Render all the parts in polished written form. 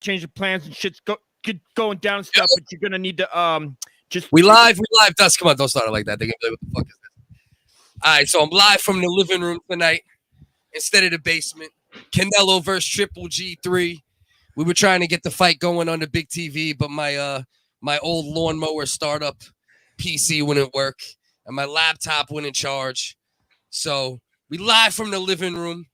change the plans and shit's going down and stuff, but you're gonna need to just we live, Dust. Come on, don't start it like that. They're gonna be like, what the fuck is this? All right, so I'm live from the living room tonight instead of the basement. Canelo versus Triple G3. We were trying to get the fight going on the big TV, but my old lawnmower startup PC wouldn't work, and my laptop wouldn't charge. So we live from the living room.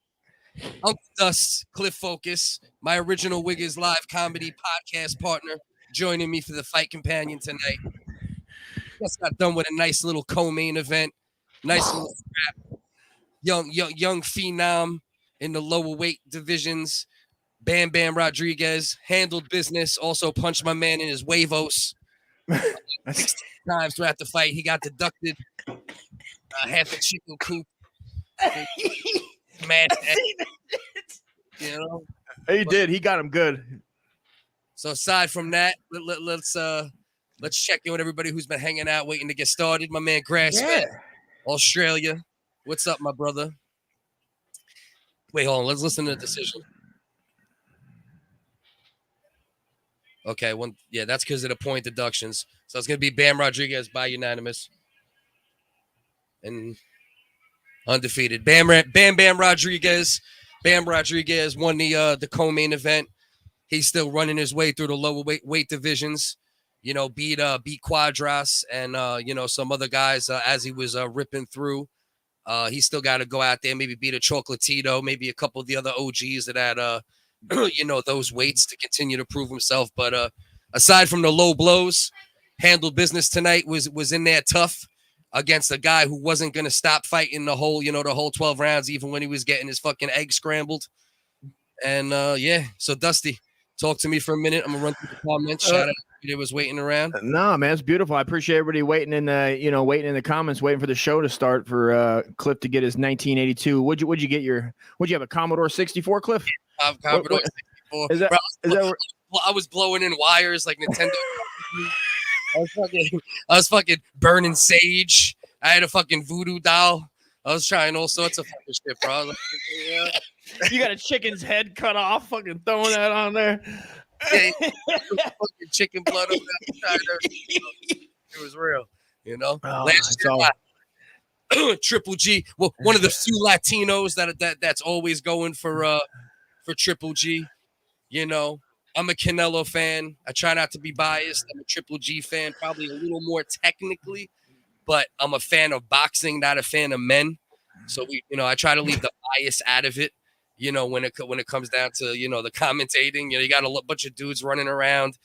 Uncle Dust, Cliff Focus, my original WHiggaz live comedy podcast partner, joining me for the fight companion tonight. Just got done with a nice little co-main event. Nice little scrap. Young phenom in the lower weight divisions. Bam Bam Rodriguez handled business. Also punched my man in his huevos 16 times throughout the fight. He got deducted half a chicken coop. Man, you know, he did. He got him good. So aside from that, let's check in with everybody who's been hanging out, waiting to get started. My man Grassfed, Australia. What's up, my brother? Wait, hold on. Let's listen to the decision. Okay, that's because of the point deductions. So it's gonna be Bam Rodriguez by unanimous and undefeated. Bam Rodriguez. Bam Rodriguez won the co-main event. He's still running his way through the lower weight divisions. You know, beat Quadras and some other guys as he was ripping through. He's still got to go out there, maybe beat a Chocolatito, maybe a couple of the other OGs that had those weights to continue to prove himself. But aside from the low blows, handled business tonight, was in there tough against a guy who wasn't going to stop fighting the whole 12 rounds, even when he was getting his fucking egg scrambled. And so Dusty, talk to me for a minute. I'm gonna run through the comments. Shout out everybody was waiting around. No, man, it's beautiful. I appreciate everybody waiting in the comments, waiting for the show to start for Cliff to get his 1982. Would you have a Commodore 64, Cliff? Commodore 64. I was blowing in wires like Nintendo. I was fucking burning sage. I had a fucking voodoo doll. I was trying all sorts of fucking shit, bro. You got a chicken's head cut off, fucking throwing that on there. Yeah, fucking chicken blood on that. It was real, you know. Last year, Triple G. Well, one of the few Latinos that's always going for Triple G. You know, I'm a Canelo fan. I try not to be biased. I'm a Triple G fan, probably a little more technically, but I'm a fan of boxing, not a fan of men. So I try to leave the bias out of it. You know, when it comes down to the commentating, you got a bunch of dudes running around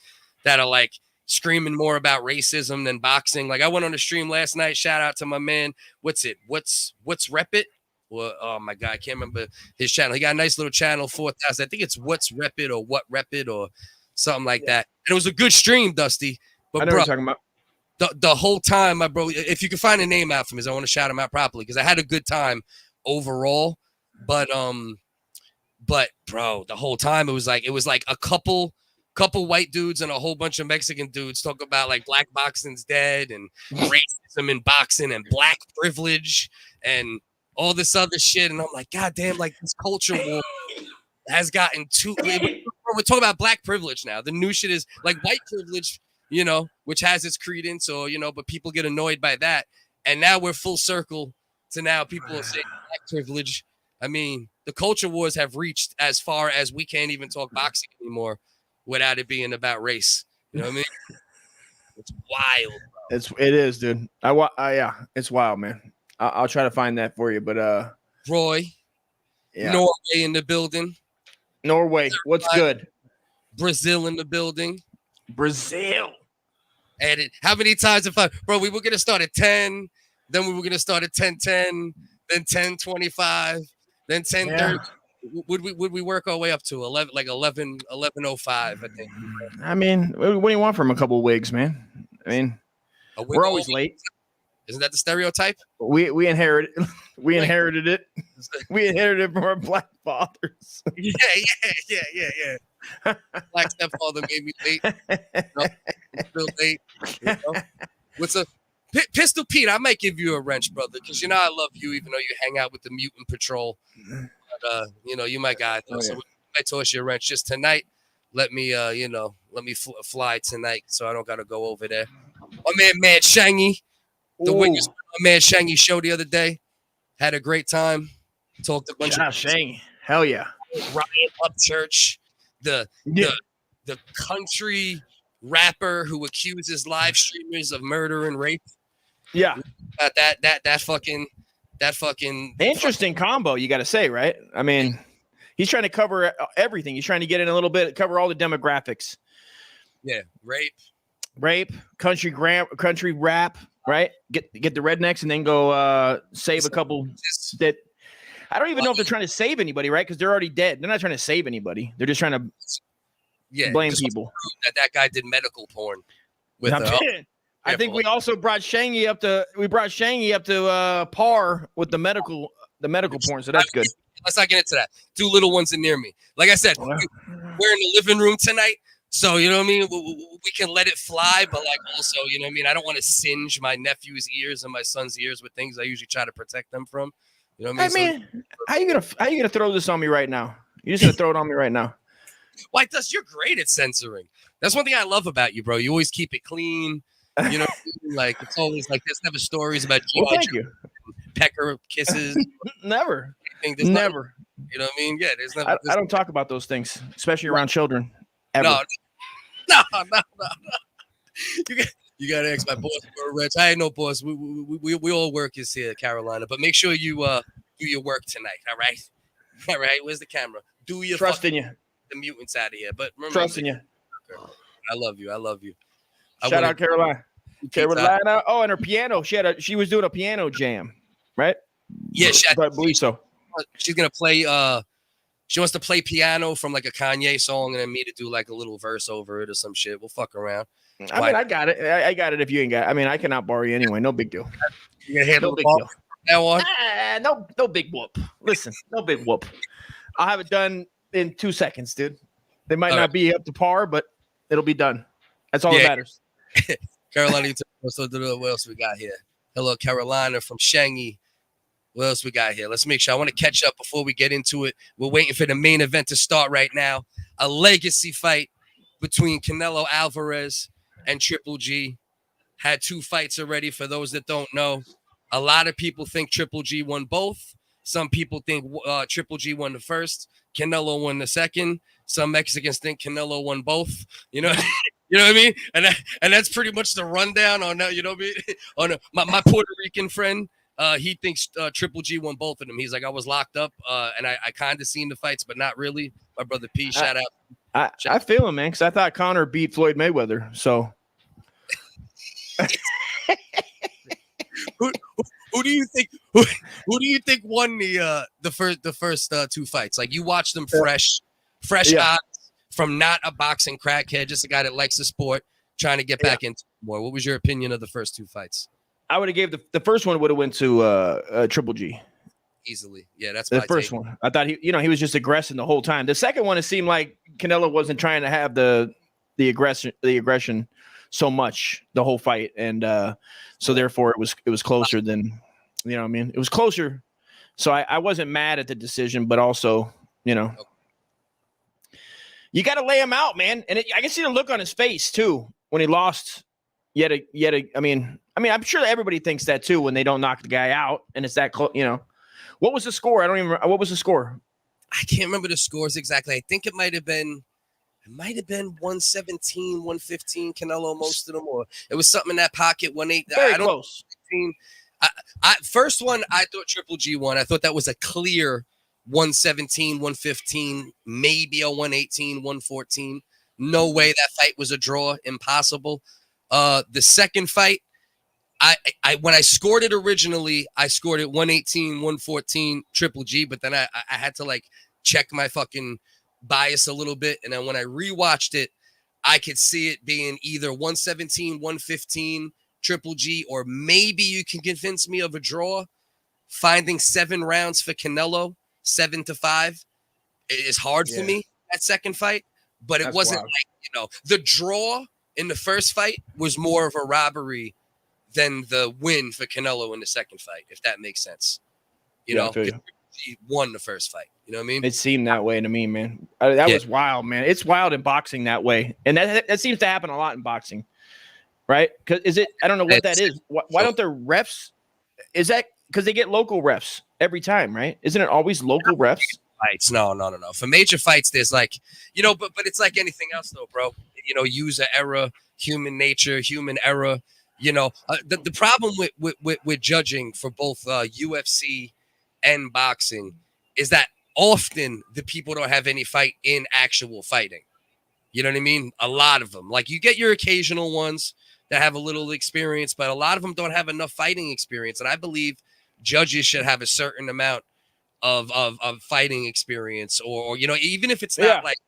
that are like screaming more about racism than boxing. Like I went on the stream last night. Shout out to my man. What's Rep It? Well, oh my God, I can't remember his channel. He got a nice little channel, 4,000. I think it's What's Rep It or What Rep It or something like that. And it was a good stream, Dusty. But I know what you're talking about. The whole time, my bro, if you can find a name out for me, I want to shout him out properly because I had a good time overall. But bro, the whole time it was like a couple white dudes and a whole bunch of Mexican dudes talk about like black boxing's dead and racism in boxing and black privilege and all this other shit. And I'm like, God damn, like this culture war has gotten too. We're talking about black privilege now. The new shit is like white privilege, which has its credence, or but people get annoyed by that. And now we're full circle to now people are saying black privilege. I mean, the culture wars have reached as far as we can't even talk boxing anymore without it being about race. You know what I mean? It's wild, bro. It is, dude. Yeah, it's wild, man. I'll try to find that for you, but Roy, Norway in the building. Norway, what's good? Brazil in the building. Brazil. And how many times bro? We were gonna start at 10, then we were gonna start at 10:10, then 10:25, then 10:30. Yeah. Would we work our way up to 11:05? I think. I mean, what do you want from a couple of wigs, man? I mean, we're always late. Isn't that the stereotype? We inherited it. We inherited it from our black fathers. Yeah. Black stepfather made me late. Still late. What's up? Pistol Pete, I might give you a wrench, brother, because I love you, even though you hang out with the mutant patrol. But you my guy, though. So we might toss you a wrench just tonight. let me fly tonight, so I don't gotta go over there. My man, Mad Shangy, the WHiggaz, my man Shangy show the other day. Had a great time. Talked a bunch of Shangy. Hell yeah. Ryan Upchurch, the country rapper who accuses live streamers of murder and rape. Yeah. That fucking interesting combo, you got to say, right? I mean, he's trying to cover everything. He's trying to get in a little bit, cover all the demographics. Yeah, rape, country rap, right? Get the rednecks and then go save a couple that I don't even know if they're trying to save anybody, right? Because they're already dead. They're not trying to save anybody. They're just trying to blame people. That guy did medical porn. With I think we also brought Shangy up to par with the medical porn, so that's good. Let's not get into that. Two little ones are near me. Like I said, we're in the living room tonight, so you know what I mean. We can let it fly, but like also, you know what I mean. I don't want to singe my nephew's ears and my son's ears with things I usually try to protect them from. You know what I mean? How you gonna throw this on me right now? You're just gonna throw it on me right now. Why, you're great at censoring. That's one thing I love about you, bro. You always keep it clean. You know, like it's always like there's never stories about pecker kisses. Never. Never. You know what I mean? Yeah, there's never. I don't talk about those things, especially around children. Ever. No. You gotta ask my boss for a wrench. I ain't no boss. We all workers here, Carolina. But make sure you do your work tonight. All right. All right. Where's the camera? Do your trusting you. The mutants out of here. But remember, trusting you. I love you. Shout out Carolina. Carolina. Oh, and her piano. She was doing a piano jam, right? Yeah, I believe so. She's gonna play. She wants to play piano from like a Kanye song, and then me to do like a little verse over it or some shit. We'll fuck around. I mean, I got it. I got it. If you ain't got it. I mean, I cannot borrow you anyway. No big deal. You gonna handle the ball now on? No big whoop. Listen, no big whoop. I'll have it done in 2 seconds, dude. They might not be up to par, but it'll be done. That's all that matters. Carolina, what else we got here? Hello, Carolina from Shangy. What else we got here? Let's make sure. I want to catch up before we get into it. We're waiting for the main event to start right now. A legacy fight between Canelo Alvarez and Triple G. Had 2 fights already. For those that don't know, a lot of people think Triple G won both. Some people think Triple G won the first. Canelo won the second. Some Mexicans think Canelo won both. You know, you know what I mean? And that's pretty much the rundown on that. You know what I mean? My Puerto Rican friend, he thinks Triple G won both of them. He's like, I was locked up, and I kind of seen the fights, but not really. My brother P, shout out. I feel him, man, because I thought Conor beat Floyd Mayweather. So, who do you think? Who do you think won the first 2 fights? Like you watched them fresh eyes from not a boxing crackhead, just a guy that likes the sport, trying to get back into it more. What was your opinion of the first 2 fights? I would have gave the first one would have went to Triple G. Easily. Yeah, that's the first one. I thought he was just aggressing the whole time. The second one, it seemed like Canelo wasn't trying to have the aggression so much the whole fight, and so therefore it was closer than, you know what I mean? It was closer. So I wasn't mad at the decision, but also, you know, you got to lay him out, man. And I can see the look on his face too when he lost. I mean, I'm sure everybody thinks that too when they don't knock the guy out and it's that close, you know. What was the score? I don't even. What was the score? I can't remember the scores exactly. I think it might have been 117, 115. Canelo, most of them, or it was something in that pocket. 1-8. Very close. First one, I thought Triple G won. I thought that was a clear 117, 115, maybe a 118, 114. No way that fight was a draw. Impossible. The second fight, I when I scored it originally, I scored it 118, 114 Triple G, but then I had to like check my fucking bias a little bit. And then when I rewatched it, I could see it being either 117, 115 Triple G, or maybe you can convince me of a draw. Finding 7 rounds for Canelo, 7-5, is hard for me, that second fight. But it wasn't like, you know, the draw in the first fight was more of a robbery than the win for Canelo in the second fight, if that makes sense. You know, G won the first fight. You know what I mean? It seemed that way to me, man. That was wild, man. It's wild in boxing that way, and that seems to happen a lot in boxing, right? Because I don't know what that is. Why don't the refs? Is that because they get local refs every time, right? Isn't it always local refs? Fights? No. For major fights, there's like, but it's like anything else, though, bro. User error, human nature, human error. The problem with judging for both UFC and boxing is that often the people don't have any fight in actual fighting. You know what I mean? A lot of them. Like, you get your occasional ones that have a little experience, but a lot of them don't have enough fighting experience. And I believe judges should have a certain amount of fighting experience, or even if it's not like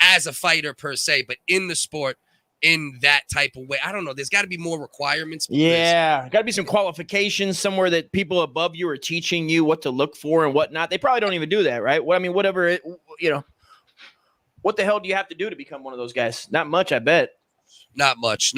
as a fighter per se, but in the sport, in that type of way. I don't know. There's got to be more requirements. Yeah, got to be some qualifications somewhere that people above you are teaching you what to look for and whatnot. They probably don't even do that, right? Well, I mean, whatever, what the hell do you have to do to become one of those guys? Not much, I bet. Not much.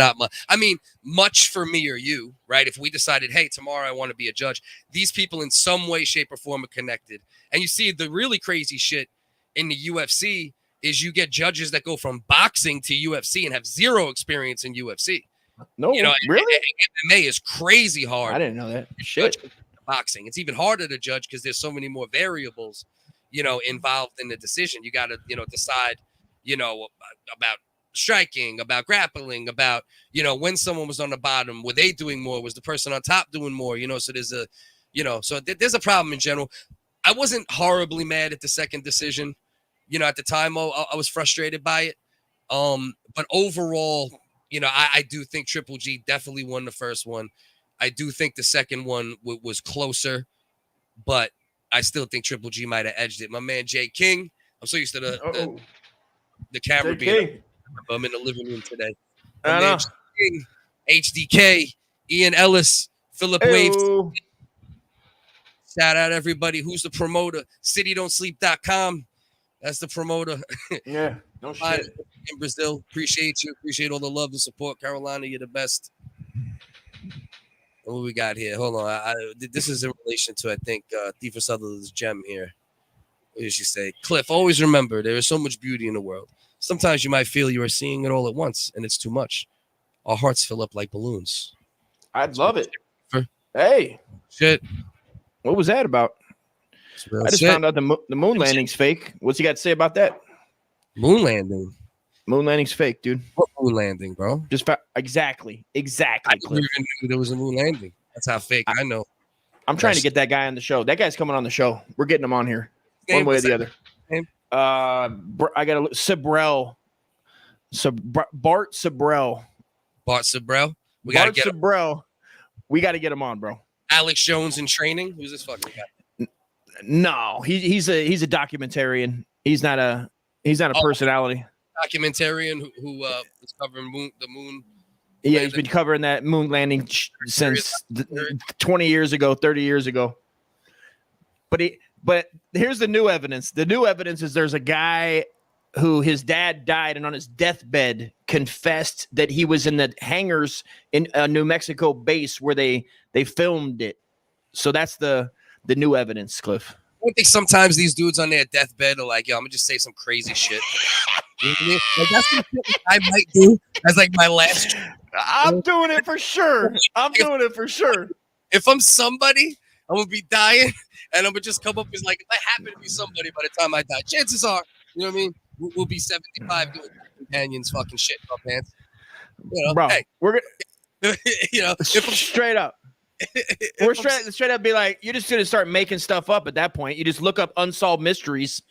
I mean, much for me or you, right? If we decided, hey, tomorrow I want to be a judge, these people in some way, shape, or form are connected. And you see the really crazy shit in the UFC is you get judges that go from boxing to UFC and have zero experience in UFC. No, really? MMA is crazy hard. I didn't know that. Shit. Boxing. It's even harder to judge because there's so many more variables, involved in the decision. You got to, decide, about striking, about grappling, about, when someone was on the bottom, were they doing more? Was the person on top doing more? So there's there's a problem in general. I wasn't horribly mad at the second decision. At the time, I was frustrated by it. But overall, I do think Triple G definitely won the first one. I do think the second one was closer, but I still think Triple G might have edged it. My man, Jay King, I'm so used to the camera being. I'm in the living room today. My man, Jay King, HDK, Ian Ellis, Philip Waves. Shout out everybody. Who's the promoter? CityDon'tSleep.com. That's the promoter. Yeah, no shit. In Brazil. Appreciate you. Appreciate all the love and support. Carolina, you're the best. What we got here? Hold on. This is in relation to, I think, Thief of Sutherland's gem here. What did she say? Cliff, always remember, there is so much beauty in the world. Sometimes you might feel you are seeing it all at once, and it's too much. Our hearts fill up like balloons. I'd love it. Hey. Shit. What was that about? I just found out the moon landing's fake. What's he got to say about that? Moon landing? Moon landing's fake, dude. What moon landing, bro? Exactly. I never even knew there was a moon landing. That's how fake I know. I'm trying to get that guy on the show. That guy's coming on the show. We're getting him on here. One way or the other. Name? I got to look. Sabrell. Bart Sabrell. Bart Sabrell? We got to get Sabrell. We got to get him on, bro. Alex Jones in training? Who's this fucking guy? No, he's a documentarian. He's not a personality. Documentarian who was covering the moon. Yeah, he's been covering that moon landing since 20 years ago, 30 years ago. But here's the new evidence. The new evidence is there's a guy who his dad died and on his deathbed confessed that he was in the hangars in a New Mexico base where they filmed it. So that's the new evidence, Cliff. I think sometimes these dudes on their deathbed are like, yo, I'm gonna just say some crazy shit. You know what I mean? Like, that's what I might do as like my last. I'm doing it for sure. If I'm somebody, I'm gonna be dying, and I'm gonna just come up as like, if I happen to be somebody by the time I die, chances are, you know what I mean? We'll be 75 doing companions, fucking shit in our pants. Bro, hey, we're gonna, if I'm straight up. We're straight up be like, you're just gonna start making stuff up at that point. You just look up unsolved mysteries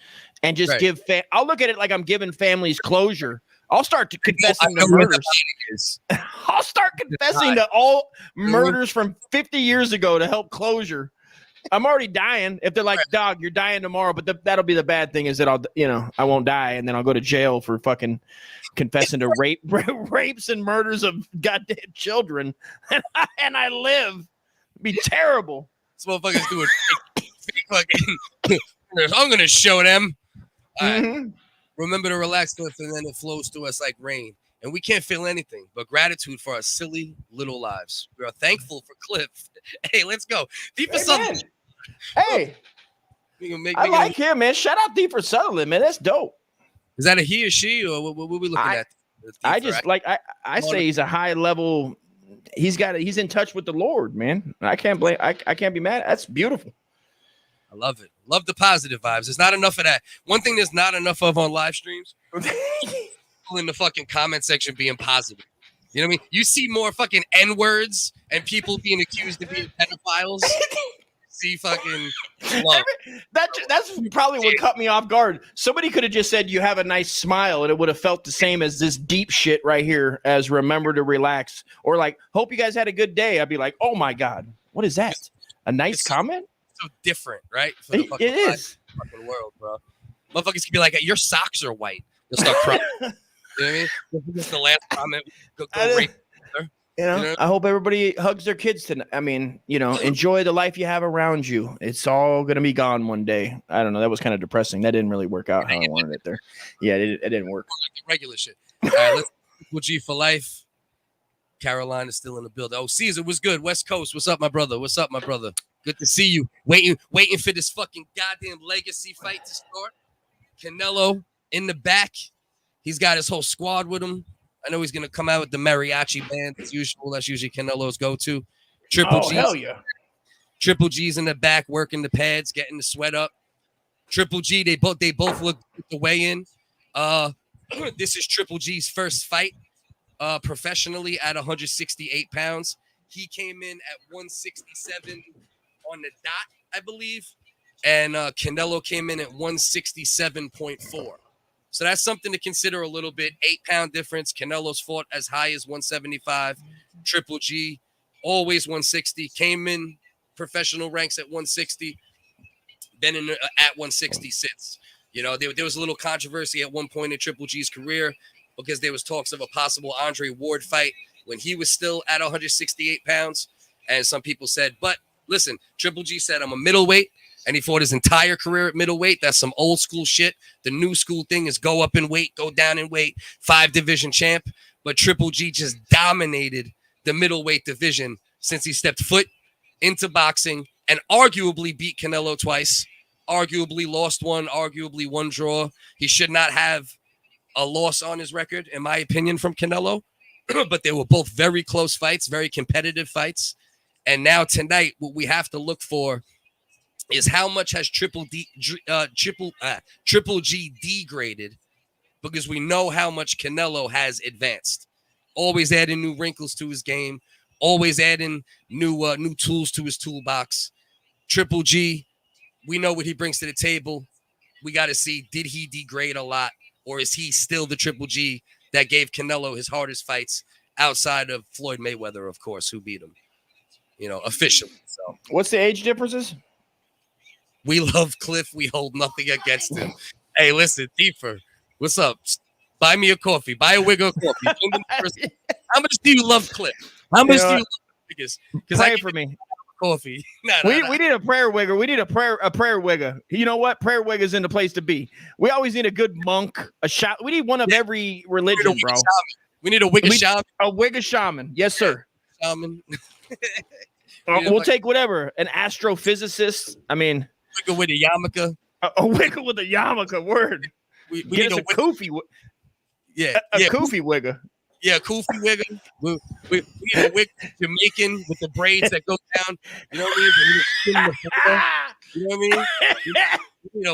and just give. I'll look at it like I'm giving families closure. I'll start confessing to murders. I'll start confessing to all murders from 50 years ago to help closure. I'm already dying. If they're like, dog, you're dying tomorrow, but that'll be the bad thing is that I won't die, and then I'll go to jail for fucking confessing to rapes and murders of goddamn children, and I live. It'd be terrible. This motherfucker's doing fake fucking. I'm gonna show them. All right. Remember to relax, Cliff, and then it flows through us like rain. And we can't feel anything but gratitude for our silly little lives. We are thankful for Cliff. Hey, let's go. Hey, I like him, man. Shout out D for Sutherland, man. That's dope. Is that a he or she, or what we looking at? I just like I say he's a high level. He's in touch with the Lord, man. I can't blame. I can't be mad. That's beautiful. I love it. Love the positive vibes. There's not enough of that. One thing there's not enough of on live streams, people in the fucking comment section being positive. You know what I mean? You see more fucking N-words and people being accused of being pedophiles. See fucking love. That's probably what cut me off guard. Somebody could have just said you have a nice smile and it would have felt the same as this deep shit right here as remember to relax, or like hope you guys had a good day. I'd be like, oh my God, what is that? A nice comment? So different, right? For the it is. Fucking world, bro. Motherfuckers could be like, your socks are white. They'll start crying. You know what I mean? That's the last comment. Go rape. You know, I hope everybody hugs their kids tonight. I mean, enjoy the life you have around you. It's all going to be gone one day. I don't know. That was kind of depressing. That didn't really work out how I wanted it there. Yeah, it didn't work. Like the regular shit. All right, let's Triple G for life. Caroline is still in the building. Oh, Caesar was good. West Coast. What's up, my brother? What's up, my brother? Good to see you. Waiting for this fucking goddamn legacy fight to start. Canelo in the back. He's got his whole squad with him. I know he's going to come out with the mariachi band as usual. That's usually Canelo's go-to. Hell yeah. Triple G's in the back working the pads, getting the sweat up. Triple G, they both look at the weigh-in. This is Triple G's first fight professionally at 168 pounds. He came in at 167 on the dot, I believe. And Canelo came in at 167.4. So that's something to consider a little bit. 8-pound difference. Canelo's fought as high as 175. Triple G, always 160. Came in professional ranks at 160. Been in at 160 since. There was a little controversy at one point in Triple G's career because there was talks of a possible Andre Ward fight when he was still at 168 pounds. And some people said, but listen, Triple G said, I'm a middleweight. And he fought his entire career at middleweight. That's some old school shit. The new school thing is go up in weight, go down in weight, 5-division champ. But Triple G just dominated the middleweight division since he stepped foot into boxing and arguably beat Canelo twice, arguably lost one, arguably one draw. He should not have a loss on his record, in my opinion, from Canelo. But they were both very close fights, very competitive fights. And now tonight, what we have to look for is how much has Triple G degraded, because we know how much Canelo has advanced. Always adding new wrinkles to his game, always adding new tools to his toolbox. Triple G, we know what he brings to the table. We got to see, did he degrade a lot, or is he still the Triple G that gave Canelo his hardest fights outside of Floyd Mayweather, of course, who beat him, officially. So, what's the age differences? We love Cliff. We hold nothing against him. Hey, listen, Deeper, what's up? Buy me a coffee. Buy a WHiggA coffee. How much do you love Cliff? How much do you love WHiggaz? Pray for me. Coffee. We need a prayer WHiggA. We need a prayer WHiggA. You know what? Prayer WHiggA is in the place to be. We always need a good monk, a shot. We need one of every religion, bro. We need a WHiggA shaman. A WHiggA shaman. Yes, sir. Shaman. We'll take whatever. An astrophysicist. I mean, WHiggA with a yarmulke. A WHiggA with a yarmulke. Word. We get us a kufi. A kufi WHiggA. Yeah, Kufi WHiggA. We need a WHiggA Jamaican with the braids that go down. You know what I mean? You know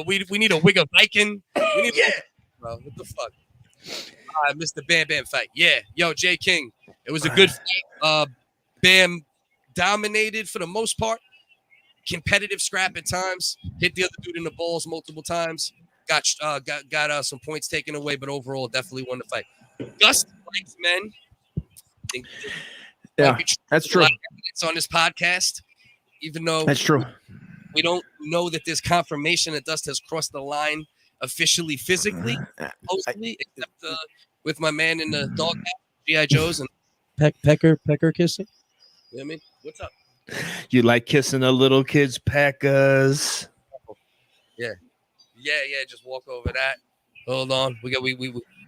what I mean? We need a WHiggA Viking. Bro, what the fuck? I missed the Bam Bam fight. Yeah, yo, Jay King. It was a good fight. Bam dominated for the most part. Competitive scrap at times. Hit the other dude in the balls multiple times. Got some points taken away, but overall definitely won the fight. Gus likes men. Yeah, that's true. It's on this podcast, even though that's true. We don't know that there's confirmation that Dust has crossed the line officially, physically, supposedly, except with my man in the dog G.I. Joe's and pecker kissing. You know what I mean? What's up? You like kissing a little kid's peckers? Yeah. Just walk over that. Hold on. We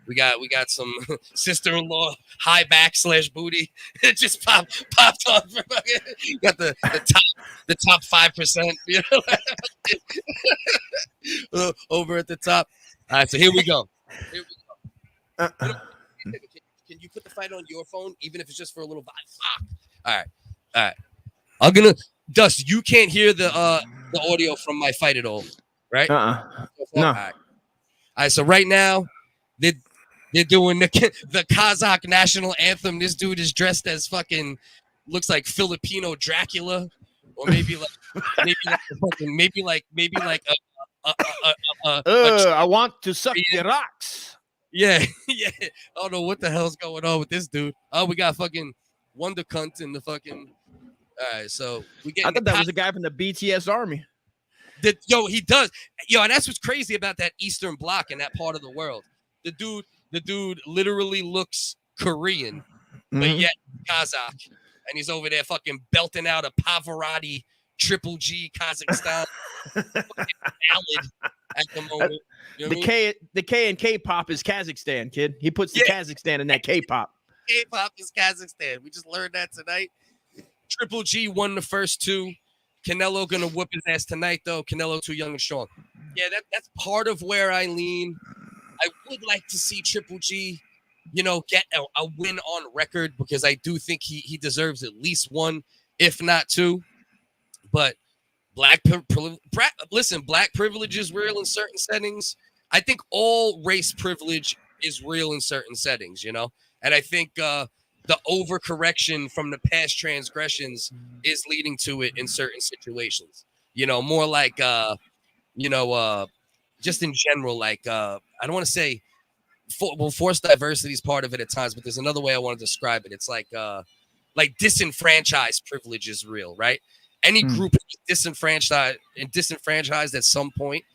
We got some sister-in-law high back / booty. It just popped off. Got the top 5%, you know, over at the top. All right, so here we go. Can you put the fight on your phone, even if it's just for a little vibe? All right. I'm gonna Dust. You can't hear the audio from my fight at all, right? No. All right. So right now, they're doing the Kazakh national anthem. This dude is dressed as fucking looks like Filipino Dracula, or maybe like I want to suck your rocks. Yeah. I don't know what the hell's going on with this dude. Oh, we got fucking Wonder Cunt in the fucking. All right, so we get. I thought that was a guy from the BTS army. He does. And that's what's crazy about that Eastern Bloc and that part of the world. The dude literally looks Korean, but yet Kazakh, and he's over there fucking belting out a Pavarotti Triple G Kazakhstan ballad at the moment. You know the K and K-pop is Kazakhstan, kid. He puts the Kazakhstan in that K-pop. K-pop is Kazakhstan. We just learned that tonight. Triple G won the first two. Canelo gonna whoop his ass tonight, though. Canelo too young and strong. Yeah, that's part of where I lean. I would like to see Triple G, get a win on record, because I do think he deserves at least one, if not two. But black privilege is real in certain settings. I think all race privilege is real in certain settings, and I think the overcorrection from the past transgressions is leading to it in certain situations. More like just in general, like I don't want to say forced diversity is part of it at times, but there's another way I want to describe it. It's like disenfranchised privilege is real, right? Any group is disenfranchised at some point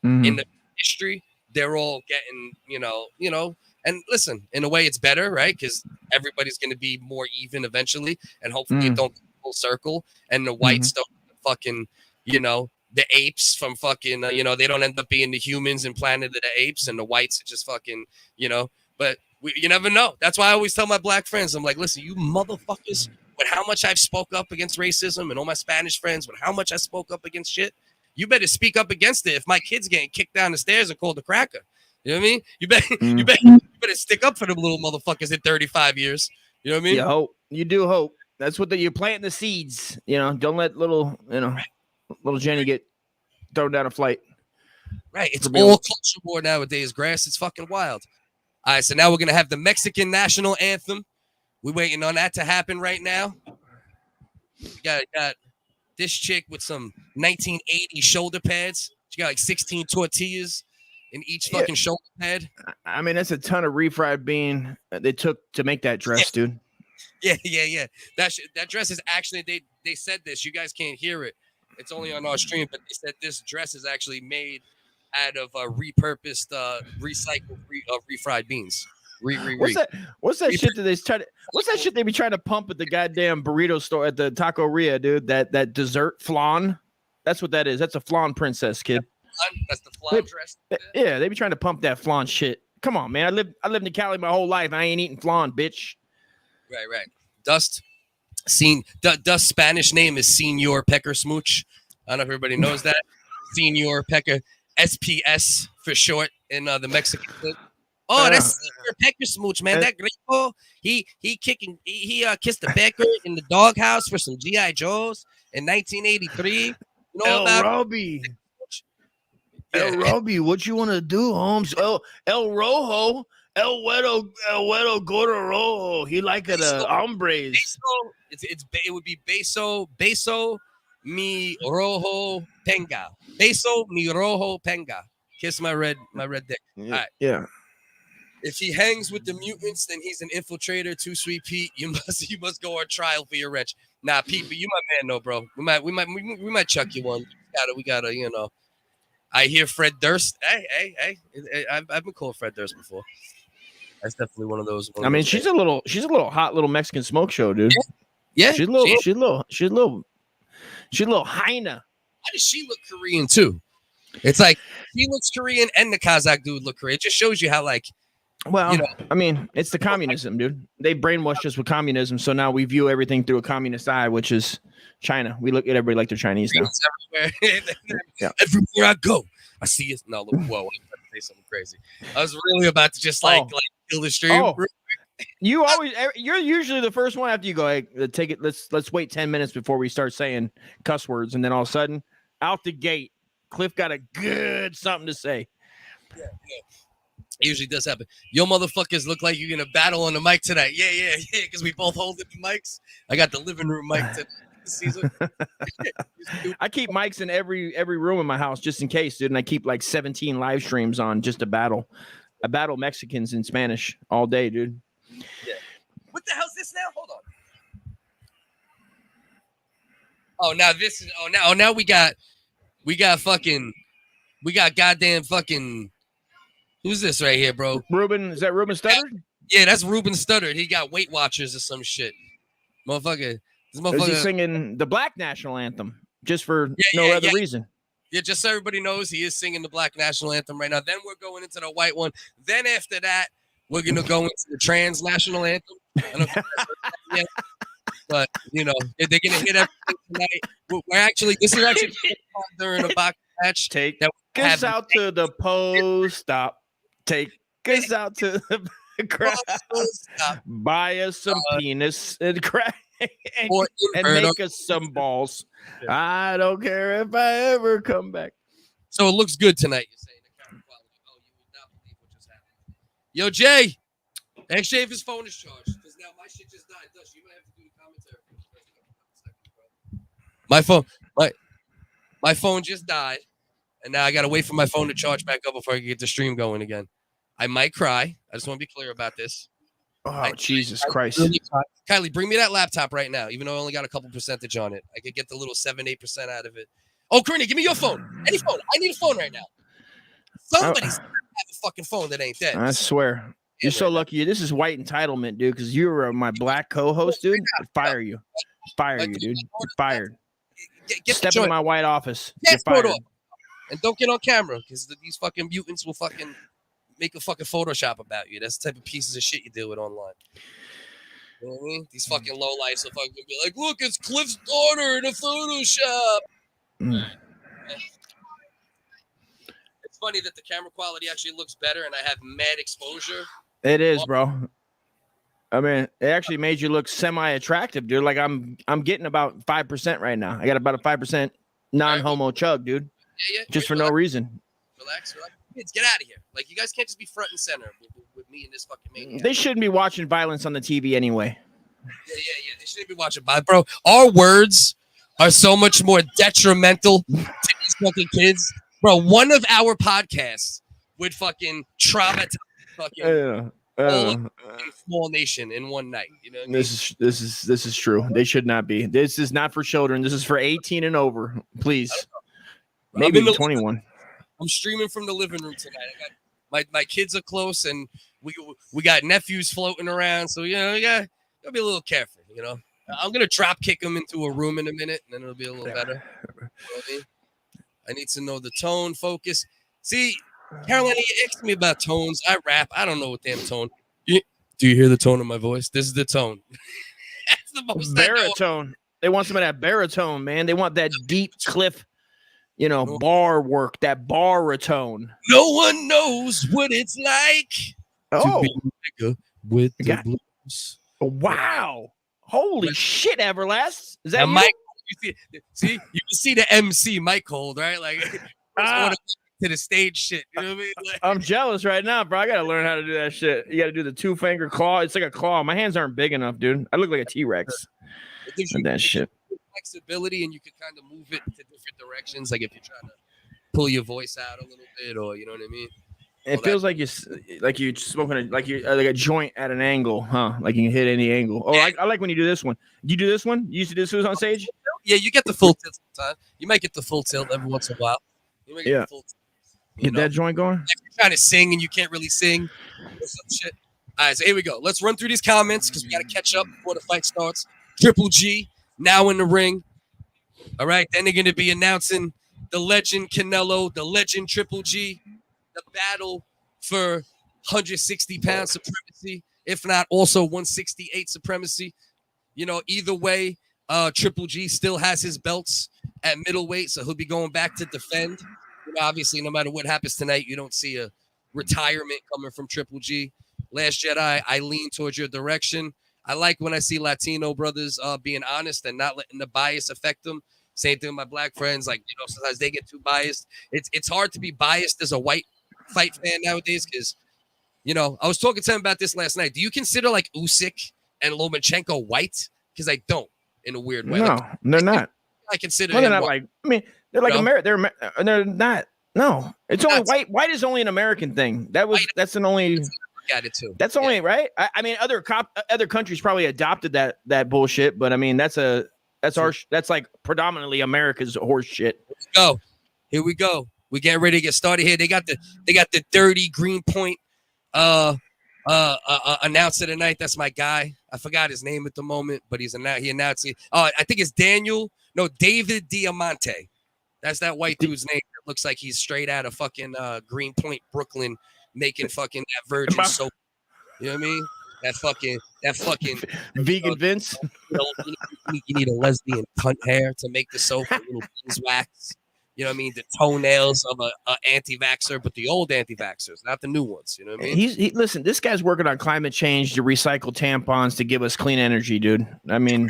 in the history, they're all getting, and listen, in a way it's better, right? Because everybody's going to be more even eventually, and hopefully it don't full circle, and the whites don't fucking, the apes from fucking, they don't end up being the humans in Planet of the Apes, and the whites are just fucking, but you never know. That's why I always tell my black friends, I'm like, listen, you motherfuckers, with how much I've spoke up against racism, and all my Spanish friends, with how much I spoke up against shit, you better speak up against it if my kid's getting kicked down the stairs and called a cracker. You know what I mean? You better stick up for them little motherfuckers in 35 years. You know what I mean? You hope. You do hope. That's what you're planting the seeds. Don't let little Jenny get thrown down a flight. Right. It's all culture war nowadays, Grass. It's fucking wild. All right, so now we're going to have the Mexican national anthem. We're waiting on that to happen right now. We got this chick with some 1980 shoulder pads. She got like 16 tortillas in each fucking shoulder pad. I mean, that's a ton of refried bean they took to make that dress, dude. Yeah. That dress is actually, they said this. You guys can't hear it. It's only on our stream, but they said this dress is actually made out of repurposed, recycled refried beans. What's that shit that they try to? What's that shit they be trying to pump at the goddamn burrito store at the Taqueria, dude? That dessert flan. That's what that is. That's a flan princess, kid. That's the flan dress. Yeah, they be trying to pump that flan shit. Come on, man. I lived in Cali my whole life. I ain't eating flan, bitch. Right. Dust Spanish name is Senor Pecker Smooch. I don't know if everybody knows that. Senor Pecker, SPS for short in the Mexican clip. Oh, that's Senor Pecker Smooch, man. That gringo, he kissed the Pecker in the doghouse for some G.I. Joes in 1983. You know about Robbie. El Robbie, what you want to do, Holmes? El Rojo, El Güero Gordo Rojo. He like it, hombres. It would be beso mi rojo penga. Beso mi rojo penga. Kiss my red dick. Yeah. All right. Yeah. If he hangs with the mutants, then he's an infiltrator. Too sweet Pete. You must go on trial for your wrench. Nah, Pete, but you my man, no, bro. We might chuck you one. We gotta, I hear Fred Durst. Hey. I've been called Fred Durst before. That's definitely one of those. I mean, she's a little hot little Mexican smoke show, dude. Yeah. She's a little hyena. Why does she look Korean too? It's like she looks Korean and the Kazakh dude look Korean. It just shows you how like Well, You know. I mean, it's the communism, dude. They brainwashed us with communism, so now we view everything through a communist eye, which is China. We look at everybody like they're Chinese now. Everywhere. Yeah. Everywhere I go, I see it. No, look, whoa, I'm about to say something crazy. I was really about to just like kill the stream. Oh. You're usually the first one after you go, hey, take it. Let's wait 10 minutes before we start saying cuss words, and then all of a sudden, out the gate, Cliff got a good something to say. Yeah. It usually does happen. Yo, motherfuckers look like you're gonna battle on the mic tonight. Yeah, because we both hold the mics. I got the living room mic this season. I keep mics in every room in my house just in case, dude. And I keep like 17 live streams on just to battle. I battle Mexicans in Spanish all day, dude. Yeah. What the hell's this now? Hold on. Oh, now this is. Now we got goddamn fucking. Who's this right here, bro? Ruben, is that Ruben Studdard? Yeah, that's Ruben Studdard. He got Weight Watchers or some shit. Motherfucker. This motherfucker. Is he singing the Black National Anthem just for no other reason? Yeah, just so everybody knows, he is singing the Black National Anthem right now. Then we're going into the white one. Then after that, we're going to go into the Trans National Anthem. I don't know if yet, but, you know, they're going to hit everything tonight. This is actually during a box match. Take us out to the post-op. Take us out to the crowd. Buy us some penis and crack and make us some balls. Yeah. I don't care if I ever come back. So it looks good tonight, you're saying. The camera quality. Oh, you would not believe what just happened. Yo, Jay, ask Jay if his phone is charged. Because now my shit just died. Dust, you might have to do the commentary. My phone just died. And now I got to wait for my phone to charge back up before I can get the stream going again. I might cry. I just want to be clear about this. Oh, Jesus Christ. Kylie, bring me that laptop right now, even though I only got a couple percentage on it. I could get the little 7-8% out of it. Oh, Karina, give me your phone. Any phone. I need a phone right now. Somebody's have a fucking phone that ain't dead. I swear. You're so lucky. This is white entitlement, dude, because you were my black co-host, dude. I'd fire you. Fire you, dude. You're fired. Step in my white office. You're fired. And don't get on camera because these fucking mutants will fucking make a fucking Photoshop about you. That's the type of pieces of shit you deal with online. You know what I mean? These fucking lowlifes will fucking be like, look, it's Cliff's daughter in a Photoshop. It's funny that the camera quality actually looks better and I have mad exposure. It is, bro. I mean, it actually made you look semi-attractive, dude. Like I'm getting about 5% right now. I got about a 5% non-homo chug, dude. Yeah. Just for no reason. Relax. Kids, get out of here. Like, you guys can't just be front and center with me and this fucking maniac. They shouldn't be watching violence on the TV anyway. Yeah. They shouldn't be watching. Bro, our words are so much more detrimental to these fucking kids. Bro, one of our podcasts would fucking traumatize fucking small nation in one night. You know what I mean? This is true. They should not be. This is not for children. This is for 18 and over. Please. Maybe 21. I'm streaming from the living room tonight. I got my kids are close, and we got nephews floating around. So you know, gotta be a little careful. You know, I'm gonna drop kick them into a room in a minute, and then it'll be a little better. You know what I mean? I need to know the tone, focus. See, Carolina, you asked me about tones. I rap. I don't know what damn tone. Do you hear the tone of my voice? This is the tone. That's the most baritone. They want some of that baritone, man. They want that deep Cliff. You know, bar work, that baritone. No one knows what it's like to be a nigga with the blues. Wow. Holy shit, Everlast. Is that now, Mike? You can see the MC Mike hold, right? Like, to the stage shit. You know what I mean? Like, I'm jealous right now, bro. I got to learn how to do that shit. You got to do the 2-finger claw. It's like a claw. My hands aren't big enough, dude. I look like a T-Rex. That shit. Flexibility, and you can kind of move it to different directions, like if you're trying to pull your voice out a little bit, or you know what I mean. It feels like you're smoking like a joint at an angle, huh? Like you can hit any angle. Oh, I like when you do this one. You do this one? You used to do this on stage? Yeah, you get the full tilt sometimes. You might get the full tilt every once in a while. You might get the full tilt, get that joint going. If you're trying to sing and you can't really sing or some shit. All right, so here we go. Let's run through these comments because we got to catch up before the fight starts. Triple G. Now in the ring. All right. Then they're going to be announcing the legend Canelo, the legend Triple G, the battle for 160-pound supremacy, if not also 168 supremacy. You know, either way, Triple G still has his belts at middleweight, so he'll be going back to defend. You know, obviously, no matter what happens tonight, you don't see a retirement coming from Triple G. Last Jedi, I lean towards your direction. I like when I see Latino brothers being honest and not letting the bias affect them. Same thing with my black friends. Like, you know, sometimes they get too biased. It's hard to be biased as a white fight fan nowadays because, you know, I was talking to him about this last night. Do you consider like Usyk and Lomachenko white? Because I don't, in a weird way. No, like, they're not. I consider Well, they're not white. like. I mean, they're like No? American. They're not. No, it's only white. White is only an American thing. That's an only. Got it too. That's only right. I mean, other countries probably adopted that bullshit, but I mean, that's like predominantly America's horse shit. Let's go. Here we go. We getting ready to get started here. They got the dirty green point announcer tonight. That's my guy. I forgot his name at the moment, but he announced it. I think it's David Diamante. That's that white dude's name. That looks like he's straight out of fucking Greenpoint, Brooklyn, making fucking that virgin soap. You know what I mean? That fucking vegan Vince. You need a lesbian cunt hair to make the soap, a little beeswax. You know what I mean? The toenails of a anti-vaxxer, but the old anti-vaxxers, not the new ones. You know what I mean? Listen, this guy's working on climate change to recycle tampons to give us clean energy, dude. I mean,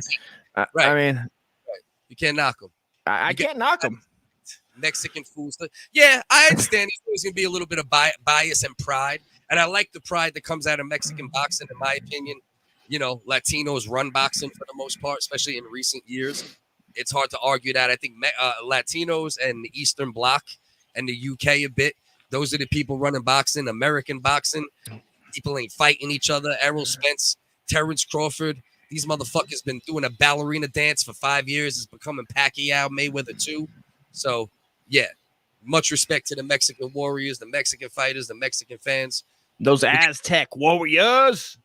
You can't knock him. I can't knock him. Mexican food stuff. Yeah, I understand there's going to be a little bit of bias and pride. And I like the pride that comes out of Mexican boxing, in my opinion. You know, Latinos run boxing for the most part, especially in recent years. It's hard to argue that. I think Latinos and the Eastern Bloc and the UK a bit, those are the people running boxing, American boxing. People ain't fighting each other. Errol Spence, Terrence Crawford. These motherfuckers been doing a ballerina dance for 5 years. It's becoming Pacquiao, Mayweather too. So, yeah, much respect to the Mexican warriors, the Mexican fighters, the Mexican fans. Those Aztec warriors.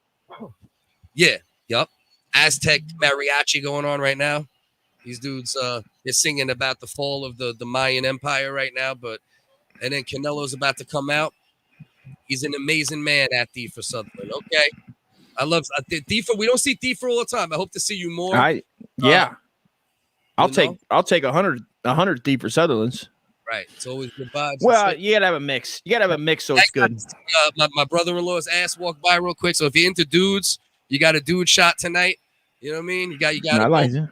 Yeah, yup. Aztec mariachi going on right now. These dudes, they're singing about the fall of the Mayan Empire right now. And then Canelo's about to come out. He's an amazing man at Thiefer Sutherland. Okay. I love Thiefer. We don't see Thiefer all the time. I hope to see you more. I'll take 100 Thiefer Sutherlands. Right. It's always good vibes. Well, you gotta have a mix. So it's good. My brother-in-law's ass walked by real quick. So if you're into dudes, you got a dude shot tonight. You know what I mean? You got. I like it.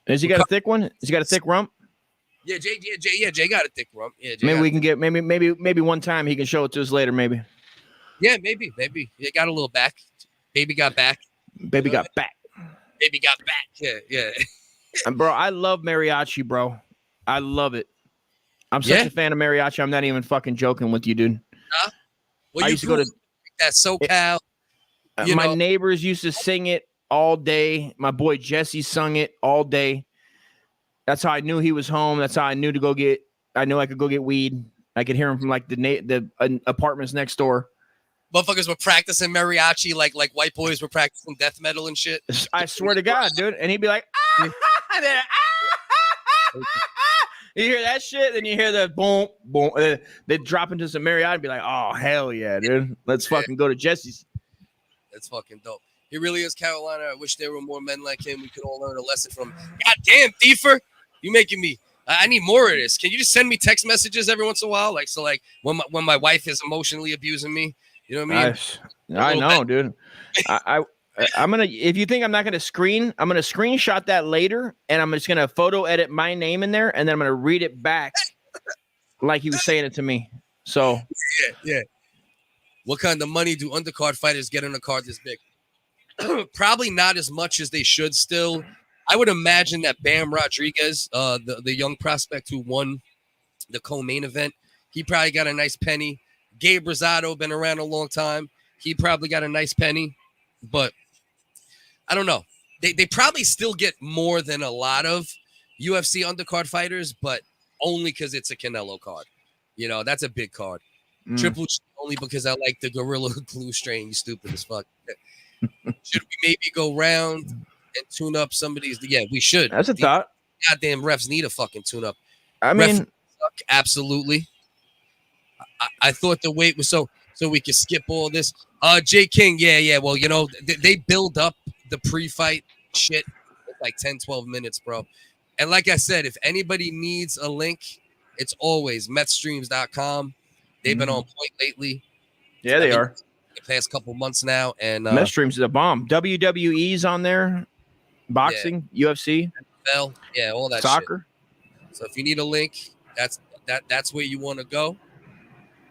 Has he got a thick one? Has he got a thick rump? Yeah, Jay got a thick rump. Yeah, Jay maybe we can get maybe one time he can show it to us later. Maybe. Yeah, maybe. He got a little back. Baby got back. Baby got back. Yeah. And bro, I love mariachi, bro. I love it. I'm such a fan of mariachi. I'm not even fucking joking with you, dude. Well, I used to go to that SoCal. My neighbors used to sing it all day. My boy Jesse sung it all day. That's how I knew he was home. That's how I knew I knew I could go get weed. I could hear him from like the apartments next door. Motherfuckers were practicing mariachi like white boys were practicing death metal and shit. I swear to God, dude. And he'd be like, you hear that shit, then you hear the boom, boom. They drop into some mariachi and be like, oh, hell yeah, dude. Let's fucking go to Jesse's. That's fucking dope. He really is Carolina. I wish there were more men like him. We could all learn a lesson from. God damn, Thiefer. You making me. I need more of this. Can you just send me text messages every once in a while? Like, so like when my wife is emotionally abusing me, you know what I mean? I know, dude. I'm gonna. If you think I'm not gonna I'm gonna screenshot that later, and I'm just gonna photo edit my name in there, and then I'm gonna read it back like he was saying it to me. So yeah. What kind of money do undercard fighters get on a card this big? Probably not as much as they should. Still, I would imagine that Bam Rodriguez, the young prospect who won the co-main event, he probably got a nice penny. Gabe Rosado been around a long time. He probably got a nice penny, but I don't know. They probably still get more than a lot of UFC undercard fighters, but only because it's a Canelo card. You know, that's a big card. Triple G only because I like the Gorilla Glue strain. You stupid as fuck. Should we maybe go round and tune up some of these? Yeah, we should. That's a thought. Goddamn refs need a fucking tune up. I mean, absolutely. I thought the weight was so so we can skip all this. Jay King, yeah. Well, you know, they build up the pre-fight shit. It's like 10, 12 minutes, bro. And like I said, if anybody needs a link, it's always methstreams.com. They've been on point lately. Yeah, they are. The past couple months now. And Meth Streams is a bomb. WWE's on there. Boxing, UFC, yeah, all that soccer. Shit. So if you need a link, that's where you want to go.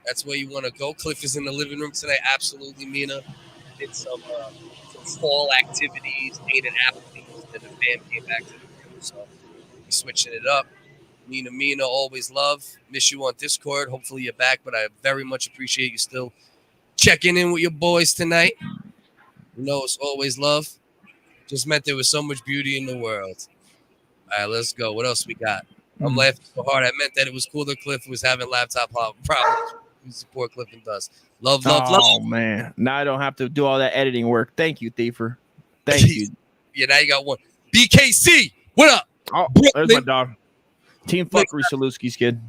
That's where you want to go. Cliff is in the living room tonight. Absolutely, Mina. Did some fall activities, ate an Applebee's, then the fam came back to the room. So we're switching it up. Mina, always love. Miss you on Discord. Hopefully you're back, but I very much appreciate you still checking in with your boys tonight. You know, it's always love. Just meant there was so much beauty in the world. All right, let's go. What else we got? I'm laughing so hard. I meant that it was cool that Cliff was having laptop problems. We support Cliff and Dust. Love. Oh, man. Now I don't have to do all that editing work. Thank you, Thiefer. Thank you. Yeah, now you got one. BKC, what up? Oh, there's my dog. Team Fuckery Saluski's kid.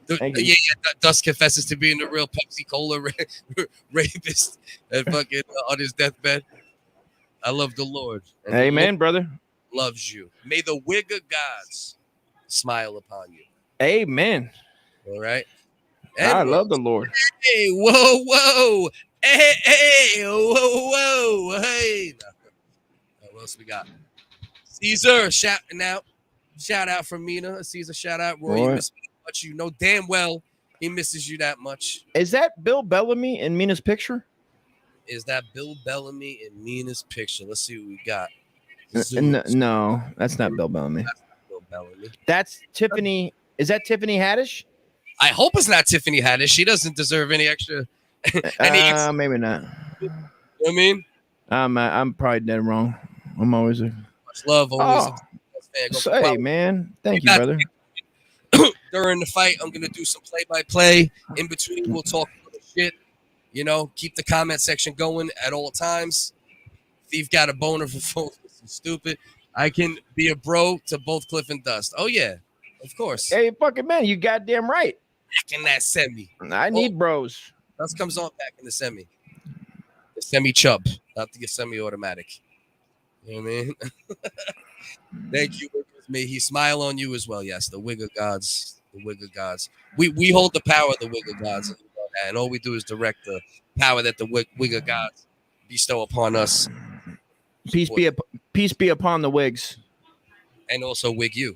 Yeah, Dust confesses to being the real Pepsi Cola rapist and fucking on his deathbed. I love the Lord. And Amen, brother. Loves you. May the WHiggaz gods smile upon you. Amen. All right. I love the Lord. Hey, whoa. Hey, whoa. Hey. What else we got? Caesar shouting out. Shout out from Mina. Caesar, shout out. Roy, you miss me much. You know damn well he misses you that much. Is that Bill Bellamy in Mina's picture? Is that Bill Bellamy in Mina's picture? Let's see what we got. No, that's not Bill Bellamy. That's not Bill Bellamy. That's Tiffany. Is that Tiffany Haddish? I hope it's not Tiffany Haddish. She doesn't deserve any extra. Maybe not. You know what I mean? I'm probably dead wrong. I'm always much love. Always. Say, man. Thank you, brother. During the fight, I'm gonna do some play-by-play. In between, we'll talk about shit. You know, keep the comment section going at all times. Thief got a boner for folks. Stupid. I can be a bro to both Cliff and Dust. Oh yeah, of course. Hey, fucking man, you goddamn right. Back in that semi. I need bros. Dust comes on back in the semi. The semi chub, not the semi-automatic. You know what I mean? Thank you. May he smile on you as well. Yes, the WHiggaz gods. The WHiggaz gods. We hold the power of the WHiggaz gods, and all we do is direct the power that the WHiggaz gods bestow upon us. Peace be upon the wigs, and also wig you.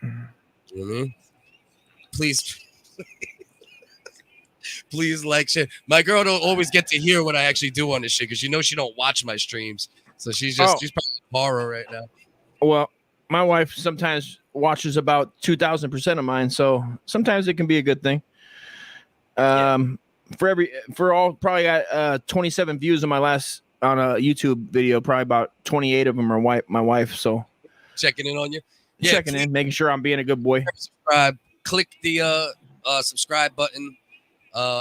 Mm-hmm. Please like share. My girl don't always get to hear what I actually do on this shit because you know she don't watch my streams, so she's probably horror right now. Well, my wife sometimes watches about 2,000% of mine, so sometimes it can be a good thing. Probably got 27 views on on a YouTube video. Probably about 28 of them are my wife. So checking in on you, checking in, making sure I'm being a good boy. Subscribe. Click the subscribe button.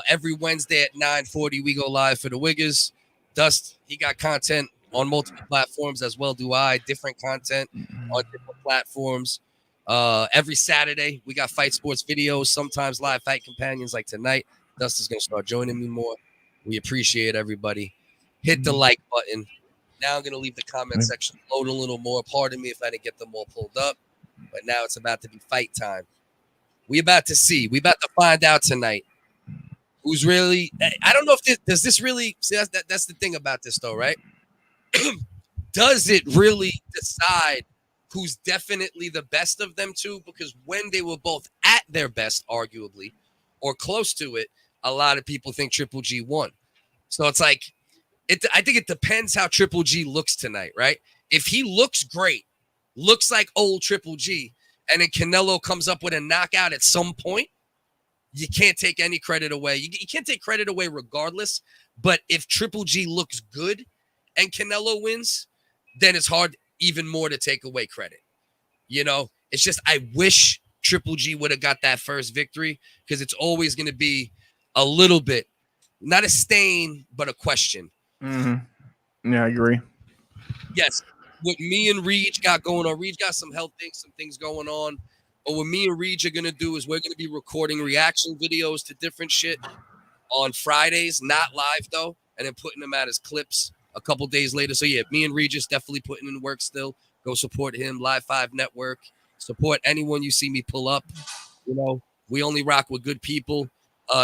Every Wednesday at 9:40, we go live for the WHiggaz. Dust, he got content on multiple platforms as well. Do I? Different content on different platforms. Every Saturday, we got fight sports videos, sometimes live fight companions like tonight. Dust is going to start joining me more. We appreciate everybody. Hit the like button. Now I'm going to leave the comment section load a little more. Pardon me if I didn't get them all pulled up, but now it's about to be fight time. We about to see. We about to find out tonight who's really. I don't know if this really. See, that's the thing about this though, right? Does it really decide who's definitely the best of them two? Because when they were both at their best, arguably, or close to it, a lot of people think Triple G won. So it's like, I think it depends how Triple G looks tonight, right? If he looks great, looks like old Triple G, and then Canelo comes up with a knockout at some point, you can't take any credit away. You can't take credit away regardless. But if Triple G looks good and Canelo wins, then it's hard even more to take away credit. You know, it's just I wish Triple G would have got that first victory because it's always going to be a little bit, not a stain, but a question. Mm-hmm. Yeah, I agree. Yes, what me and Reed got going on, Reed got some health things, some things going on. But what me and Reed are going to do is we're going to be recording reaction videos to different shit. on Fridays, not live though, and then putting them out as clips a couple days later. So yeah, me and Regis definitely putting in work still. Go support him, Live 5 Network. Support anyone you see me pull up. You know, we only rock with good people.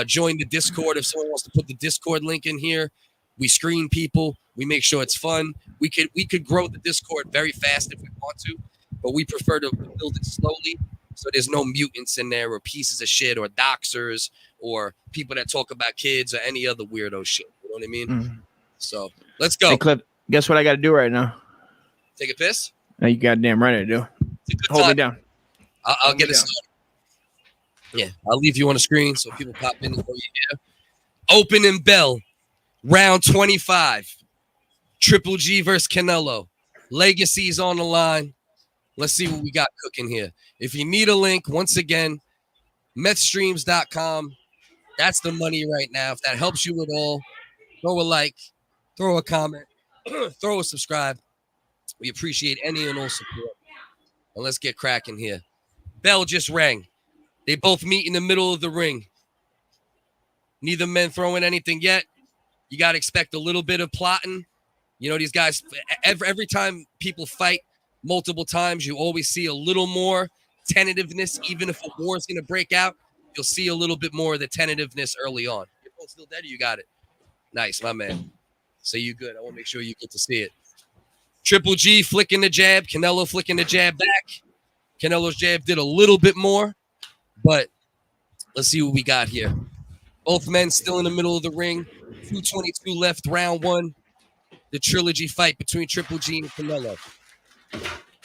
Join the Discord if someone wants to put the Discord link in here. We screen people. We make sure it's fun. We could grow the Discord very fast if we want to, but we prefer to build it slowly so there's no mutants in there or pieces of shit or doxers or people that talk about kids or any other weirdo shit. You know what I mean? Mm. So let's go. Hey, Cliff, guess what I got to do right now? Take a piss? No, you goddamn right I do. It's a good Hold time. me down. I'll get it started. Yeah, I'll leave you on the screen so people pop in and know you're here. Opening bell, round 25. Triple G versus Canelo. Legacy's on the line. Let's see what we got cooking here. If you need a link, once again, methstreams.com. That's the money right now. If that helps you at all, throw a like, throw a comment, throw a subscribe. We appreciate any and all support. And let's get cracking here. Bell just rang. They both meet in the middle of the ring. Neither men throwing anything yet. You got to expect a little bit of plotting. You know, these guys, every time people fight multiple times, you always see a little more tentativeness. Even if a war is going to break out, you'll see a little bit more of the tentativeness early on. You're both still dead or you got it? Nice, my man. So you good. I want to make sure you get to see it. Triple G flicking the jab. Canelo flicking the jab back. Canelo's jab did a little bit more, but let's see what we got here. Both men still in the middle of the ring. 2:22 left, round one. The trilogy fight between Triple G and Canelo.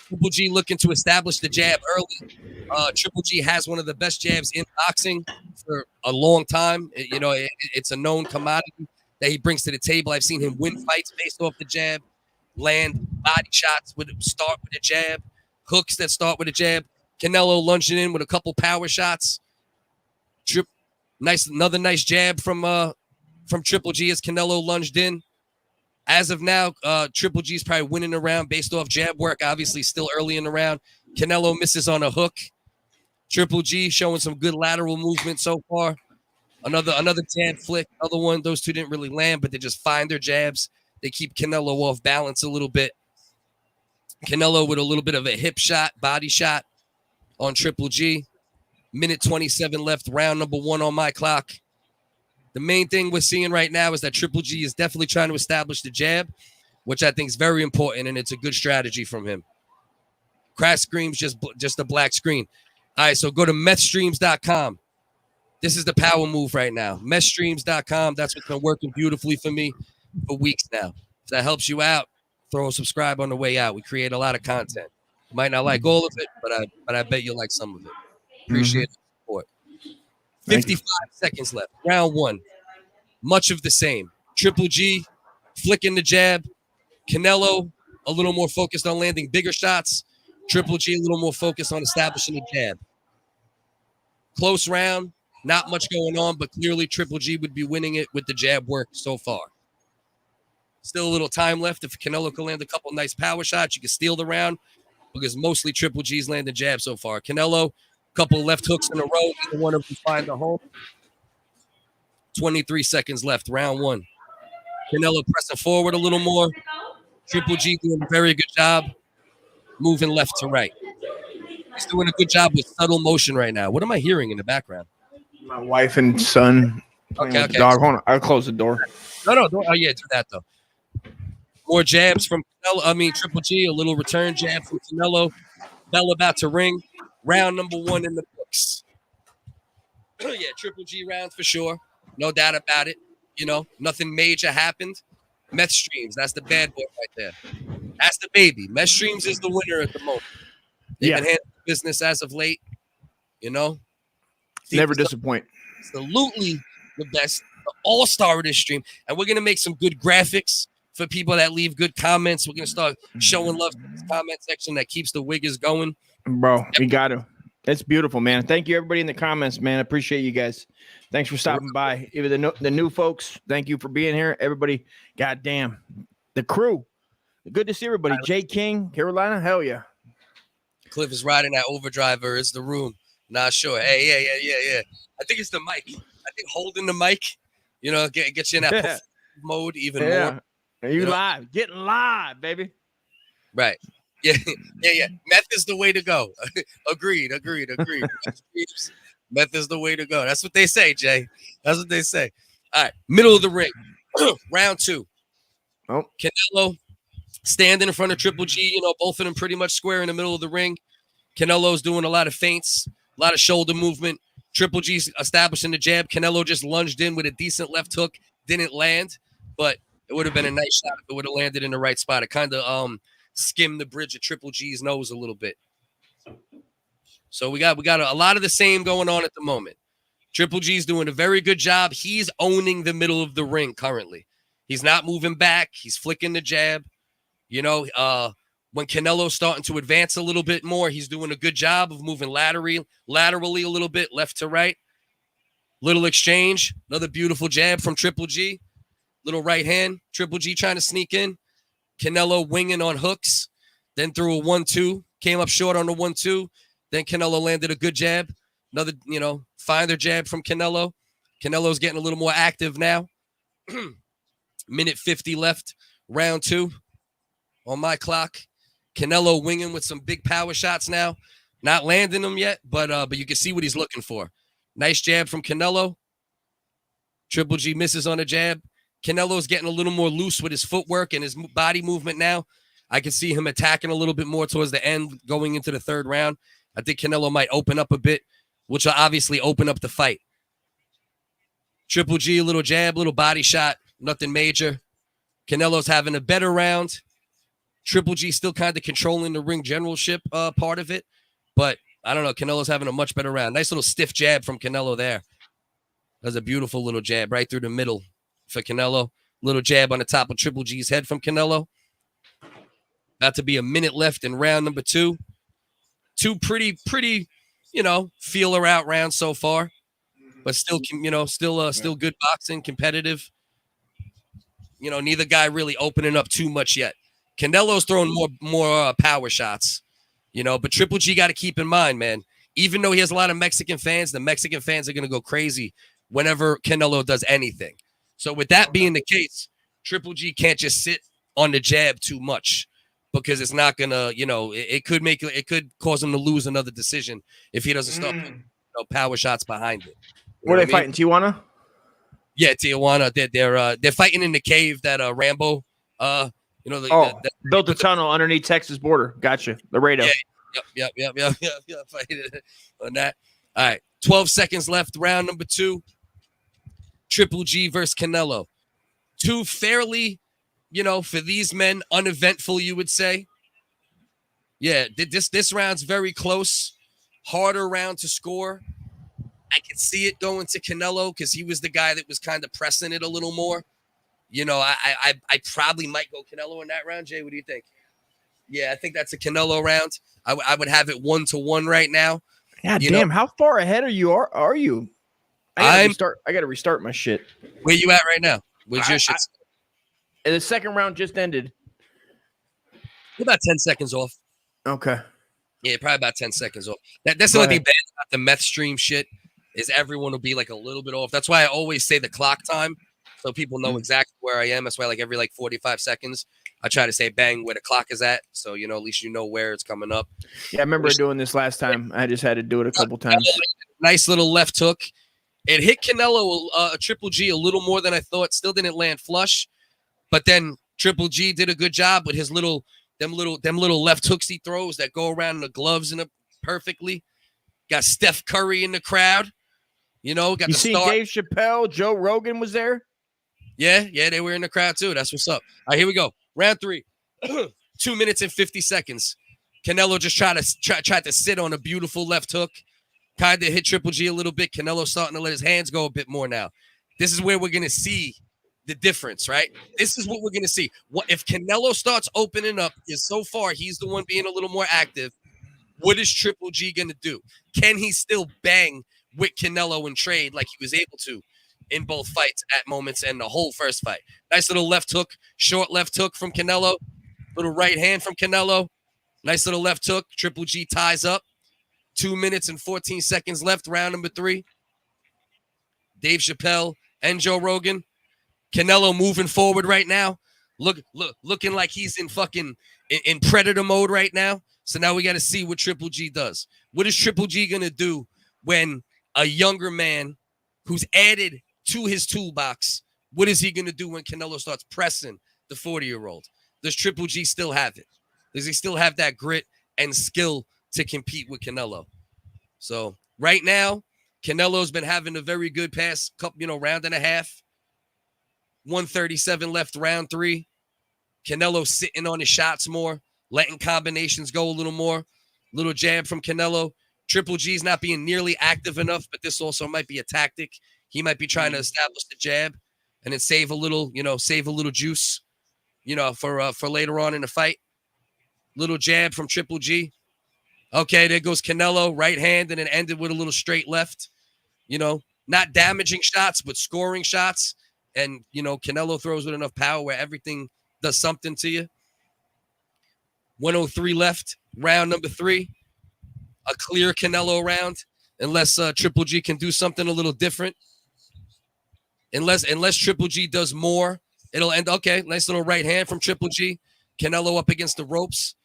Triple G looking to establish the jab early. Triple G has one of the best jabs in boxing for a long time. It's a known commodity that he brings to the table. I've seen him win fights based off the jab, land body shots start with a jab, hooks that start with a jab. Canelo lunging in with a couple power shots. Another nice jab from Triple G as Canelo lunged in. As of now, Triple G is probably winning the round based off jab work. Obviously, still early in the round. Canelo misses on a hook. Triple G showing some good lateral movement so far. Another jab flick. Other one. Those two didn't really land, but they just find their jabs. They keep Canelo off balance a little bit. Canelo with a little bit of a hip shot, body shot on Triple G. Minute 27 left, round number one on my clock. The main thing we're seeing right now is that Triple G is definitely trying to establish the jab, which I think is very important, and it's a good strategy from him. Crash screams just a black screen. All right, so go to methstreams.com. This is the power move right now. Methstreams.com. That's what's been working beautifully for me for weeks now. If that helps you out, throw a subscribe on the way out. We create a lot of content. You might not like all of it, but I bet you'll like some of it. Appreciate the support. 55 seconds left. Round one. Much of the same. Triple G flicking the jab. Canelo a little more focused on landing bigger shots. Triple G a little more focused on establishing the jab. Close round. Not much going on, but clearly Triple G would be winning it with the jab work so far. Still a little time left. If Canelo can land a couple nice power shots, you can steal the round because mostly Triple G's landed jab so far. Canelo, couple left hooks in a row. Either one of them find the home. 23 seconds left, round one. Canelo pressing forward a little more. Triple G doing a very good job moving left to right. He's doing a good job with subtle motion right now. What am I hearing in the background? My wife and son. Okay. Dog. Hold on. I'll close the door. No. Oh, yeah, do that, though. More jabs from Triple G. A little return jab from Canelo. Bell about to ring. Round number one in the books. Yeah, Triple G round for sure. No doubt about it. You know, nothing major happened. Meth Streams, that's the bad boy right there. That's the baby. Meth Streams is the winner at the moment. They've been handling business as of late. You know? Never disappoint. Absolutely the best. The all-star of this stream. And we're going to make some good graphics for people that leave good comments. We're going to start showing love to this comment section that keeps the WHiggaz going. Bro, we got to. That's beautiful, man. Thank you, everybody in the comments, man. I appreciate you guys. Thanks for stopping by. Even the new folks, thank you for being here. Everybody, goddamn. The crew. Good to see everybody. Jay King, Carolina, hell yeah. Cliff is riding that overdriver. It's the room. Not sure. Hey, yeah. I think it's the mic. I think holding the mic You know, get you in that performance mode even more. Are you live? Getting live, baby. Right. Yeah. Meth is the way to go. Agreed. Meth is the way to go. That's what they say, Jay. That's what they say. All right. Middle of the ring. Round 2. Oh. Canelo standing in front of Triple G. You know, both of them pretty much square in the middle of the ring. Canelo's doing a lot of feints, a lot of shoulder movement. Triple G's establishing the jab. Canelo just lunged in with a decent left hook. Didn't land, but it would have been a nice shot if it would have landed in the right spot. It kind of skimmed the bridge of Triple G's nose a little bit. So we got a lot of the same going on at the moment. Triple G's doing a very good job. He's owning the middle of the ring currently. He's not moving back. He's flicking the jab. You know, when Canelo's starting to advance a little bit more, he's doing a good job of moving laterally a little bit, left to right. Little exchange. Another beautiful jab from Triple G. Little right hand. Triple G trying to sneak in. Canelo winging on hooks. Then threw a 1-2. Came up short on the 1-2. Then Canelo landed a good jab. Another, finder jab from Canelo. Canelo's getting a little more active now. Minute 50 left. Round 2 on my clock. Canelo winging with some big power shots now. Not landing them yet, but you can see what he's looking for. Nice jab from Canelo. Triple G misses on a jab. Canelo's getting a little more loose with his footwork and his body movement now. I can see him attacking a little bit more towards the end going into the third round. I think Canelo might open up a bit, which will obviously open up the fight. Triple G, a little jab, little body shot, nothing major. Canelo's having a better round. Triple G still kind of controlling the ring generalship part of it. But I don't know. Canelo's having a much better round. Nice little stiff jab from Canelo there. That's a beautiful little jab right through the middle for Canelo. Little jab on the top of Triple G's head from Canelo. About to be a minute left in round number 2. Two pretty, feeler out rounds so far. But still, still good boxing, competitive. Neither guy really opening up too much yet. Canelo's throwing more power shots, but Triple G got to keep in mind, man, even though he has a lot of Mexican fans, the Mexican fans are going to go crazy whenever Canelo does anything. So with that being the case, Triple G can't just sit on the jab too much because it's not going to, it could cause him to lose another decision if he doesn't start putting power shots behind it. Where are they fighting? Tijuana? Yeah, Tijuana. They're fighting in the cave that Rambo built a tunnel underneath Texas border. Gotcha. Laredo. Yeah. Fighting on that. All right. 12 seconds left. Round number 2. Triple G versus Canelo. Two fairly, for these men, uneventful, you would say. Yeah, this round's very close. Harder round to score. I can see it going to Canelo because he was the guy that was kind of pressing it a little more. I probably might go Canelo in that round. Jay, what do you think? Yeah, I think that's a Canelo round. I would have it 1-1 right now. God damn, how far ahead are you? I got to restart my shit. Where you at right now? Where's your shit? And the second round just ended. About 10 seconds off. Okay. Yeah, probably about 10 seconds off. That's the only thing bad about the meth stream shit is everyone will be like a little bit off. That's why I always say the clock time so people know exactly where I am. That's why every 45 seconds I try to say bang where the clock is at. So, at least you know where it's coming up. Yeah, I remember doing this last time. I just had to do it a couple times. Nice little left hook. It hit Canelo, Triple G, a little more than I thought. Still didn't land flush. But then Triple G did a good job with his little left hooks he throws that go around the gloves perfectly. Got Steph Curry in the crowd. Got you see Dave Chappelle, Joe Rogan was there. Yeah, they were in the crowd too. That's what's up. All right, here we go. Round 3. 2 minutes and 50 seconds. Canelo just tried to sit on a beautiful left hook. Kind of hit Triple G a little bit. Canelo starting to let his hands go a bit more now. This is where we're going to see the difference, right? This is what we're going to see. What if Canelo starts opening up, because so far he's the one being a little more active. What is Triple G going to do? Can he still bang with Canelo and trade like he was able to in both fights at moments and the whole first fight? Nice little left hook, short left hook from Canelo. Little right hand from Canelo. Nice little left hook. Triple G ties up. 2 minutes and 14 seconds left, round number 3. Dave Chappelle and Joe Rogan. Canelo moving forward right now. Looking like he's in fucking in predator mode right now. So now we got to see what Triple G does. What is Triple G going to do when a younger man who's added to his toolbox, what is he going to do when Canelo starts pressing the 40-year-old? Does Triple G still have it? Does he still have that grit and skill to compete with Canelo? So right now, Canelo's been having a very good past couple, round and a half. 137 left, round 3. Canelo sitting on his shots more, letting combinations go a little more. Little jab from Canelo. Triple G's not being nearly active enough, but this also might be a tactic. He might be trying to establish the jab and then save a little juice, for later on in the fight. Little jab from Triple G. Okay, there goes Canelo, right hand, and then ended with a little straight left. Not damaging shots, but scoring shots. And, Canelo throws with enough power where everything does something to you. 103 left, round number 3. A clear Canelo round, unless Triple G can do something a little different. Unless Triple G does more, it'll end. Okay, nice little right hand from Triple G. Canelo up against the ropes.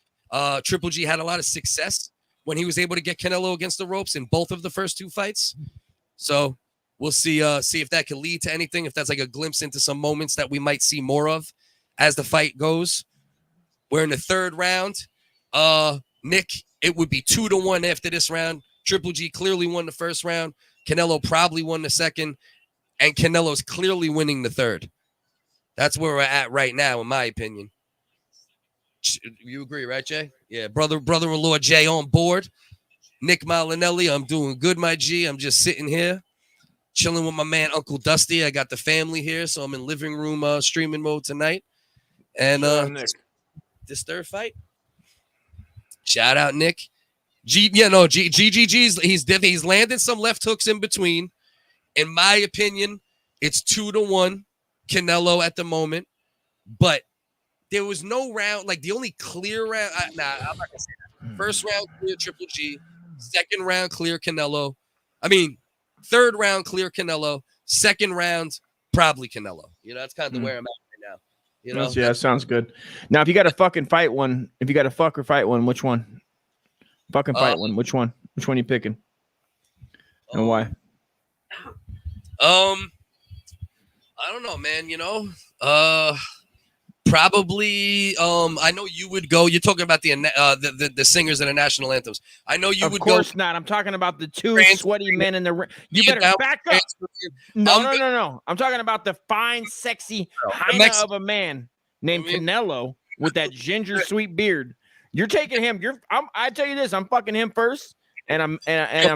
Triple G had a lot of success when he was able to get Canelo against the ropes in both of the first 2 fights. So we'll see if that can lead to anything, if that's like a glimpse into some moments that we might see more of as the fight goes. We're in the 3rd round. Nick, it would be 2-1 after this round. Triple G clearly won the first round. Canelo probably won the second. And Canelo's clearly winning the 3rd. That's where we're at right now, in my opinion. You agree, right, Jay? Yeah, brother-in-law Jay on board. Nick Malinelli, I'm doing good, my G. I'm just sitting here, chilling with my man, Uncle Dusty. I got the family here, so I'm in living room streaming mode tonight. And this 3rd fight. Shout out, Nick. GGG's, he's landed some left hooks in between. In my opinion, it's 2-1 Canelo at the moment. But there was no round, like the only clear round. I'm not going to say that. First round, clear Triple G. Second round, clear Canelo. 3rd round, clear Canelo. 2nd round, probably Canelo. That's kind of where I'm at right now. Yeah, that sounds good. Now, if you got to fucking fight one, which one? Fucking fight one. Which one? Which one are you picking? And why? I don't know, man. Probably. I know you would go. You're talking about the singers and the national anthems. I know you would go. Of course not. I'm talking about the 2 sweaty men in the ring. You better back up. No. I'm talking about the fine, sexy hyena of a man named Canelo with that ginger sweet beard. You're taking him. I tell you this. I'm fucking him first. And I'm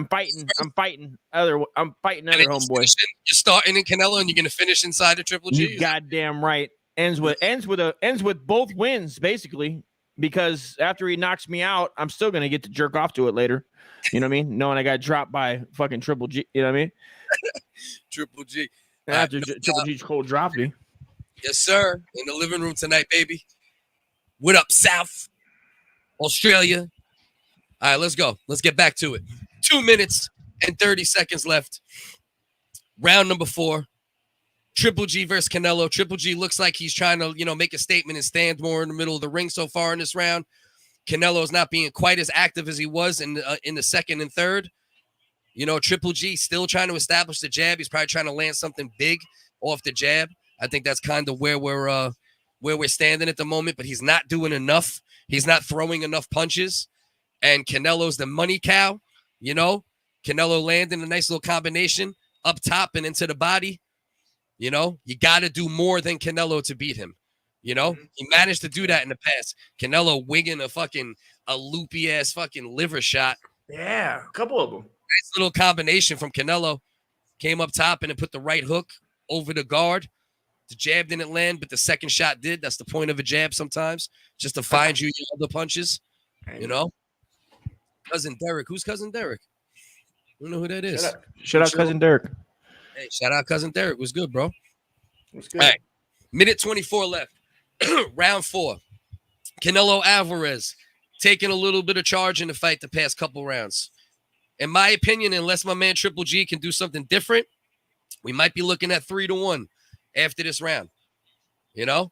fighting other homeboy. You're starting in Canelo and you're gonna finish inside the Triple G. You goddamn right. Ends with both wins basically, because after he knocks me out, I'm still gonna get to jerk off to it later. You know what I mean? Knowing I got dropped by fucking Triple G. You know what I mean? Triple G. After Triple G's cold dropped me. Yes, sir. In the living room tonight, baby. What up, South Australia? All right, let's go. Let's get back to it. 2 minutes and 30 seconds left. Round number 4. Triple G versus Canelo. Triple G looks like he's trying to, make a statement and stand more in the middle of the ring so far in this round. Canelo's not being quite as active as he was in the 2nd and 3rd. Triple G still trying to establish the jab. He's probably trying to land something big off the jab. I think that's kind of where we're standing at the moment, but he's not doing enough. He's not throwing enough punches. And Canelo's the money cow, Canelo landing a nice little combination up top and into the body. You got to do more than Canelo to beat him. He managed to do that in the past. Canelo winging a loopy ass fucking liver shot. Yeah, a couple of them. Nice little combination from Canelo. Came up top and then put the right hook over the guard. The jab didn't land, but the second shot did. That's the point of a jab sometimes, just to find you your other punches. Cousin Derek. Who's Cousin Derek? I don't know who that is. Shout out Cousin Derek. Hey, shout out Cousin Derek. Was good, bro. What's good? All right. Minute 24 left. Round 4. Canelo Alvarez taking a little bit of charge in the fight the past couple rounds. In my opinion, unless my man Triple G can do something different, We might be looking at 3-1 after this round. You know,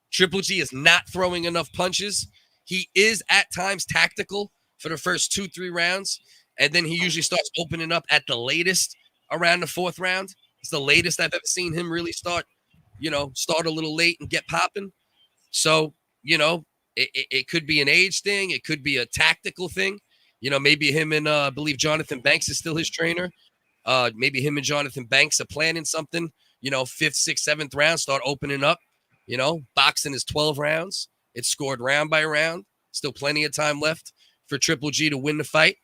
Triple G is not throwing enough punches. He is at times tactical for the first 2-3 rounds, and then he usually starts opening up at the latest around the 4th round. It's the latest I've ever seen him really start a little late and get popping. So, you know, it could be an age thing. It could be a tactical thing. You know, maybe him and I believe Jonathan Banks is still his trainer. Maybe him and Jonathan Banks are planning something, you know, 5th, 6th, 7th round, start opening up. You know, boxing is 12 rounds. It's scored round by round. Still plenty of time left for Triple G to win the fight,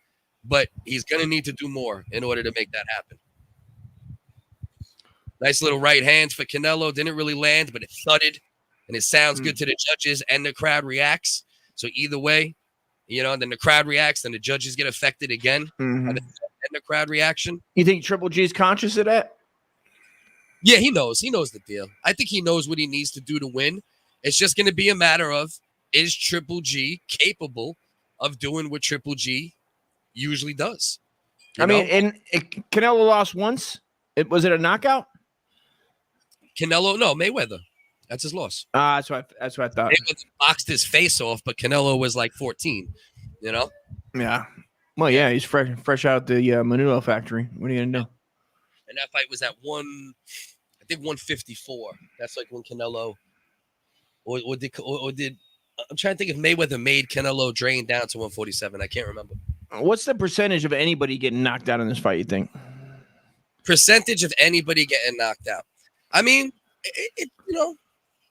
but he's going to need to do more in order to make that happen. Nice little right hand for Canelo. Didn't really land, but it thudded, and it sounds good to the judges, and the crowd reacts. So either way, you know, then the crowd reacts, then the judges get affected again, and the crowd reaction. You think Triple G is conscious of that? Yeah, he knows. He knows the deal. I think he knows what he needs to do to win. It's just going to be a matter of, is Triple G capable of doing what Triple G usually does? I mean, and Canelo lost once. Was it a knockout? Canelo, no, Mayweather. That's his loss. That's what I thought. Mayweather boxed his face off, but Canelo was like 14, you know? Yeah. Well, yeah, he's fresh out the Manila factory. What are you going to do? And that fight was at 154. That's like when Canelo or did I'm trying to think if Mayweather made Canelo drain down to 147. I can't remember. What's the percentage of anybody getting knocked out in this fight, you think? Percentage of anybody getting knocked out. I mean, I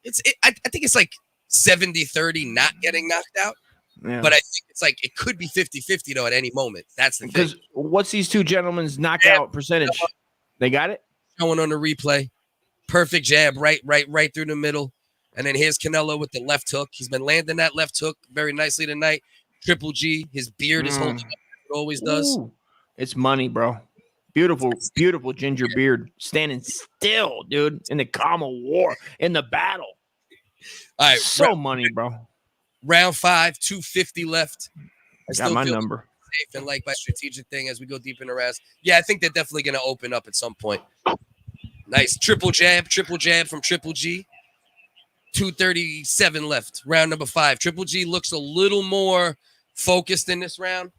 think it's like 70-30 not getting knocked out. Yeah. But I think it's like it could be 50-50 though at any moment. That's the thing. Because what's these two gentlemen's knockout percentage? They got it? Showing on the replay. Perfect jab right through the middle. And then here's Canelo with the left hook. He's been landing that left hook very nicely tonight. Triple G, his beard is holding up. It always does. Ooh. It's money, bro. Beautiful, beautiful ginger beard. Standing still, dude, in the calm of war, in the battle. All right. So money, bro. Round 5, 250 left. I got my number. Safe and like by strategic thing as we go deep in the rounds. Yeah, I think they're definitely going to open up at some point. Nice triple jab from Triple G. 237 left. Round number 5. Triple G looks a little more focused in this round,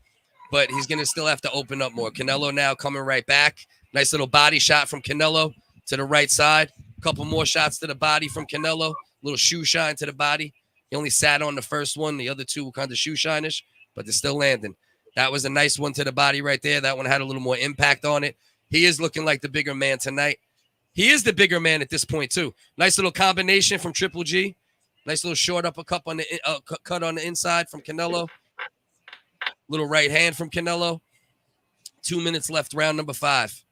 but he's going to still have to open up more. Canelo now coming right back. Nice little body shot from Canelo to the right side. A couple more shots to the body from Canelo. Little shoe shine to the body. He only sat on the first one. The other two were kind of shoe shinish, but they're still landing. That was a nice one to the body right there. That one had a little more impact on it. He is looking like the bigger man tonight. He is the bigger man at this point, too. Nice little combination from Triple G. Nice little short uppercut on the cut on the inside from Canelo. Little right hand from Canelo. 2 minutes left, round number 5.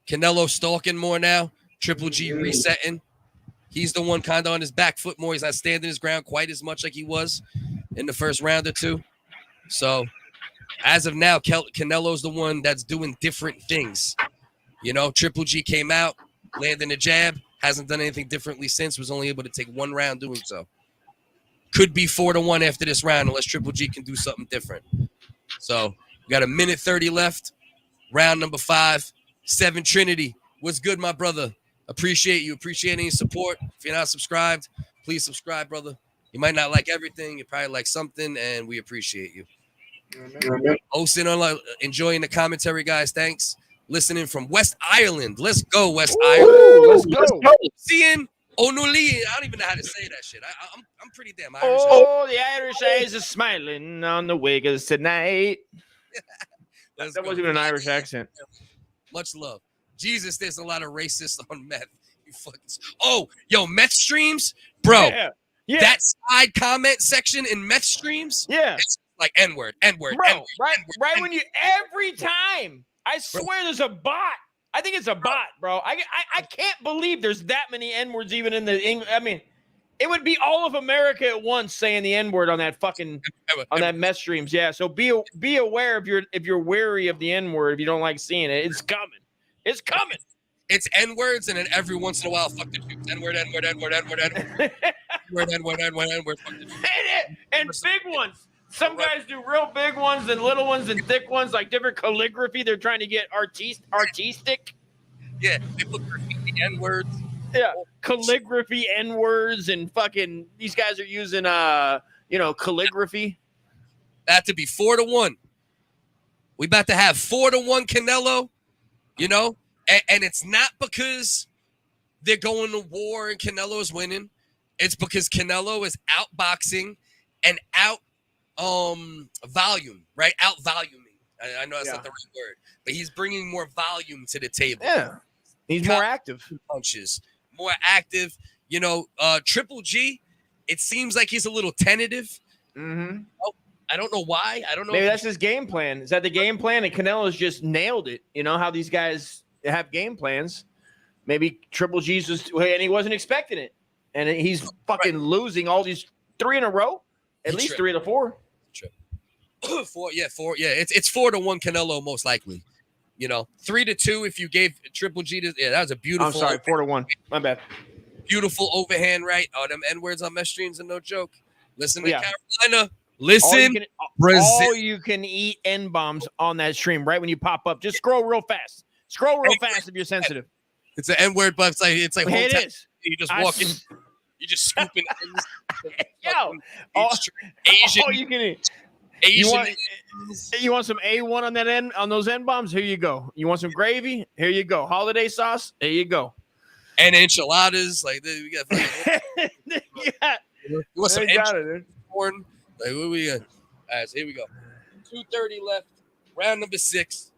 Canelo stalking more now. Triple G resetting. He's the one kind of on his back foot more. He's not standing his ground quite as much like he was in the first round or two. So, as of now, Canelo's the one that's doing different things. You know, Triple G came out, landing a jab, hasn't done anything differently since, was only able to take one round doing so. Could be 4-1 after this round unless Triple G can do something different. So, we got 1:30 left. Round number 5. 7 Trinity. What's good, my brother? Appreciate you. Appreciate any support. If you're not subscribed, please subscribe, brother. You might not like everything. You probably like something, and we appreciate you. Hosting on, enjoying the commentary, guys. Thanks. Listening from West Ireland. Let's go, West Ireland. Let's go. Seeing Onuli. I don't even know how to say that shit. I'm pretty damn Irish. Oh, the Irish eyes are smiling on the WHiggaz tonight. That wasn't even an Irish accent. Much love. Jesus, there's a lot of racists on Meth. You fucking. Oh, yo, Meth streams, bro. Yeah. That side comment section in Meth streams. Yeah. It's like N-word, bro. N-word, right when you every time. I swear there's a bot. I think it's a bot, bro. I can't believe there's that many N-words even in the English. I mean, it would be all of America at once saying the N-word on that fucking that Meth streams. Yeah. So be aware if you're wary of the N-word, if you don't like seeing it. It's coming. It's coming. It's N-words, and then every once in a while, fuck the Jews. N-word, N-word, N-word, N-word, N-word. N-word, N-word, N-word, fuck the Jews. And big ones. Some guys do real big ones and little ones and thick ones, like different calligraphy. They're trying to get artistic. Yeah, they put graffiti N-words. Yeah, calligraphy, N words, and fucking these guys are using calligraphy. That to be 4-1. We about to have 4-1 Canelo, and it's not because they're going to war and Canelo is winning. It's because Canelo is outboxing and out volume, right? Out voluming. I know that's not the right word, but he's bringing more volume to the table. Yeah, he's more active. Punches, more active. Triple G, it seems like he's a little tentative. Mm-hmm. I don't know why. I don't know. Maybe that's his game plan. Is that the game plan? And Canelo's just nailed it. You know how these guys have game plans. Maybe Triple G's and he wasn't expecting it. And he's fucking losing all these 3 in a row. At least 3 of the 4. Four. It's 4-1 Canelo most likely. 3-2 if you gave Triple G to. Yeah, that was a beautiful. I'm sorry, 4-1. My bad. Beautiful overhand right. Oh, them N-words on Meth streams are no joke. Listen to Carolina. Listen, all you can eat N-bombs on that stream right when you pop up. Just scroll real fast. Scroll real fast if you're sensitive. It's an N-word, but it's like it is. You just walk in. You just scooping. Yo, Asian. All you can eat. Asian. You want some A1 on that end on those N-bombs? Here you go. You want some gravy? Here you go. Holiday sauce? There you go. And enchiladas, like we got. Yeah. You want some corn? Like what we got? All right, so here we go. 2:30 left. Round number 6.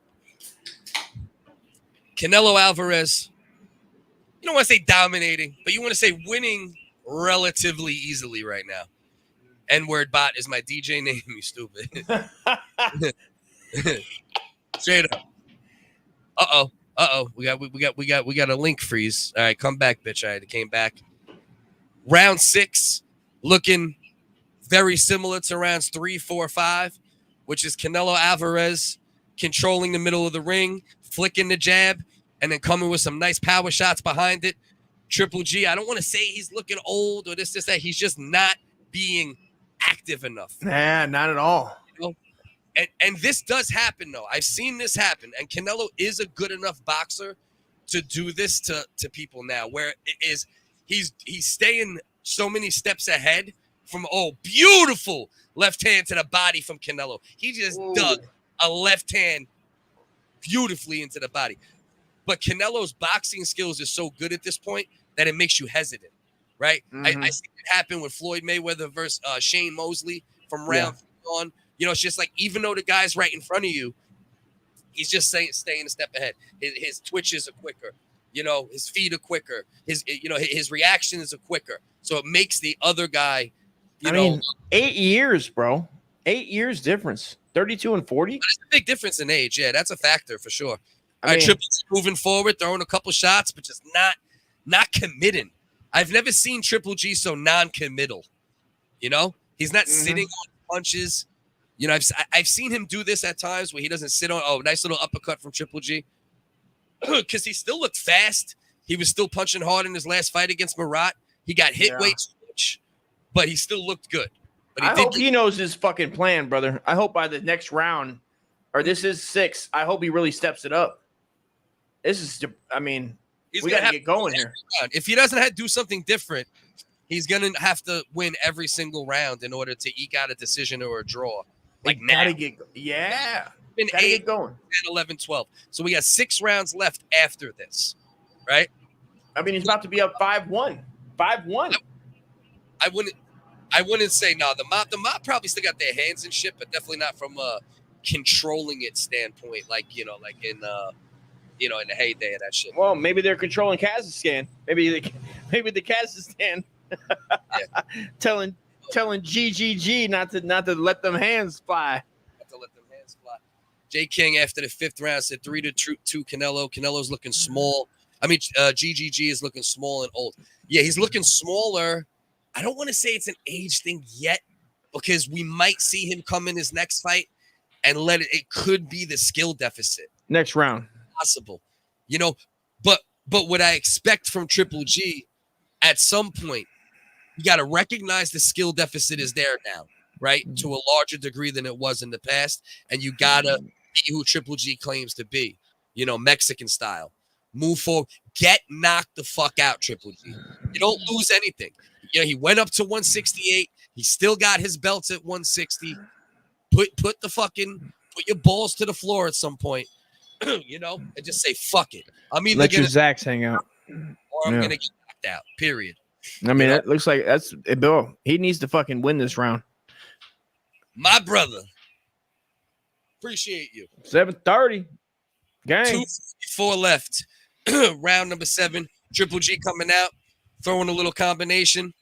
Canelo Alvarez. You don't want to say dominating, but you want to say winning relatively easily right now. N-word bot is my DJ name, you stupid. Straight up. Uh-oh. We got a link freeze. All right, come back, bitch. All right, it came back. Round 6 looking very similar to rounds 3, 4, 5, which is Canelo Alvarez controlling the middle of the ring, flicking the jab, and then coming with some nice power shots behind it. Triple G, I don't want to say he's looking old or this, that. He's just not being active enough. Nah, not at all. And this does happen, though. I've seen this happen. And Canelo is a good enough boxer to do this to people now, where it is he's staying so many steps ahead from, beautiful left hand to the body from Canelo. He just dug a left hand beautifully into the body. But Canelo's boxing skills are so good at this point that it makes you hesitant, right? Mm-hmm. I see it happen with Floyd Mayweather versus Shane Mosley from round 3 on. It's just like, even though the guy's right in front of you, he's just staying a step ahead. His twitches are quicker. His feet are quicker. His reactions are quicker. So it makes the other guy, I mean, 8 years, bro. 8 years difference. 32 and 40. There's a big difference in age. Yeah, that's a factor for sure. All right, Triple G moving forward, throwing a couple shots, but just not committing. I've never seen Triple G so non-committal. He's not sitting on punches. I've seen him do this at times where he doesn't sit on. Nice little uppercut from Triple G, because he still looked fast. He was still punching hard in his last fight against Marat. He got hit weight switch, but he still looked good. But I hope he knows his fucking plan, brother. I hope by the next round, or this is 6, I hope he really steps it up. This is, we got to get going here. If he doesn't do something different, he's going to have to win every single round in order to eke out a decision or a draw. Like now. Gotta get going. 10, 11, 12. So we got 6 rounds left after this, right? He's about to be up 5-1. 5-1. I wouldn't say no. The mob probably still got their hands in shit, but definitely not from a controlling it standpoint, like in the heyday of that shit. Well, maybe they're controlling Kazakhstan. Maybe the Kazakhstan telling GGG not to let them hands fly. Not to let them hands fly. J King after the 5th round said 3-2 Canelo. Canelo's looking small. GGG is looking small and old. Yeah, he's looking smaller. I don't want to say it's an age thing yet, because we might see him come in his next fight and it could be the skill deficit. Next round. Possible. But what I expect from Triple G, at some point, you got to recognize the skill deficit is there now, right? To a larger degree than it was in the past. And you got to be who Triple G claims to be, Mexican style. move forward, get knocked the fuck out, Triple G. You don't lose anything. Yeah, he went up to 168. He still got his belts at 160. Put your balls to the floor at some point, you know, and just say fuck it. I'm either Let your gonna Zacks hang out. or I'm gonna get knocked out. Period. I mean, that looks like that's Bill. He needs to fucking win this round. My brother. Appreciate you. 7:30. Gang. 2:54 left. Round number 7. Triple G coming out, throwing a little combination.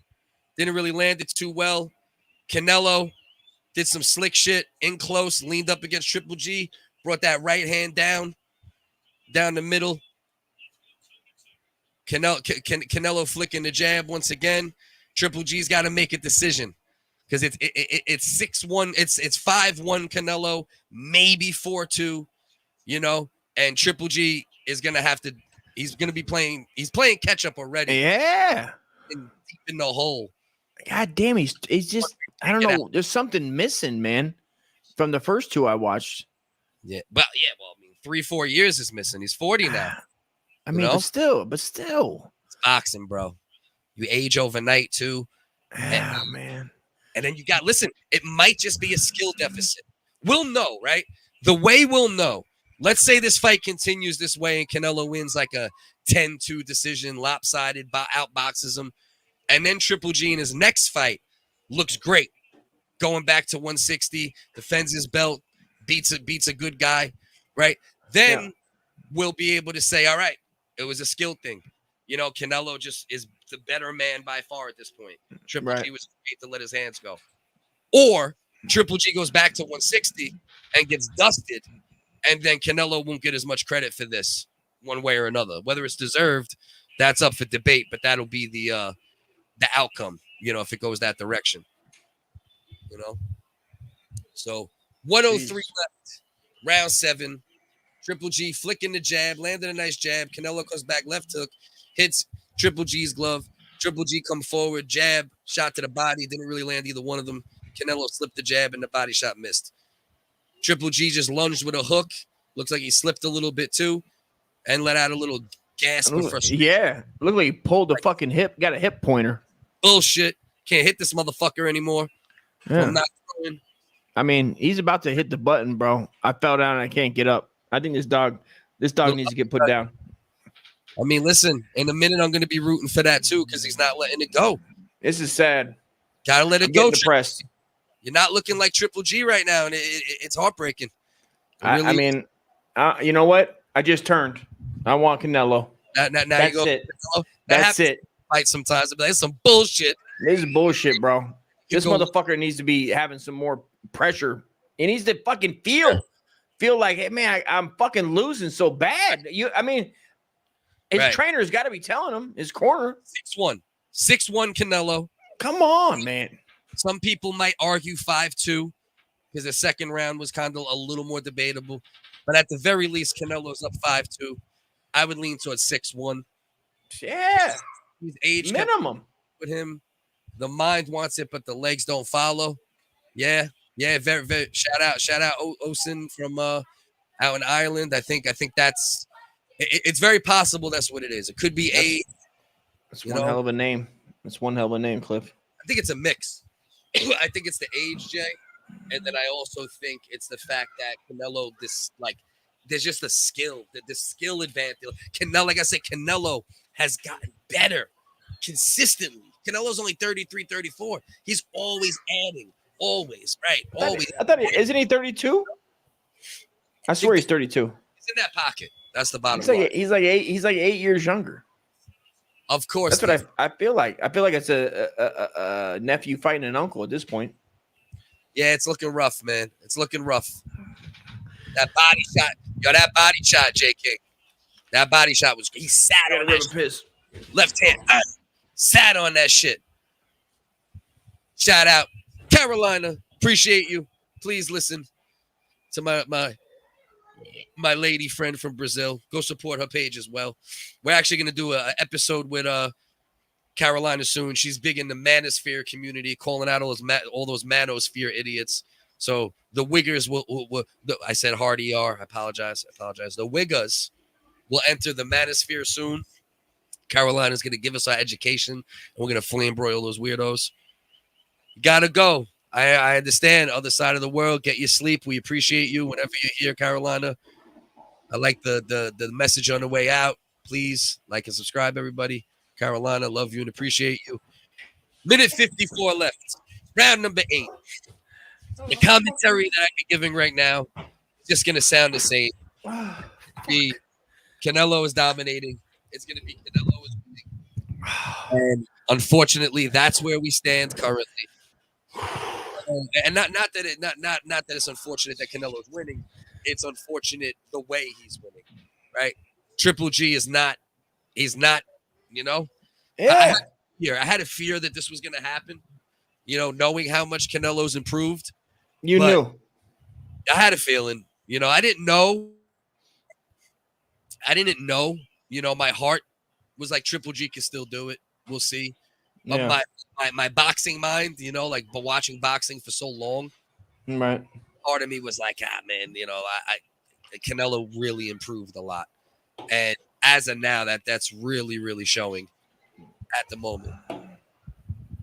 Didn't really land it too well. Canelo did some slick shit in close, leaned up against Triple G, brought that right hand down the middle. Canelo flicking the jab once again. Triple G's got to make a decision because it's 6-1. It's 5-1 Canelo, maybe 4-2, you know, and Triple G is going to have to. He's going to be playing. He's playing catch up already. Yeah. Deep in the hole. God damn, he's just. I don't know. There's something missing, man, from the first 2 I watched. Yeah, well, I mean, 3-4 years is missing. He's 40 now. I mean, but still. It's boxing, bro. You age overnight too. Yeah, man. And then you got, listen, it might just be a skill deficit. We'll know, right? The way we'll know. Let's say this fight continues this way and Canelo wins like a 10-2 decision, lopsided, outboxes him. And then Triple G in his next fight looks great. Going back to 160, defends his belt, beats a good guy, right? Then we'll be able to say, all right, it was a skill thing. You know, Canelo just is the better man by far at this point. Triple G was afraid to let his hands go. Or Triple G goes back to 160 and gets dusted, and then Canelo won't get as much credit for this one way or another. Whether it's deserved, that's up for debate, but that'll be the outcome, you know, if it goes that direction. You know? So 103 left, round 7. Triple G flicking the jab, landed a nice jab. Canelo comes back, left hook, hits Triple G's glove. Triple G come forward, jab, shot to the body. Didn't really land either one of them. Canelo slipped the jab and the body shot missed. Triple G just lunged with a hook. Looks like he slipped a little bit too and let out a little gasp of frustration. Yeah. Looked like he pulled the fucking hip, got a hip pointer. Bullshit. Can't hit this motherfucker anymore. Yeah. I'm not throwing. I mean, he's about to hit the button, bro. I fell down and I can't get up. I think this dog needs to get put down. I mean, listen, in a minute I'm going to be rooting for that too because he's not letting it go. This is sad. Gotta let it go. Depressed. You're not looking like Triple G right now, and it's heartbreaking. Really, I mean, you know what? I just turned. I want Canelo. Now That's you go. it. Canelo. That's it. Fight sometimes, but that's some bullshit. This is bullshit, bro. This motherfucker needs to be having some more pressure. He needs to fucking feel like, hey, man, I'm fucking losing so bad. I mean, his trainer's got to be telling him, his corner. 6-1 Canelo. Come on, man. Some people might argue 5-2 because the second round was kind of a little more debatable. But at the very least, Canelo's up 5-2. I would lean towards 6-1. Yeah. He's age minimum with him. The mind wants it, but the legs don't follow. Yeah. Very, very. Shout out, Osen from out in Ireland. I think that's. It's very possible that's what it is. It could be age. That's one hell of a name. That's one hell of a name, Cliff. I think it's a mix. I think it's the age, Jay, and then I also think it's the fact that Canelo, there's just the skill, the skill advantage. Canelo, like I said, Canelo has gotten better consistently. Canelo's only 33, 34. He's always adding. Always, right? I thought isn't he 32? I swear he's 32. He's in that pocket. That's the bottom line. He's like 8 years younger. Of course. That's what I feel like. I feel like it's a nephew fighting an uncle at this point. Yeah, it's looking rough, man. It's looking rough. That body shot, J King. That body shot was. He sat on that shit. Left hand, sat on that shit. Shout out, Carolina. Appreciate you. Please listen to my lady friend from Brazil. Go support her page as well. We're actually going to do an episode with Carolina soon. She's big in the manosphere community, calling out all those manosphere idiots. So the WHiggaz will I said hard ER. I apologize. The WHiggaz will enter the manosphere soon. Carolina's going to give us our education, and we're going to flame broil those weirdos. Gotta go. I understand. Other side of the world, get your sleep. We appreciate you whenever you're here, Carolina. I like the message on the way out. Please like and subscribe, everybody. Carolina, love you and appreciate you. Minute 54 left. Round number 8. The commentary that I'm giving right now is just going to sound the same. The Canelo is dominating. It's going to be Canelo is winning. And unfortunately, that's where we stand currently. And not that it's unfortunate that Canelo is winning. It's unfortunate the way he's winning, right? Triple G is not. He's not. You know. Yeah. I had a fear that this was going to happen. You know, knowing how much Canelo's improved. You knew. I had a feeling. You know, I didn't know. You know, my heart was like Triple G can still do it. We'll see. Yeah. My boxing mind, you know, like watching boxing for so long, Right. part of me was like, man, you know, I Canelo really improved a lot, and as of now, that's really, really showing at the moment.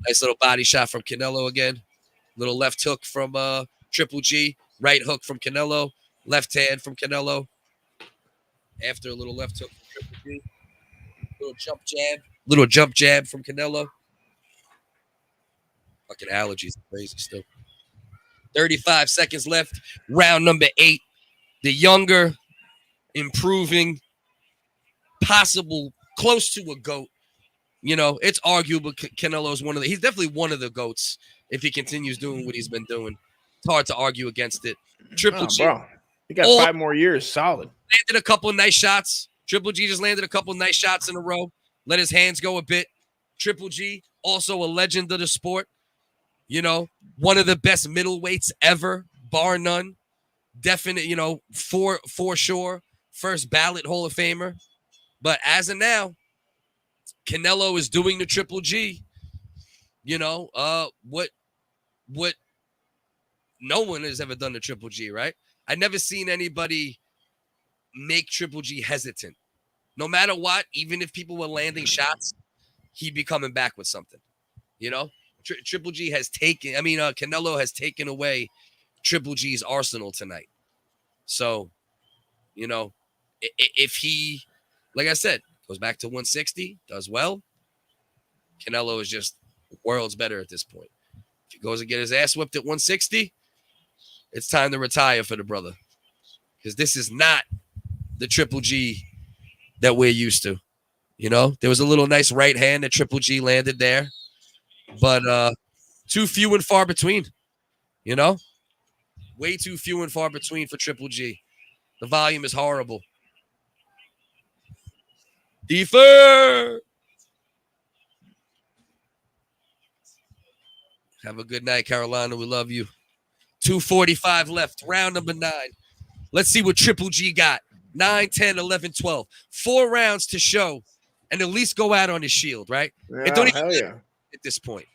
Nice little body shot from Canelo again. Little left hook from Triple G. Right hook from Canelo. Left hand from Canelo. After a little left hook from Triple G. Little jump jab from Canelo. Fucking allergies are crazy still. 35 seconds left. Round number 8. The younger, improving, possible, close to a GOAT. You know, it's arguable Canelo's he's definitely one of the GOATs if he continues doing what he's been doing. It's hard to argue against it. Triple G. Bro. You got 5 more years solid. Landed a couple of nice shots. Triple G just landed a couple of nice shots in a row. Let his hands go a bit. Triple G, also a legend of the sport. You know, one of the best middleweights ever, bar none. Definite, you know, for sure. First ballot Hall of Famer. But as of now, Canelo is doing the Triple G. You know, what no one has ever done to Triple G, right? I never seen anybody make Triple G hesitant. No matter what, even if people were landing shots, he'd be coming back with something. You know, Triple G has Canelo has taken away Triple G's arsenal tonight. So, you know, if he, like I said, goes back to 160, does well, Canelo is just worlds better at this point. If he goes and get his ass whipped at 160, it's time to retire for the brother. Because this is not the Triple G that we're used to. You know, there was a little nice right hand that Triple G landed there. But too few and far between. You know? Way too few and far between for Triple G. The volume is horrible. Defer! Have a good night, Carolina. We love you. 2:45 left. Round number 9. Let's see what Triple G got. 9, 10, 11, 12. 4 rounds to show and at least go out on his shield, right? Yeah, and don't even hell yeah. At this point.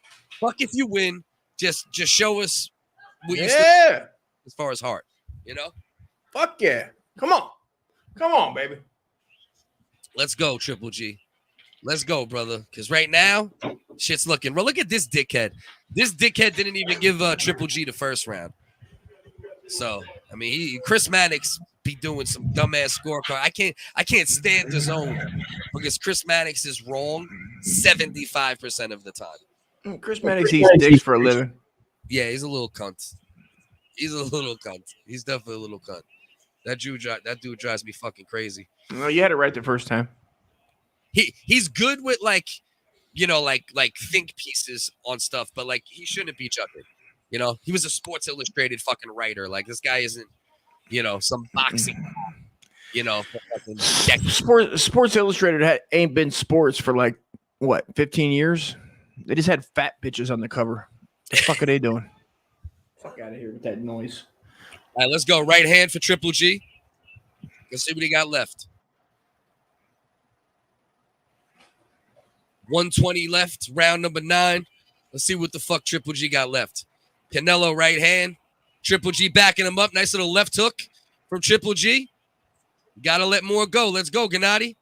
Fuck if you win. Just show us what you Yeah. as far as heart. You know? Fuck yeah. Come on, baby. Let's go, Triple G. Let's go, brother. Because right now, shit's looking. Well, look at this dickhead. This dickhead didn't even give Triple G the first round. So, I mean, Chris Mannix be doing some dumbass scorecard. I can't stand the zone because Chris Mannix is wrong 75% of the time. Chris Mannix eats dicks for a living. Yeah, he's a little cunt. He's a little cunt. He's definitely a little cunt. That dude drives me fucking crazy. No, you had it right the first time. He's good with like think pieces on stuff, but like he shouldn't be chucking. You know, he was a Sports Illustrated fucking writer. Like this guy isn't, you know, some boxing. You know, Sports Illustrated ain't been sports for like what 15 years. They just had fat bitches on the cover. What the fuck are they doing? Fuck out of here with that noise. All right, let's go. Right hand for Triple G. Let's see what he got left. 120 left, round number 9. Let's see what the fuck Triple G got left. Canelo right hand. Triple G backing him up. Nice little left hook from Triple G. You gotta let more go. Let's go, Gennady.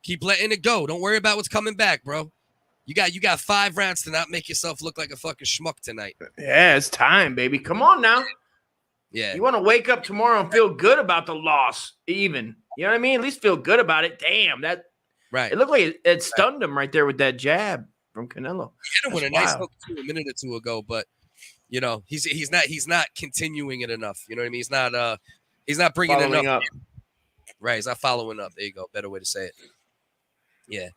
Keep letting it go. Don't worry about what's coming back, bro. You got 5 rounds to not make yourself look like a fucking schmuck tonight. Yeah, it's time, baby. Come on now. Yeah. You want to wake up tomorrow and feel good about the loss, even. You know what I mean? At least feel good about it. Damn, that Right. it looked like it stunned him right there with that jab from Canelo. He hit him with a nice hook too a minute or two ago, but you know, he's not continuing it enough. You know what I mean? He's not bringing Following enough. up. Right, he's not following up. There you go. Better way to say it. Yeah.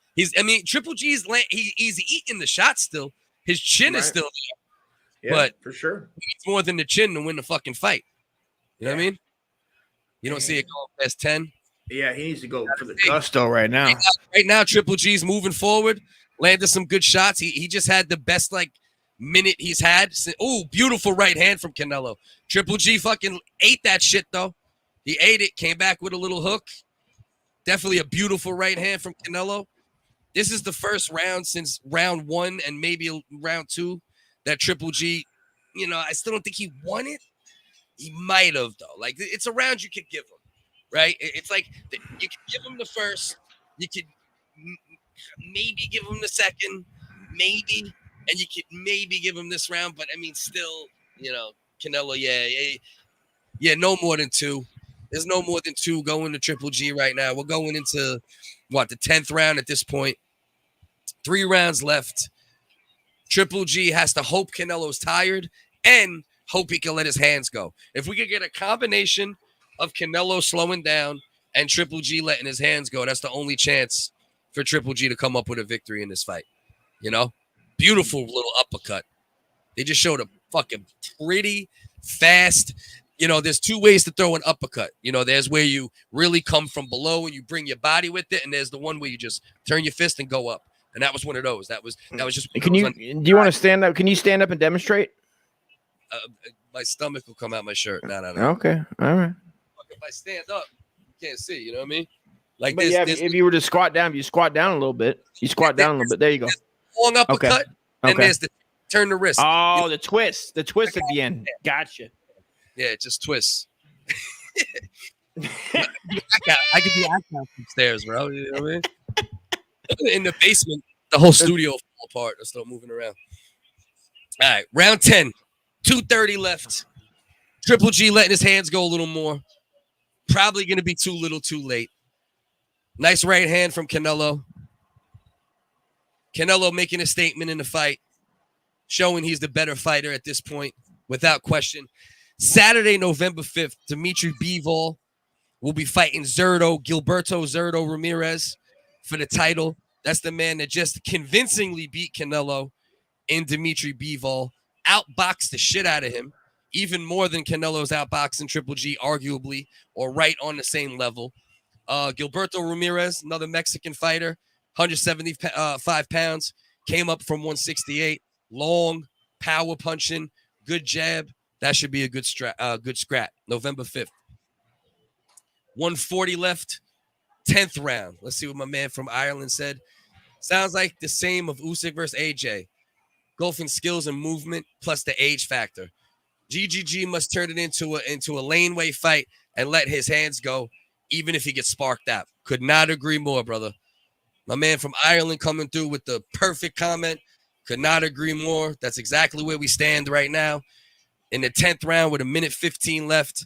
Triple G's he's eating the shot still. His chin is still there. Yeah, but for sure. He needs more than the chin to win the fucking fight. You know what I mean? You don't see it going past 10. Yeah, he needs to go for the gusto right now. Right now, Triple G's moving forward, landed some good shots. He just had the best minute he's had. Oh, beautiful right hand from Canelo. Triple G fucking ate that shit though. He ate it, came back with a little hook. Definitely a beautiful right hand from Canelo. This is the first round since round 1 and maybe round 2 that Triple G, I still don't think he won it. He might have, though. It's a round you could give him, right? It's like you could give him the first. You could maybe give him the second, maybe. And you could maybe give him this round. But, still, Canelo, yeah, no more than 2. There's no more than 2 going to Triple G right now. We're going into, the 10th round at this point. 3 rounds left. Triple G has to hope Canelo's tired and hope he can let his hands go. If we could get a combination of Canelo slowing down and Triple G letting his hands go, that's the only chance for Triple G to come up with a victory in this fight. Beautiful little uppercut. They just showed a fucking pretty fast. There's 2 ways to throw an uppercut. There's where you really come from below and you bring your body with it, and there's the one where you just turn your fist and go up. And that was one of those. That was just. Do you want to stand up? Can you stand up and demonstrate? My stomach will come out my shirt. No. Okay, all right. If I stand up, you can't see. You know what I mean? If you were to squat down, you squat down a little bit. You squat down a little bit. There you go. Long uppercut, and there's the turn the wrist. Oh, the twist at the end. Gotcha. Yeah, just twists. I could do act upstairs, bro. You know what I mean? In the basement, the whole studio fall apart. I start moving around. All right, round 10, 2:30 left. Triple G letting his hands go a little more. Probably going to be too little, too late. Nice right hand from Canelo. Canelo making a statement in the fight, showing he's the better fighter at this point, without question. Saturday, November 5th, Dimitri Bivol will be fighting Gilberto Zurdo Ramirez for the title. That's the man that just convincingly beat Canelo in Dimitri Bivol, outboxed the shit out of him, even more than Canelo's outboxing Triple G, arguably, or right on the same level. Gilberto Ramirez, another Mexican fighter, 175 pounds, came up from 168, long, power punching, good jab. That should be a good scrap. November 5th. 140 left. 10th round. Let's see what my man from Ireland said. Sounds like the same of Usyk versus AJ. Golfing skills and movement plus the age factor. GGG must turn it into a laneway fight and let his hands go, even if he gets sparked out. Could not agree more, brother. My man from Ireland coming through with the perfect comment. Could not agree more. That's exactly where we stand right now. In the 10th round with 1:15 left.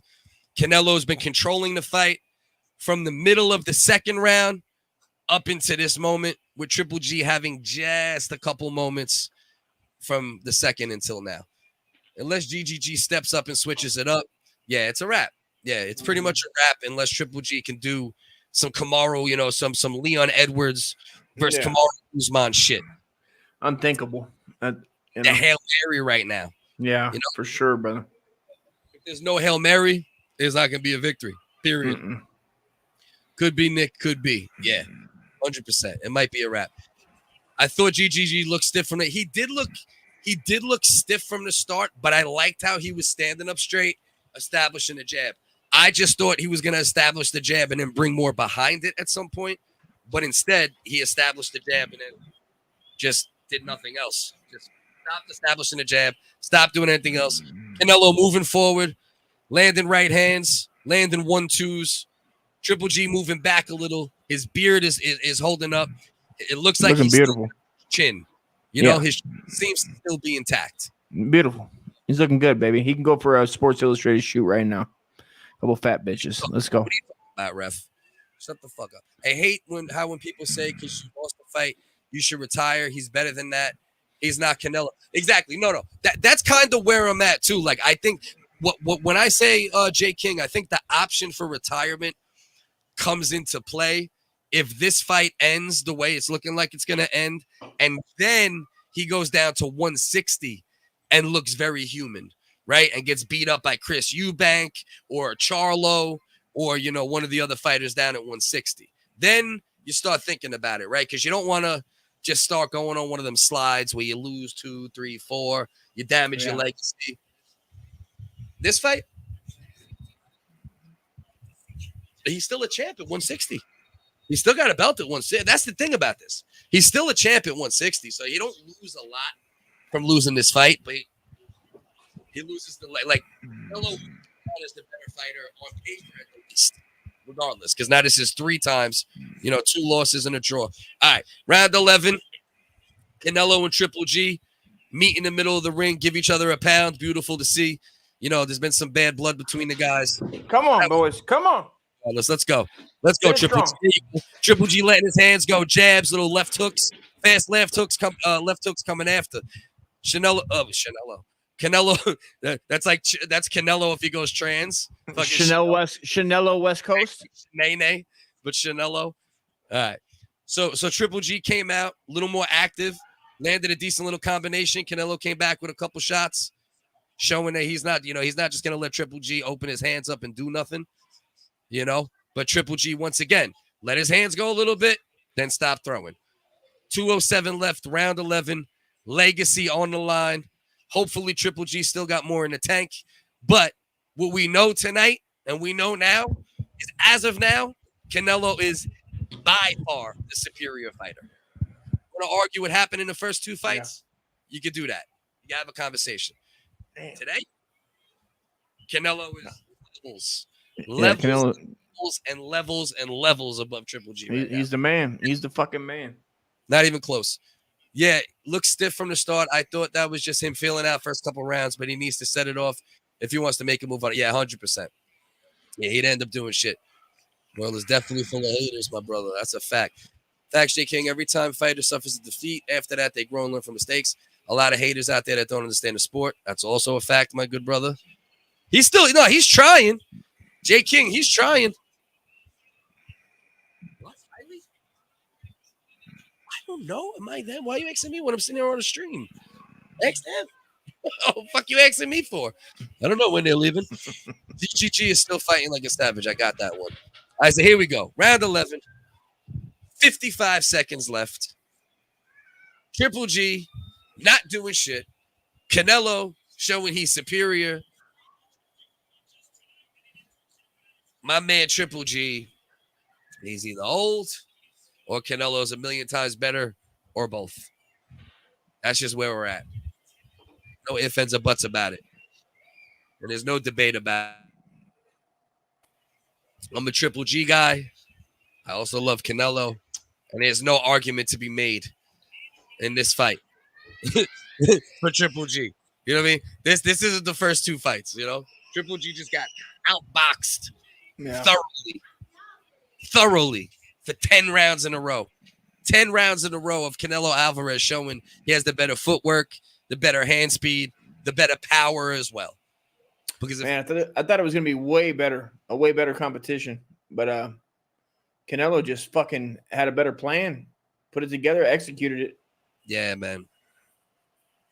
Canelo's been controlling the fight from the middle of the 2nd round up into this moment, with Triple G having just a couple moments from the 2nd until now. Unless GGG steps up and switches it up, yeah, it's a wrap. Yeah, it's pretty much a wrap unless Triple G can do some Kamaru, some Leon Edwards versus Kamaru Usman shit. Unthinkable. The Hail Mary right now. Yeah, for sure, brother. If there's no Hail Mary, there's not going to be a victory, period. Could be, Nick, could be. Yeah, 100%. It might be a wrap. I thought GGG looked stiff from it. He did look stiff from the start, but I liked how he was standing up straight, establishing the jab. I just thought he was going to establish the jab and then bring more behind it at some point, but instead he established the jab and then just did nothing else. Just stopped establishing the jab, stopped doing anything else. Canelo moving forward, landing right hands, landing 1-2s. Triple G moving back a little. His beard is holding up. It looks like Looking he's beautiful. chin. You know, his seems to still be intact. Beautiful. He's looking good, baby. He can go for a Sports Illustrated shoot right now. Couple fat bitches. Let's go. What are you talking about, ref? Shut the fuck up. I hate when people say because you lost the fight, you should retire. He's better than that. He's not Canelo. Exactly. No. That's kind of where I'm at too. Like I think what when I say J. King, I think the option for retirement comes into play if this fight ends the way it's looking like it's gonna end, and then he goes down to 160 and looks very human, right? And gets beat up by Chris Eubank or Charlo or, you know, one of the other fighters down at 160. Then you start thinking about it, right? Because you don't want to just start going on one of them slides where you lose 2, 3, 4, you damage your legacy. This fight, he's still a champ at 160. He's still got a belt at 160. That's the thing about this. He's still a champ at 160, so you don't lose a lot from losing this fight, but he loses the like Canelo is the better fighter on paper at least, regardless, because now this is 3 times, you know, 2 losses and a draw. All right, round 11, Canelo and Triple G meet in the middle of the ring, give each other a pound. Beautiful to see. You know, there's been some bad blood between the guys. Come on, boys. Come on. Let's go. Let's go, Triple G. Triple G letting his hands go, jabs, little left hooks, fast left hooks coming after. Canelo, that's Canelo if he goes trans. Chanelo West Coast. Nay, but Canelo. All right. So Triple G came out a little more active, landed a decent little combination. Canelo came back with a couple shots, showing that he's not just gonna let Triple G open his hands up and do nothing. You know, but Triple G once again let his hands go a little bit, then stop throwing. 2:07 left, round 11. Legacy on the line. Hopefully, Triple G still got more in the tank. But what we know tonight, and we know now, is as of now, Canelo is by far the superior fighter. Want to argue what happened in the first 2 fights? Yeah. You could do that. You can have a conversation. Damn. Today, Canelo is levels above Triple G. He's the man. He's the fucking man. Not even close. Yeah, looks stiff from the start. I thought that was just him feeling out first couple rounds, but he needs to set it off if he wants to make a move on it. Yeah, 100%. Yeah, he'd end up doing shit. Well, it's definitely full of haters, my brother. That's a fact. Facts, J. King. Every time a fighter suffers a defeat, after that, they grow and learn from mistakes. A lot of haters out there that don't understand the sport. That's also a fact, my good brother. He's trying. J. King, he's trying. What? I don't know. Am I them? Why are you asking me when I'm sitting there on the stream? Ask them. Oh, fuck you asking me for? I don't know when they're leaving. GGG is still fighting like a savage. I got that one. All right, so here we go. Round 11. 55 seconds left. Triple G not doing shit. Canelo showing he's superior. My man Triple G, he's either old or Canelo's a million times better or both. That's just where we're at. No ifs, ands, or buts about it. And there's no debate about it. I'm a Triple G guy. I also love Canelo. And there's no argument to be made in this fight for Triple G. You know what I mean? This isn't the first 2 fights, you know? Triple G just got outboxed thoroughly for 10 rounds in a row. 10 rounds in a row of Canelo Alvarez showing he has the better footwork, the better hand speed, the better power as well. Because I thought it was gonna be way better competition, but Canelo just fucking had a better plan, put it together, executed it. Yeah, man.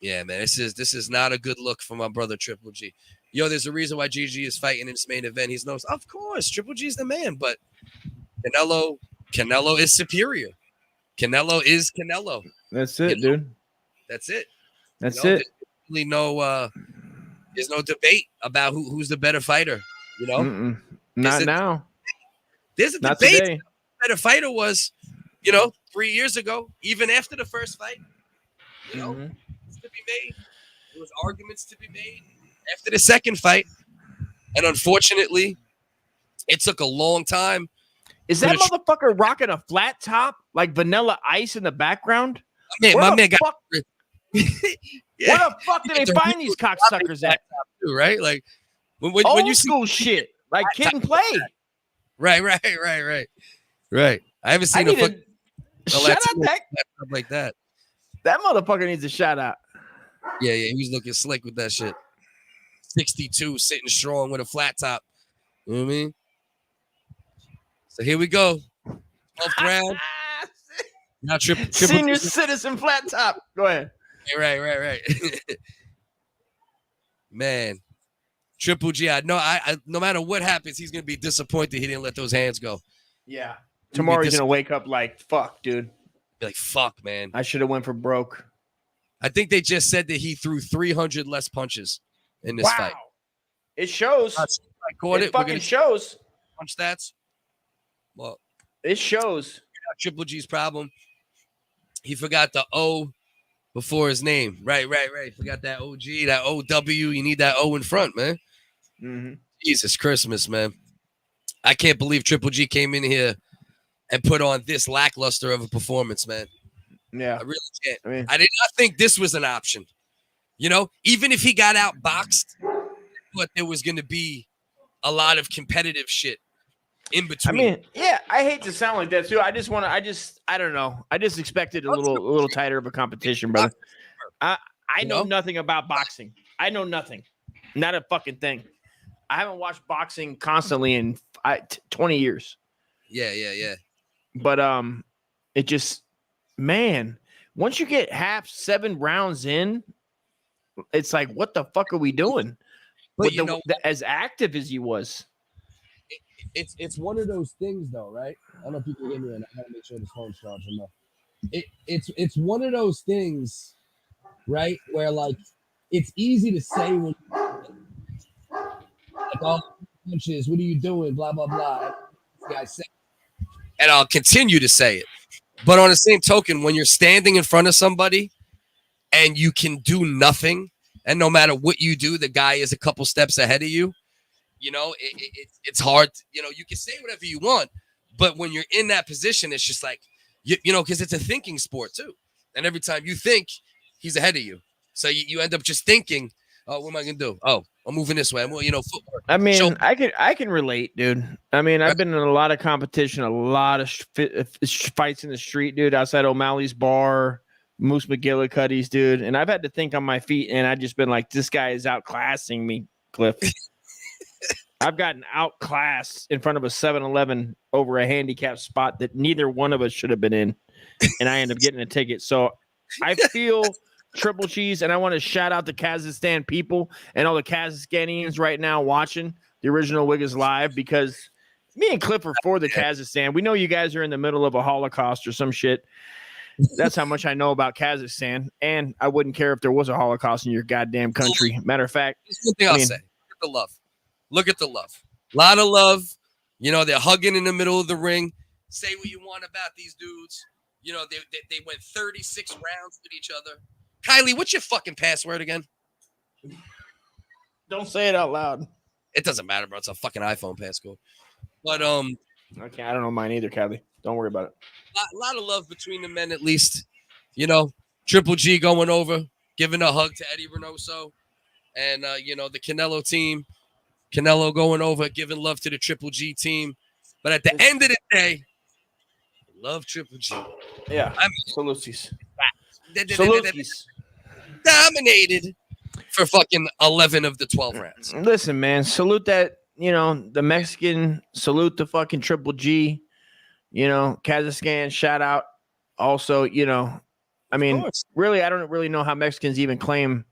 This is not a good look for my brother Triple G. Yo, there's a reason why GG is fighting in this main event. He's knows, of course, Triple G is the man, but Canelo is superior. Canelo is Canelo. That's it, dude. That's it. That's it. There's really there's no debate about who's the better fighter. You know, not now. There's a not debate. Today. Who the better fighter was, 3 years ago, even after the first fight. To be made. There was arguments to be made after the second fight, and unfortunately, it took a long time Is that motherfucker rocking a flat top like Vanilla Ice in the background? My man got. Where the fuck do they find these cocksuckers at? Too, right? Like when Old you see school shit, like Kid and Play. Right. I haven't seen a fucking shout out that like that. That motherfucker needs a shout out. Yeah, he was looking slick with that shit. 62, sitting strong with a flat top. You know what I mean? So here we go. 12th round. Now triple Senior citizen flat top. Go ahead. Right. Man, Triple G. I know. I no matter what happens, he's gonna be disappointed he didn't let those hands go. Yeah. Tomorrow he's gonna wake up like, fuck, dude. Be like, fuck, man. I should have went for broke. I think they just said that he threw 300 less punches in this fight. It shows. I caught it. Fucking shows. Punch stats. Well, it shows. Triple G's problem. He forgot the O before his name. Right. Forgot that OG, that OW. You need that O in front, man. Mm-hmm. Jesus Christmas, man. I can't believe Triple G came in here and put on this lackluster of a performance, man. Yeah. I really can't. I did not think this was an option. You know, even if he got outboxed, but there was going to be a lot of competitive shit in between. I mean, yeah, I hate to sound like that too. I don't know. I just expected a little tighter of a competition, brother. I know nothing about boxing. I know nothing. Not a fucking thing. I haven't watched boxing constantly in 20 years. Yeah. But it just, man, once you get 7 rounds in, it's like, what the fuck are we doing? But as active as he was. It's one of those things, though, right? I don't know if you can hear me, and I gotta make sure this phone's charged enough. It's one of those things, right? Where like it's easy to say when like all punches, what are you doing? Blah blah blah. This guy said, and I'll continue to say it. But on the same token, when you're standing in front of somebody and you can do nothing, and no matter what you do, the guy is a couple steps ahead of you. You know, it's hard. You know, you can say whatever you want, but when you're in that position, it's just like, you know, because it's a thinking sport too. And every time you think, he's ahead of you. So you end up just thinking, oh, what am I going to do? Oh, I'm moving this way. I'm, you know, footwork. I mean, I can relate, dude. I mean, I've been in a lot of competition, a lot of fights in the street, dude, outside O'Malley's bar, Moose McGillicuddy's, dude. And I've had to think on my feet, and I've just been like, this guy is outclassing me, Cliff. I've gotten outclassed in front of a 7-Eleven over a handicap spot that neither one of us should have been in, and I end up getting a ticket. So I feel Triple Cheese, and I want to shout out the Kazakhstan people and all the Kazakhstanians right now watching the original WHiggaz live, because me and Cliff are for the Kazakhstan. We know you guys are in the middle of a Holocaust or some shit. That's how much I know about Kazakhstan, and I wouldn't care if there was a Holocaust in your goddamn country. Matter of fact, one thing I'll say: look at the love. Look at the love. A lot of love. You know, they're hugging in the middle of the ring. Say what you want about these dudes. You know, they went 36 rounds with each other. Kylie, what's your fucking password again? Don't say it out loud. It doesn't matter, bro. It's a fucking iPhone passcode. But okay, I don't know mine either, Kylie. Don't worry about it. A lot of love between the men, at least. You know, Triple G going over, giving a hug to Eddie Reynoso, and you know, the Canelo team. Canelo going over, giving love to the Triple G team. But at the end of the day, love Triple G. Yeah. Salutes. Dominated for fucking 11 of the 12 rounds. Listen, man, salute that, you know, the Mexican, salute the fucking Triple G, you know, Kazakhstan, shout out. Also, you know, I mean, really, I don't really know how Mexicans even claim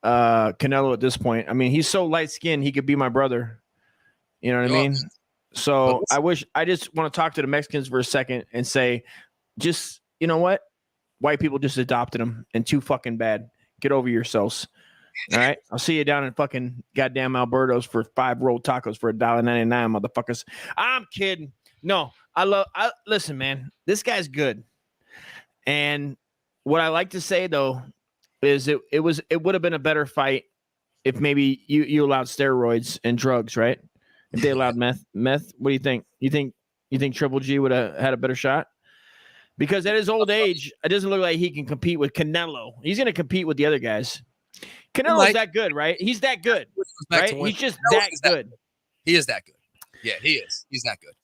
Canelo at this point. I mean, he's so light-skinned, he could be my brother. You know what I mean? So I just want to talk to the Mexicans for a second and say, just, you know what? White people just adopted him, and too fucking bad. Get over yourselves. All right? I'll see you down in fucking goddamn Alberto's for 5 rolled tacos for $1.99, motherfuckers. I'm kidding. No, listen, man, this guy's good. And what I like to say, though, is it would have been a better fight if maybe you allowed steroids and drugs, right? If they allowed meth, what do you think? You think You think Triple G would have had a better shot? Because at his old age, it doesn't look like he can compete with Canelo. He's going to compete with the other guys. Canelo's that good, right? He's that good, right? He's just that good. He is that good. Yeah, he is. He's that good.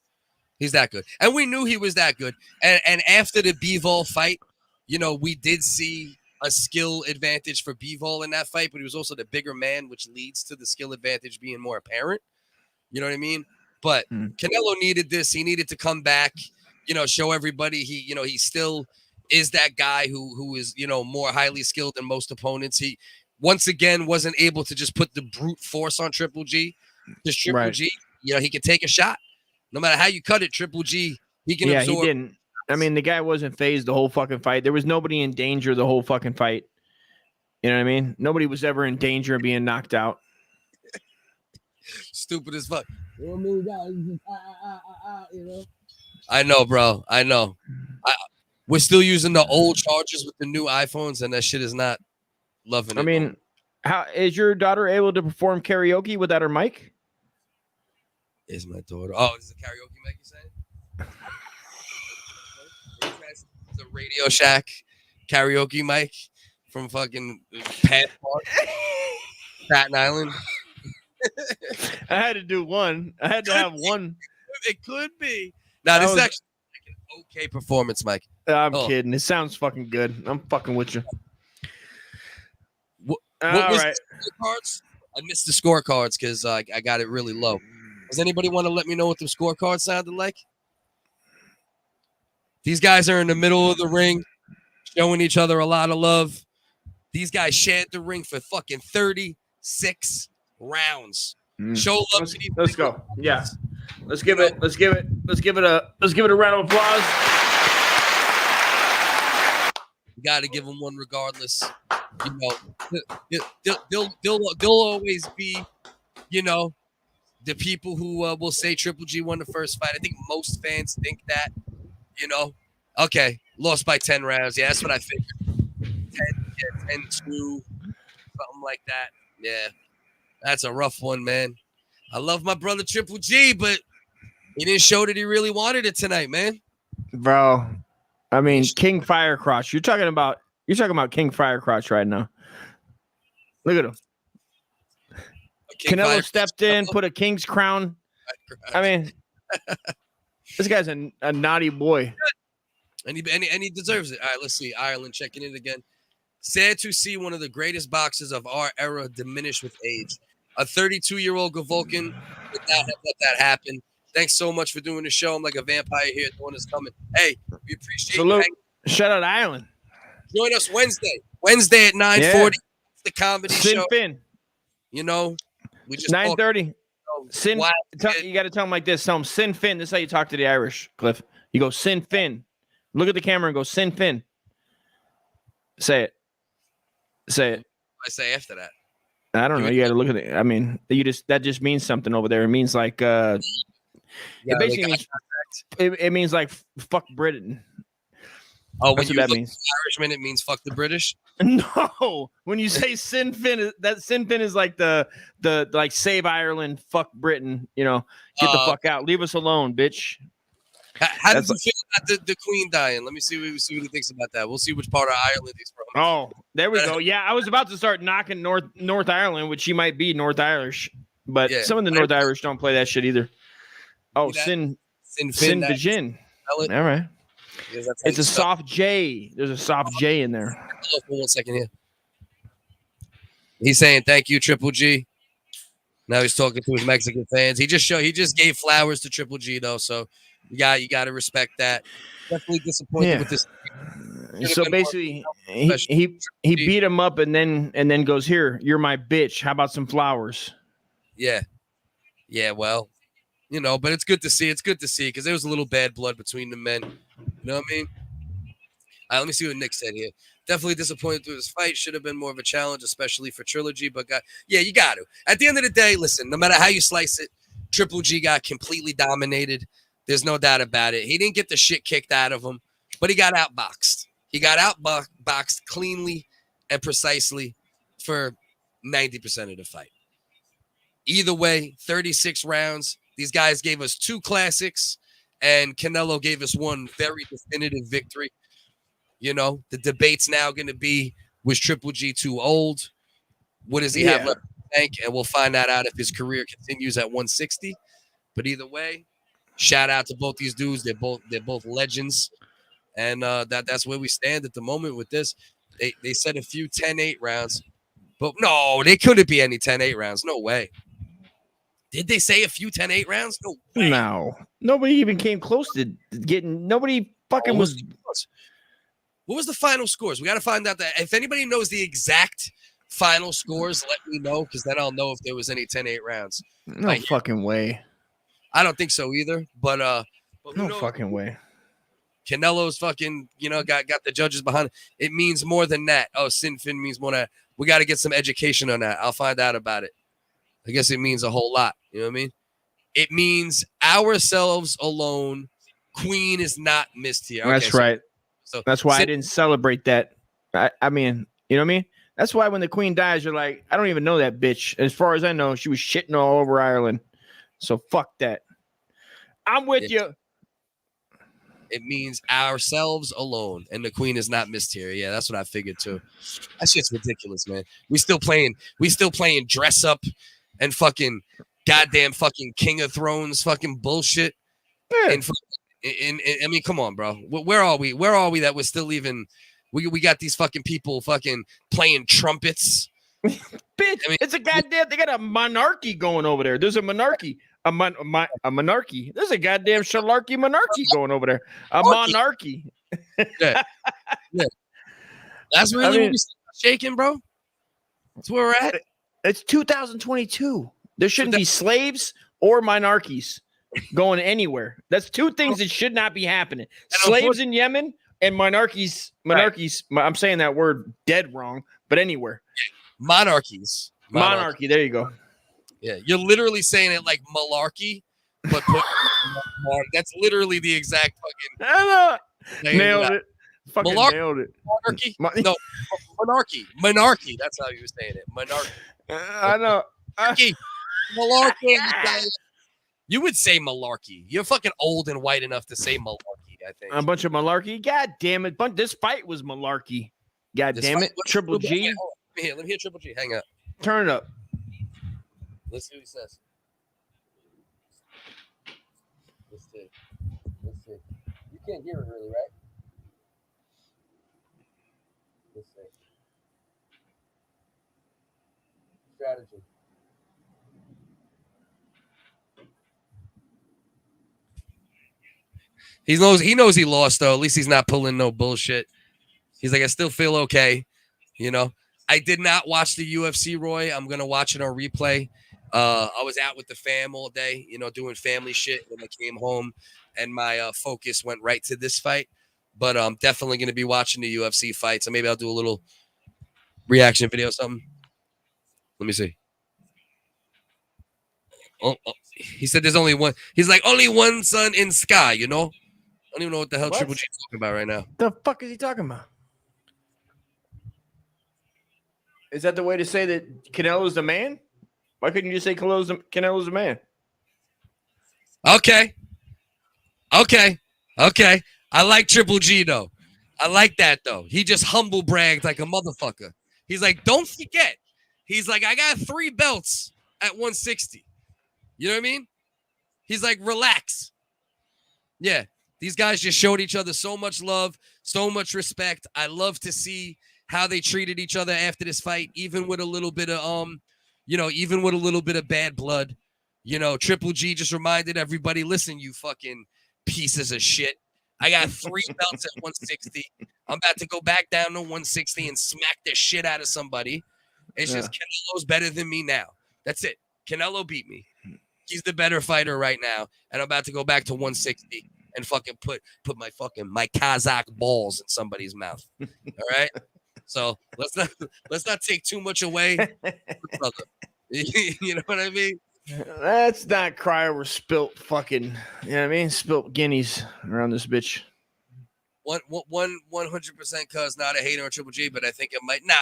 He's that good. And we knew he was that good. And after the Bivol fight, you know, we did see a skill advantage for Bivol in that fight, but he was also the bigger man, which leads to the skill advantage being more apparent. You know what I mean? But Canelo needed this. He needed to come back, you know, show everybody he still is that guy who is, you know, more highly skilled than most opponents. He once again wasn't able to just put the brute force on Triple G. Just Triple G, you know, he can take a shot. No matter how you cut it, Triple G, he can absorb. Yeah, he didn't. I mean, the guy wasn't phased the whole fucking fight. There was nobody in danger the whole fucking fight. You know what I mean? Nobody was ever in danger of being knocked out. Stupid as fuck. You know? I know, bro. I know. We're still using the old chargers with the new iPhones, and that shit is not loving it. I mean, how is your daughter able to perform karaoke without her mic? Is my daughter? Oh, is the karaoke mic you saying? The Radio Shack karaoke mic from fucking Staten Island. I had to do one. I had to have one. It could be. Now, this is actually like an okay performance, Mike. I'm kidding. It sounds fucking good. I'm fucking with you. What was the scorecards? I missed the scorecards because I got it really low. Does anybody want to let me know what the scorecards sounded like? These guys are in the middle of the ring, showing each other a lot of love. These guys shared the ring for fucking 36 rounds. Show love to these. Let's go. Yeah. Let's give it a round of applause. You got to give them one regardless. You know, they'll always be, you know, the people who will say Triple G won the first fight. I think most fans think that, you know. Okay, lost by 10 rounds. Yeah, that's what I figured. 10-2, something like that. Yeah, that's a rough one, man. I love my brother Triple G, but he didn't show that he really wanted it tonight, man. Bro, I mean, King Firecrotch. You're talking about King Firecrotch right now. Look at him. Canelo stepped in, put a king's crown. I mean, this guy's a naughty boy. And he deserves it. All right, let's see. Ireland checking in again. Sad to see one of the greatest boxers of our era diminish with age. A 32-year-old Golovkin did not have let that happen. Thanks so much for doing the show. I'm like a vampire here. The one is coming. Hey, we appreciate you. Shout out Ireland. Join us Wednesday. Wednesday at 9:40. Yeah. The comedy show. Finn. You know, we just 9:30. Sin. You got to tell them like this. Tell them Sin Finn. This is how you talk to the Irish, Cliff. You go Sin Finn. Look at the camera and go Sin Finn. Say it. Say it. I say after that. I don't know. You got to look at it. I mean, that just means something over there. It means like it basically means it means like fuck Britain. Oh, when you look at Irishman, it means fuck the British. No, when you say Sin Finn, that Sin Finn is like the like save Ireland, fuck Britain. You know, get the fuck out, leave us alone, bitch. How did you feel about the Queen dying? Let me see what he thinks about that. We'll see which part of Ireland he's from. Oh, there we go. Yeah, I was about to start knocking North Ireland, which she might be North Irish, but some of the North Irish don't play that shit either. Oh, Sin Vagin. All right. It's a soft J. There's a soft J in there. Hold on for 1 second here. He's saying thank you, Triple G. Now he's talking to his Mexican fans. He just gave flowers to Triple G though, so you got to respect that. Definitely disappointed with this. So basically, he beat him up and then goes, here, you're my bitch. How about some flowers? Yeah. Well, you know, but it's good to see. It's good to see because there was a little bad blood between the men. You know what I mean? All right, let me see what Nick said here. Definitely disappointed through this fight. Should have been more of a challenge, especially for Trilogy. But you got to. At the end of the day, listen, no matter how you slice it, Triple G got completely dominated. There's no doubt about it. He didn't get the shit kicked out of him, but he got outboxed. He got outboxed cleanly and precisely for 90% of the fight. Either way, 36 rounds. These guys gave us two classics, and Canelo gave us one very definitive victory. You know, the debate's now going to be, was Triple G too old? What does he have left in the tank? And we'll find that out if his career continues at 160. But either way, shout out to both these dudes. They're both legends. And that's where we stand at the moment with this. They said a few 10-8 rounds. But no, they couldn't be any 10-8 rounds. No way. Did they say a few 10-8 rounds? No way. No. Nobody even came close to getting. Nobody fucking was. What was the final scores? We got to find out that. If anybody knows the exact final scores, let me know, because then I'll know if there was any 10-8 rounds. No fucking way. I don't think so either. But no fucking way. Canelo's fucking, got the judges behind it. It means more than that. Oh, Sinfin means more than that. We got to get some education on that. I'll find out about it. I guess it means a whole lot. You know what I mean? It means ourselves alone. Queen is not missed here. Okay, that's right. So that's why I didn't celebrate that. I mean, you know what I mean? That's why when the Queen dies, you're like, I don't even know that bitch. As far as I know, she was shitting all over Ireland. So fuck that. I'm with you. It means ourselves alone, and the Queen is not missed here. Yeah, that's what I figured too. That shit's ridiculous, man. We still playing dress up and fucking goddamn fucking King of Thrones fucking bullshit. Yeah. And I mean, come on, bro. Where are we? Where are we that we're still even? We got these fucking people fucking playing trumpets. Bitch, I mean, it's a goddamn. They got a monarchy going over there. There's a monarchy. A monarchy. There's a goddamn shalarky monarchy going over there. A monarchy. Yeah. That's really what we're shaking, bro. That's where we're at. It's 2022. There shouldn't be slaves or monarchies going anywhere. That's two things that should not be happening. Slaves in Yemen and monarchies. Right. I'm saying that word dead wrong, but anywhere. Monarchies. Monarchy. There you go. Yeah, you're literally saying it like malarkey, but that's literally the exact fucking. Nailed it. Fucking nailed it. Monarchy? No, monarchy. That's how you were saying it. Monarchy. I know. Malarkey. You would say malarkey. You're fucking old and white enough to say malarkey, I think. A bunch of malarkey. God damn it. But this fight was malarkey. God damn it. Triple G. Let me hear Triple G. Hang up. Turn it up. Let's see what he says. Let's see. You can't hear it really, right? Let's see. Strategy. He knows he lost, though. At least he's not pulling no bullshit. He's like, I still feel okay. I did not watch the UFC, Roy. I'm going to watch it on replay. I was out with the fam all day, doing family shit. When I came home and my focus went right to this fight. But I'm definitely going to be watching the UFC fight. So maybe I'll do a little reaction video or something. Let me see. Oh, he said there's only one. He's like, only one sun in sky, I don't even know what the hell Triple G is talking about right now. The fuck is he talking about? Is that the way to say that Canelo's the man? Why couldn't you just say Canelo's the man? Okay. I like Triple G, though. I like that, though. He just humble bragged like a motherfucker. He's like, don't forget. He's like, I got 3 belts at 160. You know what I mean? He's like, relax. Yeah. These guys just showed each other so much love, so much respect. I love to see how they treated each other after this fight, even with a little bit of even with a little bit of bad blood. Triple G just reminded everybody, listen, you fucking pieces of shit. I got 3 belts at 160. I'm about to go back down to 160 and smack the shit out of somebody. It's just Canelo's better than me now. That's it. Canelo beat me. He's the better fighter right now, and I'm about to go back to 160 and fucking put my Kazakh balls in somebody's mouth. All right. So let's not take too much away, brother. You know what I mean? That's not cry over spilt fucking. You know what I mean? Spilt guineas around this bitch. 100% cuz not a hater on Triple G, but I think it might. Nah.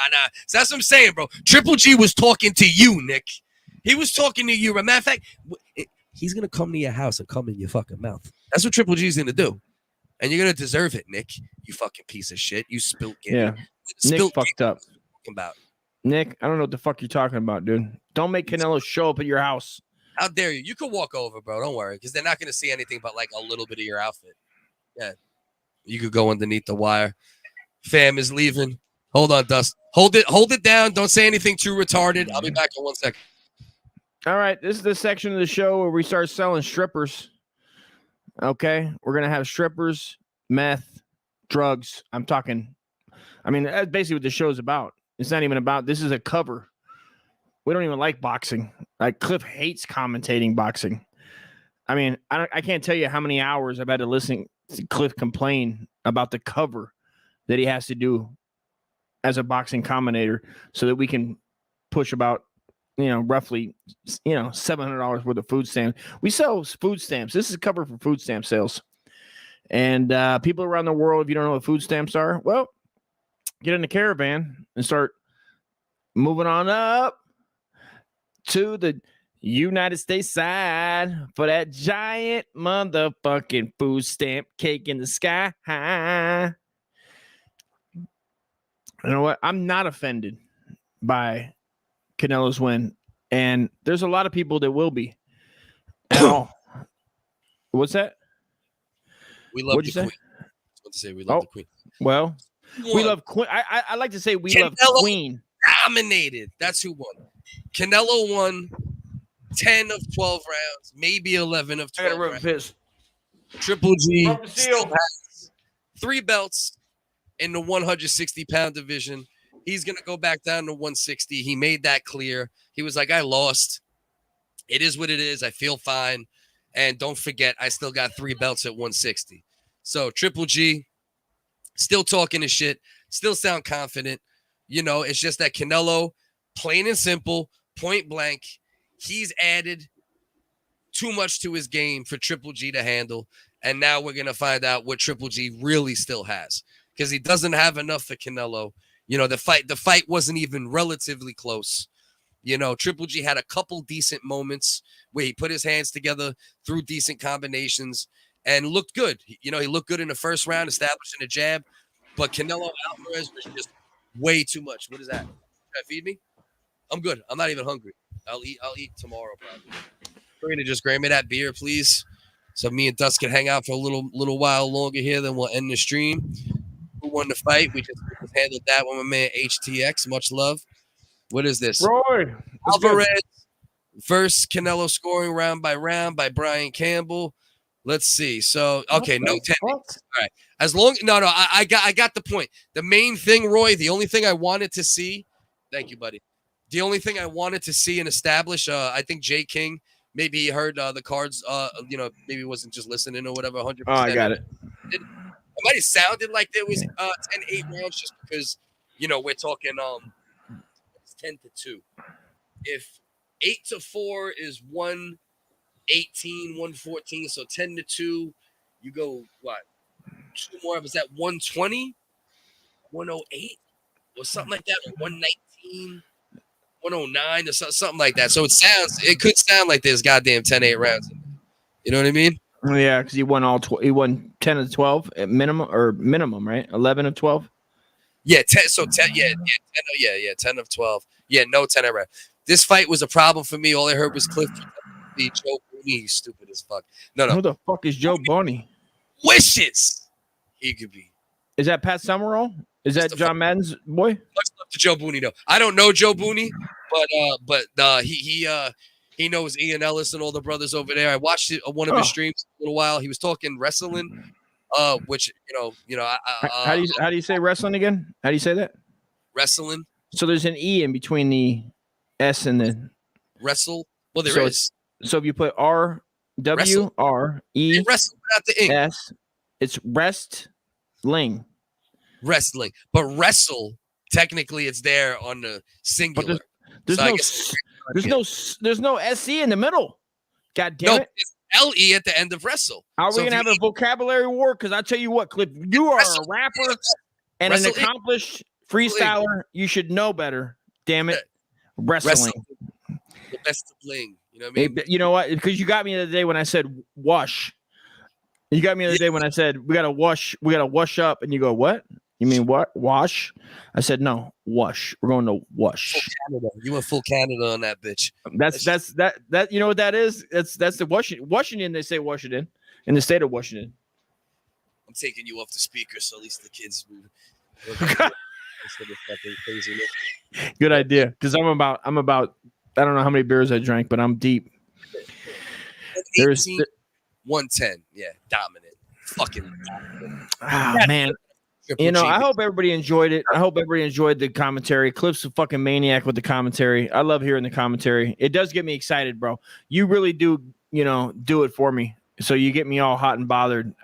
So that's what I'm saying, bro. Triple G was talking to you, Nick. He was talking to you. As a matter of fact, he's gonna come to your house and come in your fucking mouth. That's what Triple G's gonna do, and you're gonna deserve it, Nick. You fucking piece of shit. You spilt game. Yeah, Nick fucked up. About Nick, I don't know what the fuck you're talking about, dude. Don't make Canelo show up at your house. How dare you? You could walk over, bro. Don't worry, because they're not gonna see anything but like a little bit of your outfit. Yeah, you could go underneath the wire. Fam is leaving. Hold on, Dust. Hold it down. Don't say anything too retarded. I'll be back in 1 second. All right, this is the section of the show where we start selling strippers. Okay, we're gonna have strippers, meth, drugs. That's basically what the show's about. It's not even about. This is a cover. We don't even like boxing. Like Cliff hates commentating boxing. I can't tell you how many hours I've had to listen to Cliff complain about the cover that he has to do as a boxing commentator so that we can push about, roughly, $700 worth of food stamps. We sell food stamps. This is a cover for food stamp sales. And people around the world, if you don't know what food stamps are, well, get in the caravan and start moving on up to the United States side for that giant motherfucking food stamp cake in the sky. You know what? I'm not offended by Canelo's win, and there's a lot of people that will be. What's that? We love the queen. I want to say we love the queen. Well, we love Queen. I like to say we love Queen. Dominated. That's who won. Canelo won 10 of 12 rounds, maybe 11 of 12 rounds. Triple G still has 3 belts in the 160-pound division. He's going to go back down to 160. He made that clear. He was like, I lost. It is what it is. I feel fine. And don't forget, I still got 3 belts at 160. So Triple G still talking his shit, still sound confident. It's just that Canelo, plain and simple, point blank, he's added too much to his game for Triple G to handle. And now we're going to find out what Triple G really still has, because he doesn't have enough for Canelo. The fight wasn't even relatively close. Triple G had a couple decent moments where he put his hands together, threw decent combinations, and looked good. He looked good in the first round, establishing a jab. But Canelo Alvarez was just way too much. What is that? Can I feed me? I'm good. I'm not even hungry. I'll eat tomorrow probably. Karina, just grab me that beer, please, so me and Dust can hang out for a little while longer here. Then we'll end the stream. Who won the fight? We just handled that one. My man HTX. Much love. What is this? Roy. Alvarez versus Canelo scoring round by Brian Campbell. Let's see. So, okay, no 10. All right. As long I got the point. The main thing, Roy, the only thing I wanted to see, thank you, buddy. The only thing I wanted to see and establish, I think Jay King, maybe he heard the cards, maybe he wasn't just listening or whatever, 100%. Oh, I got it. It might have sounded like there was 10-8 rounds just because, we're talking 10-2. If 8-4 is 118, 114, so 10-2, you go, what? 2 more, was that 120, 108, or something like that, or 119, 109, or something like that. So it could sound like there's goddamn 10-8 rounds. You know what I mean? Yeah, because he won he won 10 of 12 at minimum, right? 11 of 12. Yeah, 10. So 10. Yeah, 10 of 12. Yeah, no 10 round. This fight was a problem for me. All I heard was Cliff the Joe Booney. He's stupid as fuck. No. Who the fuck is Joe Booney? Wishes he could be. Is that Pat Summerall? Is that John Madden's boy? Much love to Joe Booney, though. I don't know Joe Booney, but he knows Ian Ellis and all the brothers over there. I watched one of his streams a little while. He was talking wrestling, which how do you say wrestling again? How do you say that? Wrestling. So there's an E in between the S and the wrestle. Well, there is. So if you put R W R E wrestle without the ink. S, it's wrestling. Wrestling, but wrestle technically it's there on the singular. There's no SE in the middle. God damn it. It's LE at the end of wrestle. How are we gonna have a vocabulary war? Because I tell you what, Cliff, you are a rapper and an accomplished freestyler. You should know better. Damn it. Wrestling. The best of bling. You know what I mean? You know what? Because you got me the other day when I said wash. You got me the other day when I said we gotta wash up, and you go, what? You mean what? Wash? I said no, wash. We're going to wash. Full Canada. You went full Canada on that bitch. That you know what that is? That's the Washington. They say Washington in the state of Washington. I'm taking you off the speaker, so at least the kids move. Good idea. Because I'm about I don't know how many beers I drank, but I'm deep. 18, 110. Yeah, dominant. Fucking dominant. Ah, man. You know, I hope everybody enjoyed it. I hope everybody enjoyed the commentary. Cliff's a fucking maniac with the commentary. I love hearing the commentary. It does get me excited, bro. You really do, do it for me. So you get me all hot and bothered,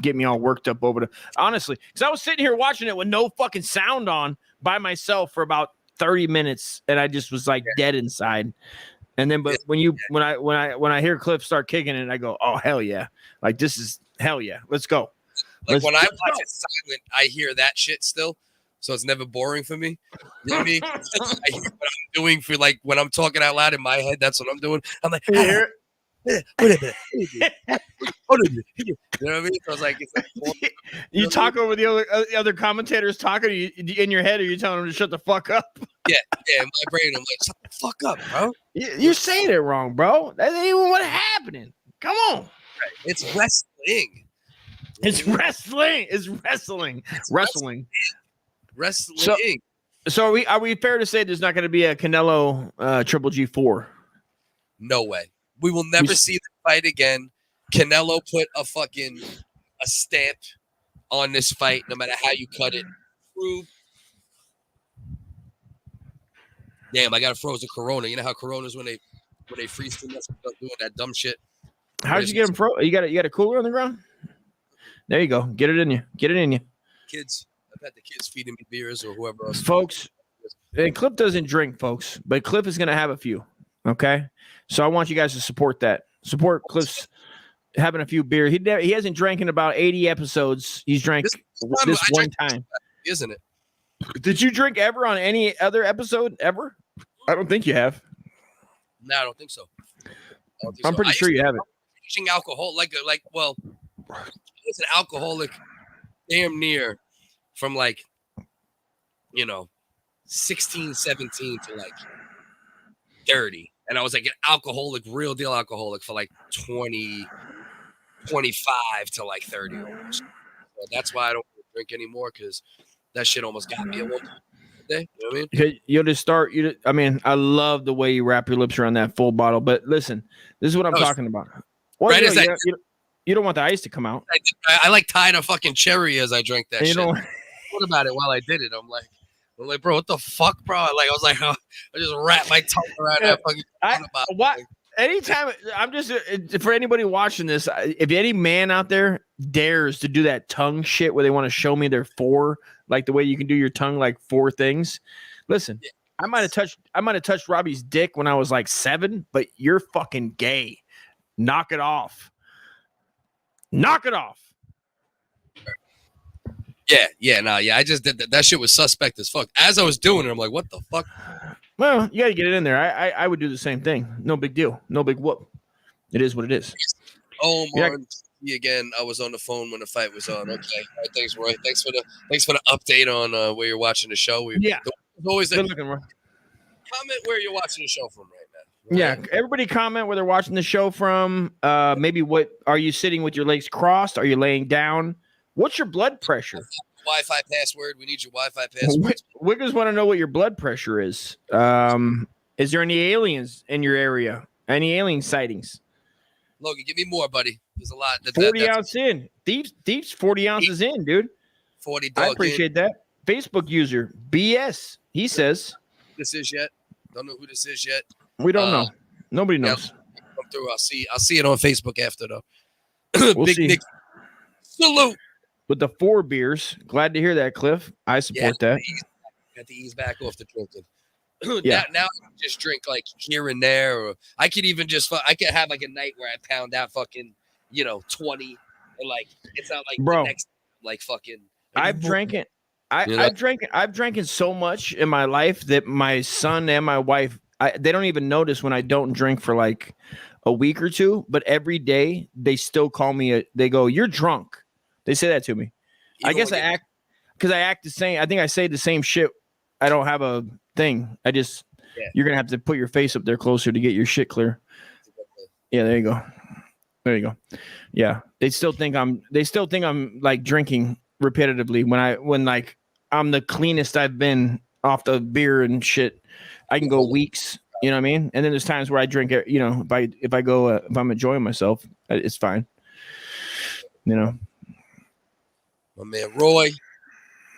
get me all worked up over the honestly, because I was sitting here watching it with no fucking sound on by myself for about 30 minutes, and I just was like dead inside. And then, but when I hear Cliff start kicking it, I go, oh hell yeah, like this is hell yeah, let's go. Like when I watch it silent, I hear that shit still, so it's never boring for me. You know what I mean? I hear what I'm doing for like when I'm talking out loud in my head. That's what I'm doing. I'm like, you know what I mean? So I was like, you talk over the other commentators talking in your head, or you telling them to shut the fuck up? Yeah, in my brain, I'm like, shut the fuck up, bro. You're saying it wrong, bro. That ain't even what's happening. Come on, it's wrestling. It's wrestling. It's wrestling. Wrestling. So are we fair to say there's not going to be a Canelo Triple G4? No way. We will never see the fight again. Canelo put a stamp on this fight, no matter how you cut it. Damn, I got a frozen Corona. You know how Coronas when they freeze too much, doing that dumb shit. How'd you get them frozen? You got a cooler on the ground? There you go. Get it in you. Get it in you. Kids. I've had the kids feeding me beers or whoever else. Folks, and Cliff doesn't drink, folks, but Cliff is going to have a few. Okay? So I want you guys to support that. Support Cliff's having a few beers. He hasn't drank in about 80 episodes. He's drank this one time. Isn't it? Did you drink ever on any other episode ever? I don't think you have. No, I don't think so. I'm pretty sure you haven't. Drinking alcohol, well, it's an alcoholic damn near from 16, 17 to 30. And I was like an alcoholic, real deal alcoholic for 20, 25 to 30 almost. So that's why I don't drink anymore, because that shit almost got me at one day. You know what I mean? Okay, you'll just start. I love the way you wrap your lips around that full bottle. But listen, this is what I'm talking about. Well, right, you don't want the ice to come out. I tied a fucking cherry as I drank that shit. What about it while I did it? I'm like, bro, what the fuck, bro? I was like, I just wrapped my tongue around that fucking bottle. Anytime, I'm just for anybody watching this, if any man out there dares to do that tongue shit where they want to show me their four, like the way you can do your tongue, four things. Listen, I might have touched Robbie's dick when I was 7, but you're fucking gay. Knock it off. Knock it off. Yeah. I just did that. That shit was suspect as fuck. As I was doing it, I'm like, what the fuck? Well, you got to get it in there. I would do the same thing. No big deal. No big whoop. It is what it is. Oh, Martin. Again, I was on the phone when the fight was on. Okay. All right, thanks, Roy. Thanks for the update on where you're watching the show. Always good looking, Roy. Comment where you're watching the show from right now. Yeah, everybody comment where they're watching the show from. Maybe what are you sitting with your legs crossed? Are you laying down? What's your blood pressure? Wi-Fi password. We need your Wi-Fi password. Wiggers want to know what your blood pressure is. Is there any aliens in your area? Any alien sightings? Logan, give me more, buddy. There's a lot. 40 ounce in. Thieves 40 ounces in, dude. 40 I appreciate that. Facebook user BS. He says. Who this is yet? Don't know who this is yet. We don't know. Nobody knows. Come through. I'll see it on Facebook after though. We'll Big see. Nick. Salute. With the 4 beers. Glad to hear that, Cliff. I support that. Got to ease back off the drinking. Yeah. Now I can just drink here and there, or I could even I could have a night where I pound out fucking 20, and it's not bro. The next fucking. I've drank it. I've drank it so much in my life that my son and my wife they don't even notice when I don't drink for like a week or two, but every day they still call me. They go, "You're drunk." They say that to me. I guess I act because I act the same. I think I say the same shit. I don't have a thing. You're gonna have to put your face up there closer to get your shit clear. Yeah, there you go. There you go. Yeah, they still think I'm like drinking repetitively when like I'm the cleanest I've been off the beer and shit. I can go weeks. You know what I mean? And then there's times where I drink it. You know, if I'm enjoying myself, it's fine. You know. My man Roy.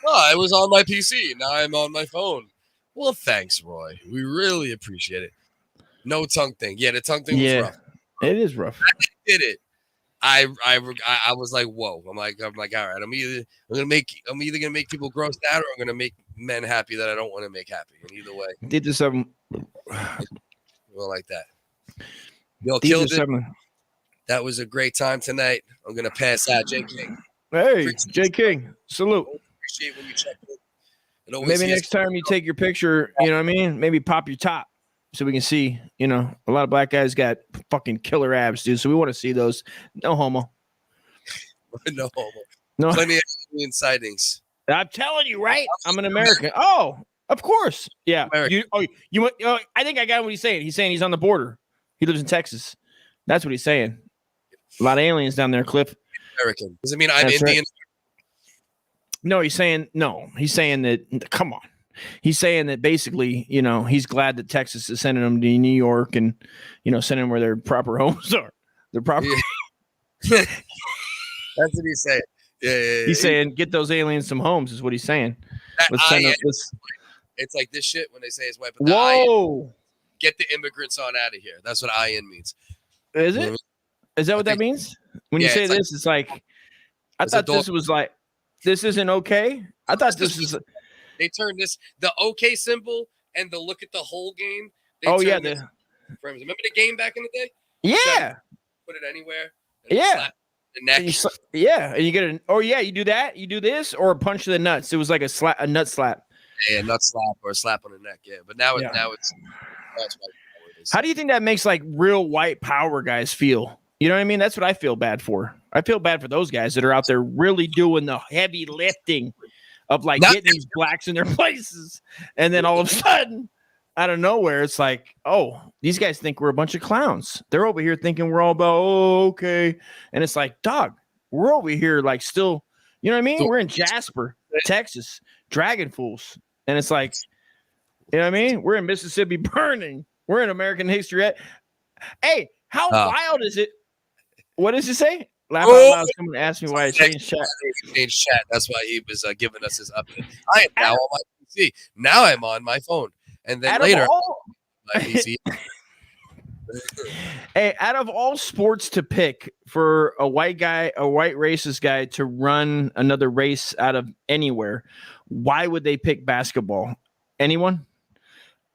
Oh, I was on my PC. Now I'm on my phone. Well, thanks, Roy. We really appreciate it. No tongue thing. Yeah, the tongue thing was rough. It is rough. I did it. I was like, whoa. I'm like, all right. I'm either gonna make people grossed out, or I'm gonna make men happy that I don't want to make happy. And either way, did this something. Well, like that. Yo, killed it. That was a great time tonight. I'm gonna pass out, J King. Hey, J King, salute. Appreciate when you check in. Maybe next time you take your picture, you know what I mean? Maybe pop your top so we can see, you know, a lot of black guys got fucking killer abs, dude. So we want to see those. No homo. No homo. No. Plenty of alien sightings. I'm telling you, right? I'm an American. Oh, of course. Yeah. I think I got what he's saying. He's saying he's on the border. He lives in Texas. That's what he's saying. A lot of aliens down there, Cliff. American. Does it mean I'm Indian? Right. No, he's saying that. Come on. He's saying that basically, you know, he's glad that Texas is sending them to New York and, you know, sending them where their proper homes are. Their proper. Yeah. That's what he's saying. Yeah. He's saying get those aliens some homes is what he's saying. It's like this shit when they say it's white. But whoa! Get the immigrants on out of here. That's what IN means. Is it? Is that what that means? When you say this, it's like I thought this was like this isn't okay. I thought this is. They turned the OK symbol and the look at the whole game. Remember the game back in the day? Yeah. Put it anywhere. Yeah. The neck. And you get you do that. You do this or a punch to the nuts. It was like a nut slap. Yeah, nut slap or a slap on the neck. Yeah, but now it's. How do you think that makes like real white power guys feel? You know what I mean? That's what I feel bad for. I feel bad for those guys that are out there really doing the heavy lifting of like getting these blacks in their places. And then all of a sudden, out of nowhere, it's like, oh, these guys think we're a bunch of clowns. They're over here thinking we're all about, okay. And it's like, dog, we're over here like still, you know what I mean? We're in Jasper, Texas, Dragon Fools. And it's like, you know what I mean? We're in Mississippi burning. We're in American history. Hey, how wild is it? What does it say? Laugh out loud. Someone asked me why I changed chat. Changed chat. That's why he was giving us his update. I am now on my PC. Now I'm on my phone. And then later, my PC. Hey, out of all sports to pick for a white racist guy to run another race out of anywhere, why would they pick basketball? Anyone?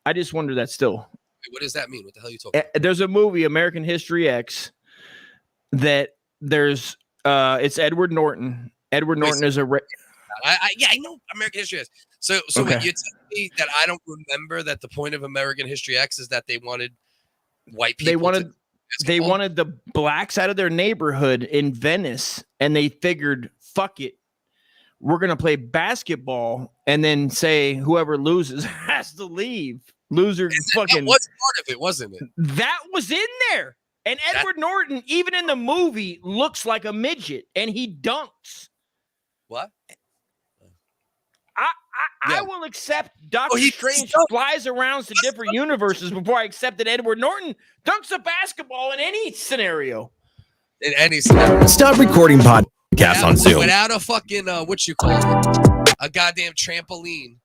I just wonder that still. What does that mean? What the hell are you talking about? There's a movie, American History X, that there's it's Edward Norton. Edward Norton is a I know American History X. So okay. When you tell me that I don't remember that the point of American History X is that they wanted white people. They wanted the blacks out of their neighborhood in Venice, and they figured, fuck it, we're gonna play basketball, and then say whoever loses has to leave. Loser fucking. That was part of it, wasn't it? That was in there. And Edward Norton, even in the movie, looks like a midget, and he dunks. What? I will accept Doctor Strange flies around to different universes before I accept that Edward Norton dunks a basketball in any scenario. In any scenario. Stop recording podcasts on Zoom. Without a fucking, what you call it? A goddamn trampoline.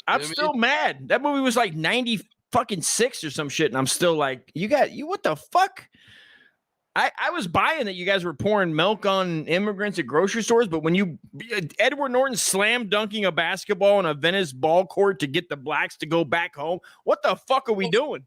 I'm still mad. That movie was like 96 or some shit, and I'm still like, you what the fuck? I was buying that you guys were pouring milk on immigrants at grocery stores, but when Edward Norton slam dunking a basketball in a Venice ball court to get the blacks to go back home, what the fuck are we doing?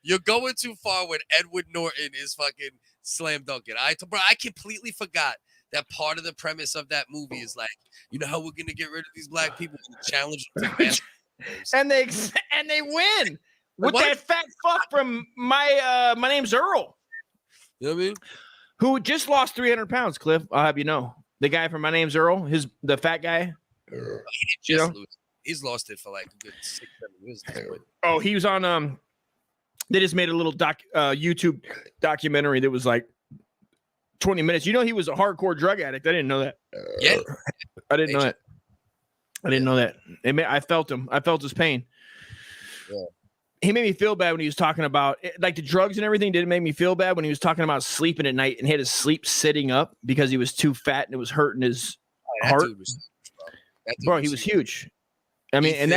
You're going too far when Edward Norton is fucking slam dunking. I completely forgot that part of the premise of that movie is like, you know how we're gonna get rid of these black people and challenge them to basketball. and they win. with what? that fat fuck from my name's Earl, You know what I mean? who just lost 300 pounds. Cliff, I'll have you know, the guy from My Name's Earl, the fat guy. He didn't You just know? lose. He's lost it for like a good 6-7 years. at this point. Oh, he was on. They just made a little YouTube documentary that was like 20 minutes. You know, he was a hardcore drug addict. I didn't know that. Yeah. I didn't know that. I didn't know that. I felt him. I felt his pain. Yeah. He made me feel bad when he was talking about like the drugs and everything. Didn't make me feel bad when he was talking about sleeping at night and he had to sleep sitting up because he was too fat and it was hurting his heart. Bro, he was huge. I mean, and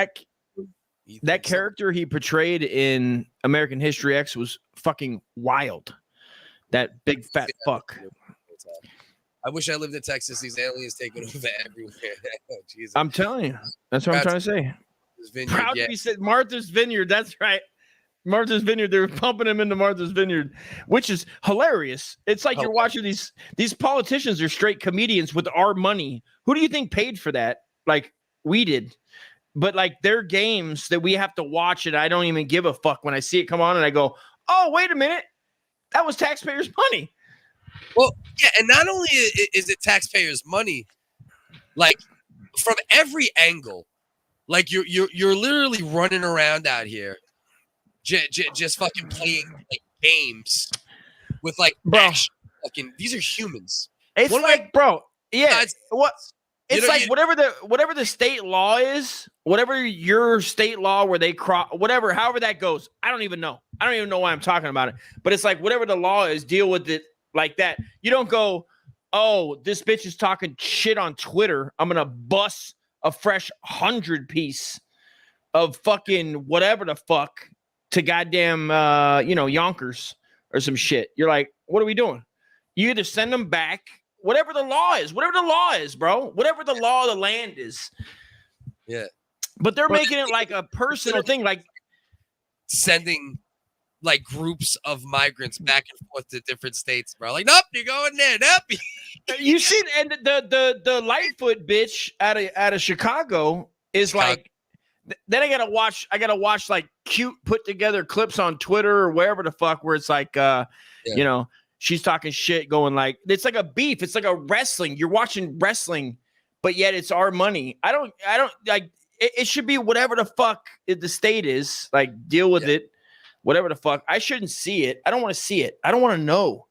that character he portrayed in American History X was fucking wild. That big fat fuck. I wish I lived in Texas. These aliens taking over everywhere. Jesus. I'm telling you. That's what I'm trying to say. Vineyard, Proud to be said Martha's Vineyard. That's right. Martha's Vineyard. They're pumping him into Martha's Vineyard, which is hilarious. It's like you're watching these politicians are straight comedians with our money. Who do you think paid for that? Like we did. But like their games that we have to watch and I don't even give a fuck when I see it come on and I go, oh, wait a minute. That was taxpayers' money. Well, yeah, and not only is it taxpayers' money, like from every angle, like you're literally running around out here, just fucking playing like games with like fucking. These are humans. It's like, bro, yeah. What? It's like whatever the state law is, whatever your state law where they cross, whatever, however that goes. I don't even know. I don't even know why I'm talking about it. But it's like whatever the law is, deal with it like that. You don't go, oh, this bitch is talking shit on Twitter. I'm gonna bust a fresh 100-piece of fucking whatever the fuck to goddamn Yonkers or some shit. You're like, what are we doing? You either send them back. Whatever the law is, bro. Whatever the law of the land is. Yeah. But they're making it like a personal thing, like sending like groups of migrants back and forth to different states, bro. Like, nope, you're going there. Nope. You see, and the Lightfoot bitch out of Chicago is like, then I gotta watch like cute put together clips on Twitter or wherever the fuck where it's like she's talking shit, going like it's like a beef. It's like a wrestling. You're watching wrestling, but yet it's our money. I don't like it should be whatever the fuck the state is. Like deal with it, whatever the fuck. I shouldn't see it. I don't want to see it. I don't want to know.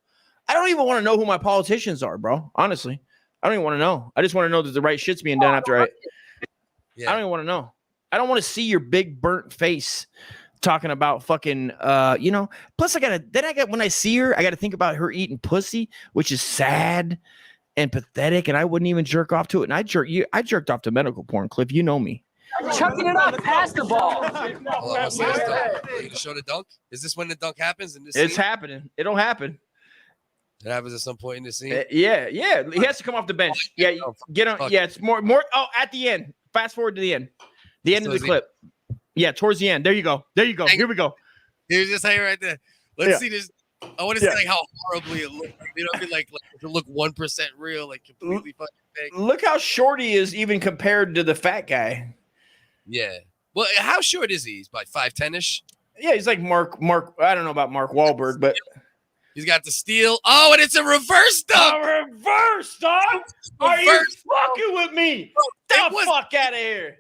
I don't even want to know who my politicians are, bro. Honestly, I don't even want to know. I just want to know that the right shit's being done after I don't even want to know. I don't want to see your big burnt face talking about fucking plus when I see her I gotta think about her eating pussy, which is sad and pathetic, and I wouldn't even jerk off to it. And I jerked off to medical porn, Cliff. You know me. Chucking it up past the ball. You can show the dunk. Is this when the dunk happens in this It's scene? happening. It'll happen. It happens at some point in the scene. Yeah he has to come off the bench. Get on. It's more at the end. Fast forward to the end of the clip. Yeah, towards the end. There you go. Here we go. Here's just hey right there. Let's see this. I want to see like how horribly it looks. You know what I mean? Like to look 1% real, like completely fucking fake. Look how short he is, even compared to the fat guy. Yeah. Well, how short is he? He's like 5'10"ish. Yeah, he's like Mark. I don't know about Mark Wahlberg, but he's got the steal. Oh, and it's a reverse dunk. A reverse dunk. Are you fucking with me? Get the fuck out of here.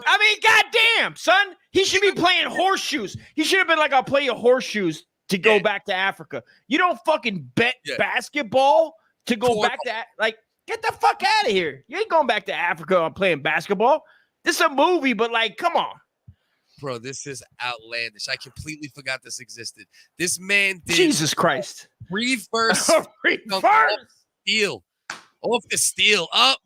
I mean, goddamn, son. He should be playing horseshoes. He should have been like, I'll play you horseshoes to go back to Africa. You don't fucking bet basketball to go back to like, get the fuck out of here. You ain't going back to Africa on playing basketball. This is a movie, but like, come on. Bro, this is outlandish. I completely forgot this existed. This man did Jesus Christ. Reverse steal. Off the steal. Up.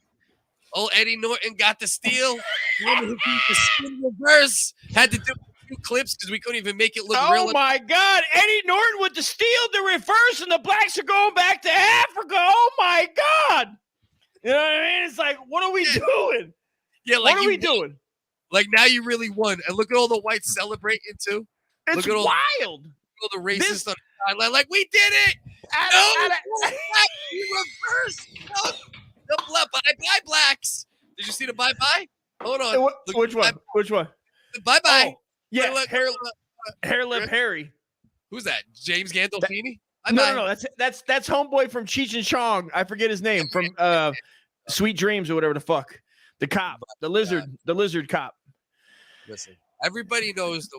Oh, Eddie Norton got the steal. The spin reverse. Had to do a few clips because we couldn't even make it look real. Oh, my God. Eddie Norton with the steal, the reverse, and the blacks are going back to Africa. Oh, my God. You know what I mean? It's like, what are we doing? Yeah, like what are we doing? Like, now you really won. And look at all the whites celebrating, too. It's wild. All the racists on the sideline. Like, we did it. Reverse. The bye-bye blacks. Did you see the bye-bye? Hold on. Which one? The bye-bye. Oh, yeah. Look, Hairlip Harry. Who's that? James Gandolfini? No. That's homeboy from Cheech and Chong. I forget his name from Sweet Dreams or whatever the fuck. The cop, the lizard cop. Listen, everybody knows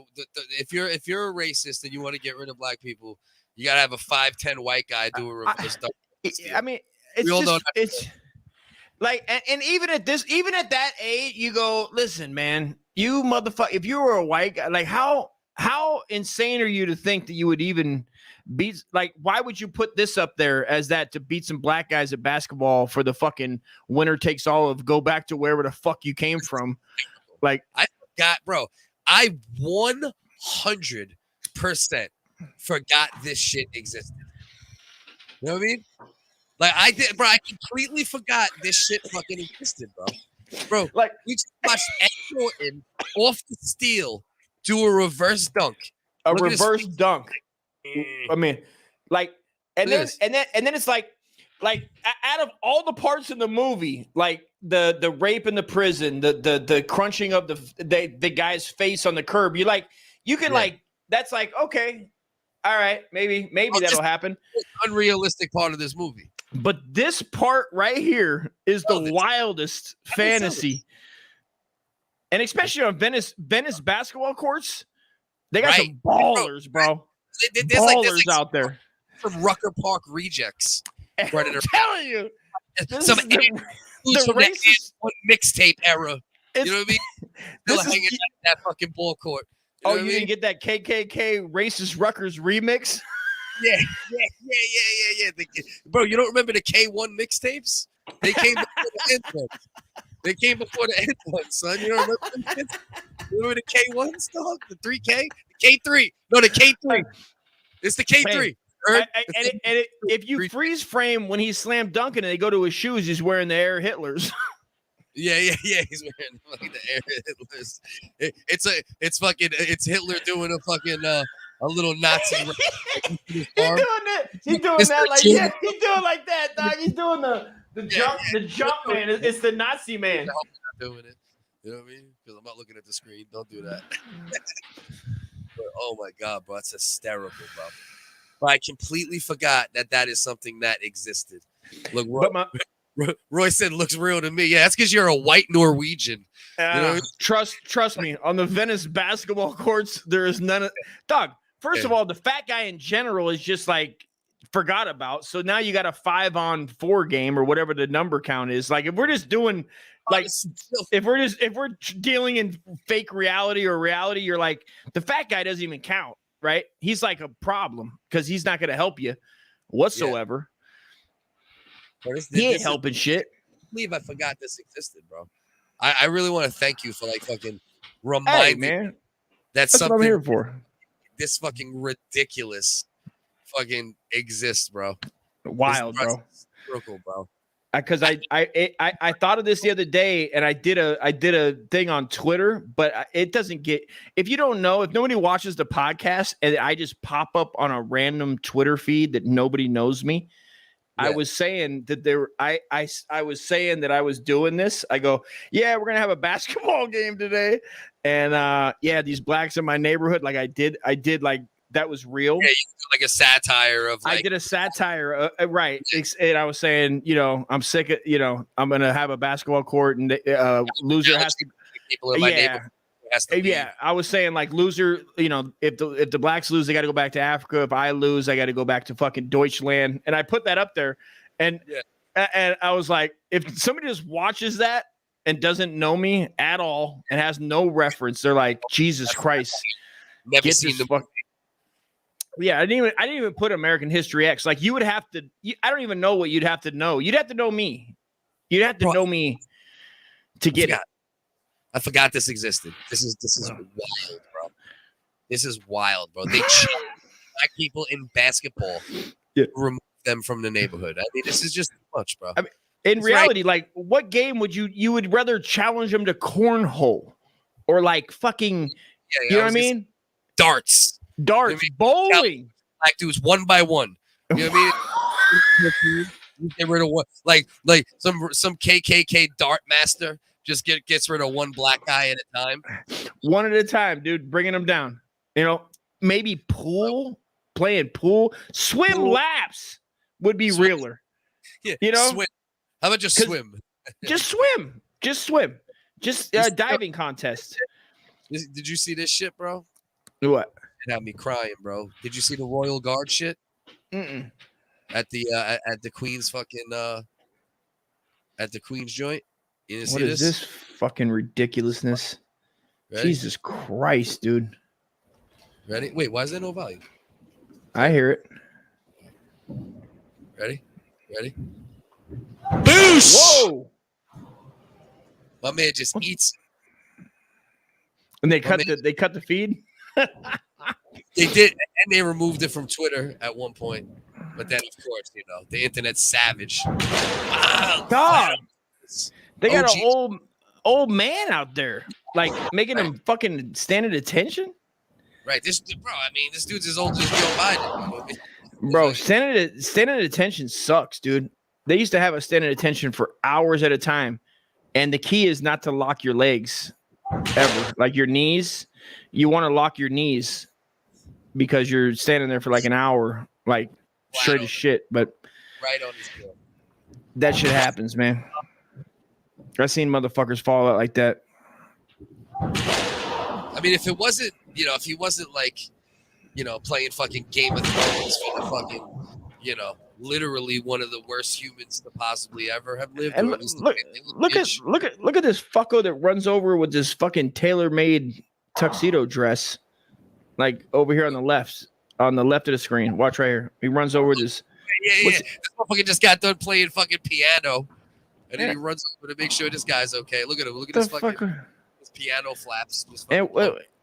if you're a racist and you want to get rid of black people, you gotta have a 5'10" white guy do a reverse dunk. I mean, it's like, and even at that age, you go, listen, man, you motherfucker. If you were a white guy, like how insane are you to think that you would even beat? Like, why would you put this up there as that to beat some black guys at basketball for the fucking winner takes all of go back to wherever the fuck you came from? Like, I forgot 100% forgot this shit existed. You know what I mean? Like I did, bro. I completely forgot this shit fucking existed, bro. Like we just watched Ed Norton off the steal do a reverse dunk. A reverse dunk. I mean, like, and then it's like out of all the parts in the movie, like the rape in the prison, the crunching of the guy's face on the curb, you can like that's like, okay, all right, maybe that'll happen. Unrealistic part of this movie. But this part right here is the wildest fantasy. And especially on Venice basketball courts, they got some ballers, bro. There's ballers out there. Some Rucker Park rejects. I'm telling you. Some the racist mixtape era. You know what I mean? Still hanging out in that fucking ball court. You didn't get that KKK racist Rutgers remix? Yeah. Bro, you don't remember the K1 mixtapes? They came before the end ones. They came before the end ones, son. You don't remember them kids? You remember the K1s, dog? The 3K? The K3. No, the K3. It's the K3. If you freeze frame when he's slam dunking and they go to his shoes, he's wearing the Air Hitlers. Yeah. He's wearing fucking the Air Hitlers. It's Hitler doing a fucking a little Nazi. He's doing that. He's doing that like he's doing like that, dog. He's doing the jump, man. It's the Nazi man. I'm not doing it. You know what I mean? Because I'm not looking at the screen. Don't do that. But, oh my god, bro, it's hysterical, bro. But I completely forgot that is something that existed. Look, Roy said looks real to me. Yeah, that's because you're a white Norwegian. You know? Trust me. On the Venice basketball courts, there is none of dog. First of all, the fat guy in general is just like forgot about. So now you got a 5-on-4 game or whatever the number count is. Like if we're just doing like if we're dealing in fake reality or reality, you're like the fat guy doesn't even count, right? He's like a problem because he's not going to help you whatsoever. Yeah. He ain't helping shit. I believe I forgot this existed, bro. I really want to thank you for like fucking reminding me that's something what I'm here for. This fucking ridiculous fucking exists, bro. Wild, bro. Circle, bro. Because I thought of this the other day and I did a thing on Twitter, but it doesn't get, if you don't know, if nobody watches the podcast and I just pop up on a random Twitter feed that nobody knows me. Yeah. I was saying that I was saying that I was doing this. I go, yeah, we're gonna have a basketball game today, and these blacks in my neighborhood, like I did like that was real. Yeah, you did like a satire of. Like, I did a satire, right? And I was saying, I'm sick of, I'm gonna have a basketball court, and loser has to. People in my neighborhood. I was saying like loser, if the blacks lose, they got to go back to Africa. If I lose, I got to go back to fucking Deutschland. And I put that up there, and I was like, if somebody just watches that and doesn't know me at all and has no reference, they're like, Jesus Christ, never seen the book. Yeah, I didn't even put American History X. Like you would have to. I don't even know what you'd have to know. You'd have to know me. You'd have to know me to get it. I forgot this existed. This is wild, bro. This is wild, bro. They cheat black people in basketball, remove them from the neighborhood. I mean, this is just too much, bro. I mean, in reality, like, what game would you would rather challenge them to cornhole or like fucking? You know what I mean? Darts, you know what I mean? Bowling. Black dudes one by one. You know what I mean? Get rid of one, like some KKK dart master. Just gets rid of one black guy at a time. One at a time, dude. Bringing them down. maybe playing pool, swim laps would be realer. Yeah, you know, swim. How about just swim? Just swim. Just a diving contest. Did you see this shit, bro? What? It had me crying, bro. Did you see the Royal Guard shit? Mm-mm. At the Queen's fucking at the Queen's joint. You didn't What see is this fucking ridiculousness? Ready? Jesus Christ, dude. Ready? Wait, why is there no volume? I hear it. Ready? Boosh! Whoa! My man just eats. And they cut the feed. They did, and they removed it from Twitter at one point. But then, of course, the internet's savage. Wow, God, they got OG. an old man out there, like making him fucking stand at attention. Right, this dude's as old as Joe Biden. Bro, standing at attention sucks, dude. They used to have us stand at attention for hours at a time, and the key is not to lock your legs ever, like your knees. You want to lock your knees because you're standing there for like an hour, like straight as shit. But right on his bill. That shit happens, man. I've seen motherfuckers fall out like that. I mean, if it wasn't, if he wasn't like, playing fucking Game of Thrones for the fucking, literally one of the worst humans to possibly ever have lived. And look at this fucko that runs over with this fucking tailor-made tuxedo dress, like over here on the left of the screen. Watch right here. He runs over this. Yeah. This motherfucker just got done playing fucking piano, and then he runs over to make sure this guy's okay. Look at him. Look at this fucking his piano flaps. And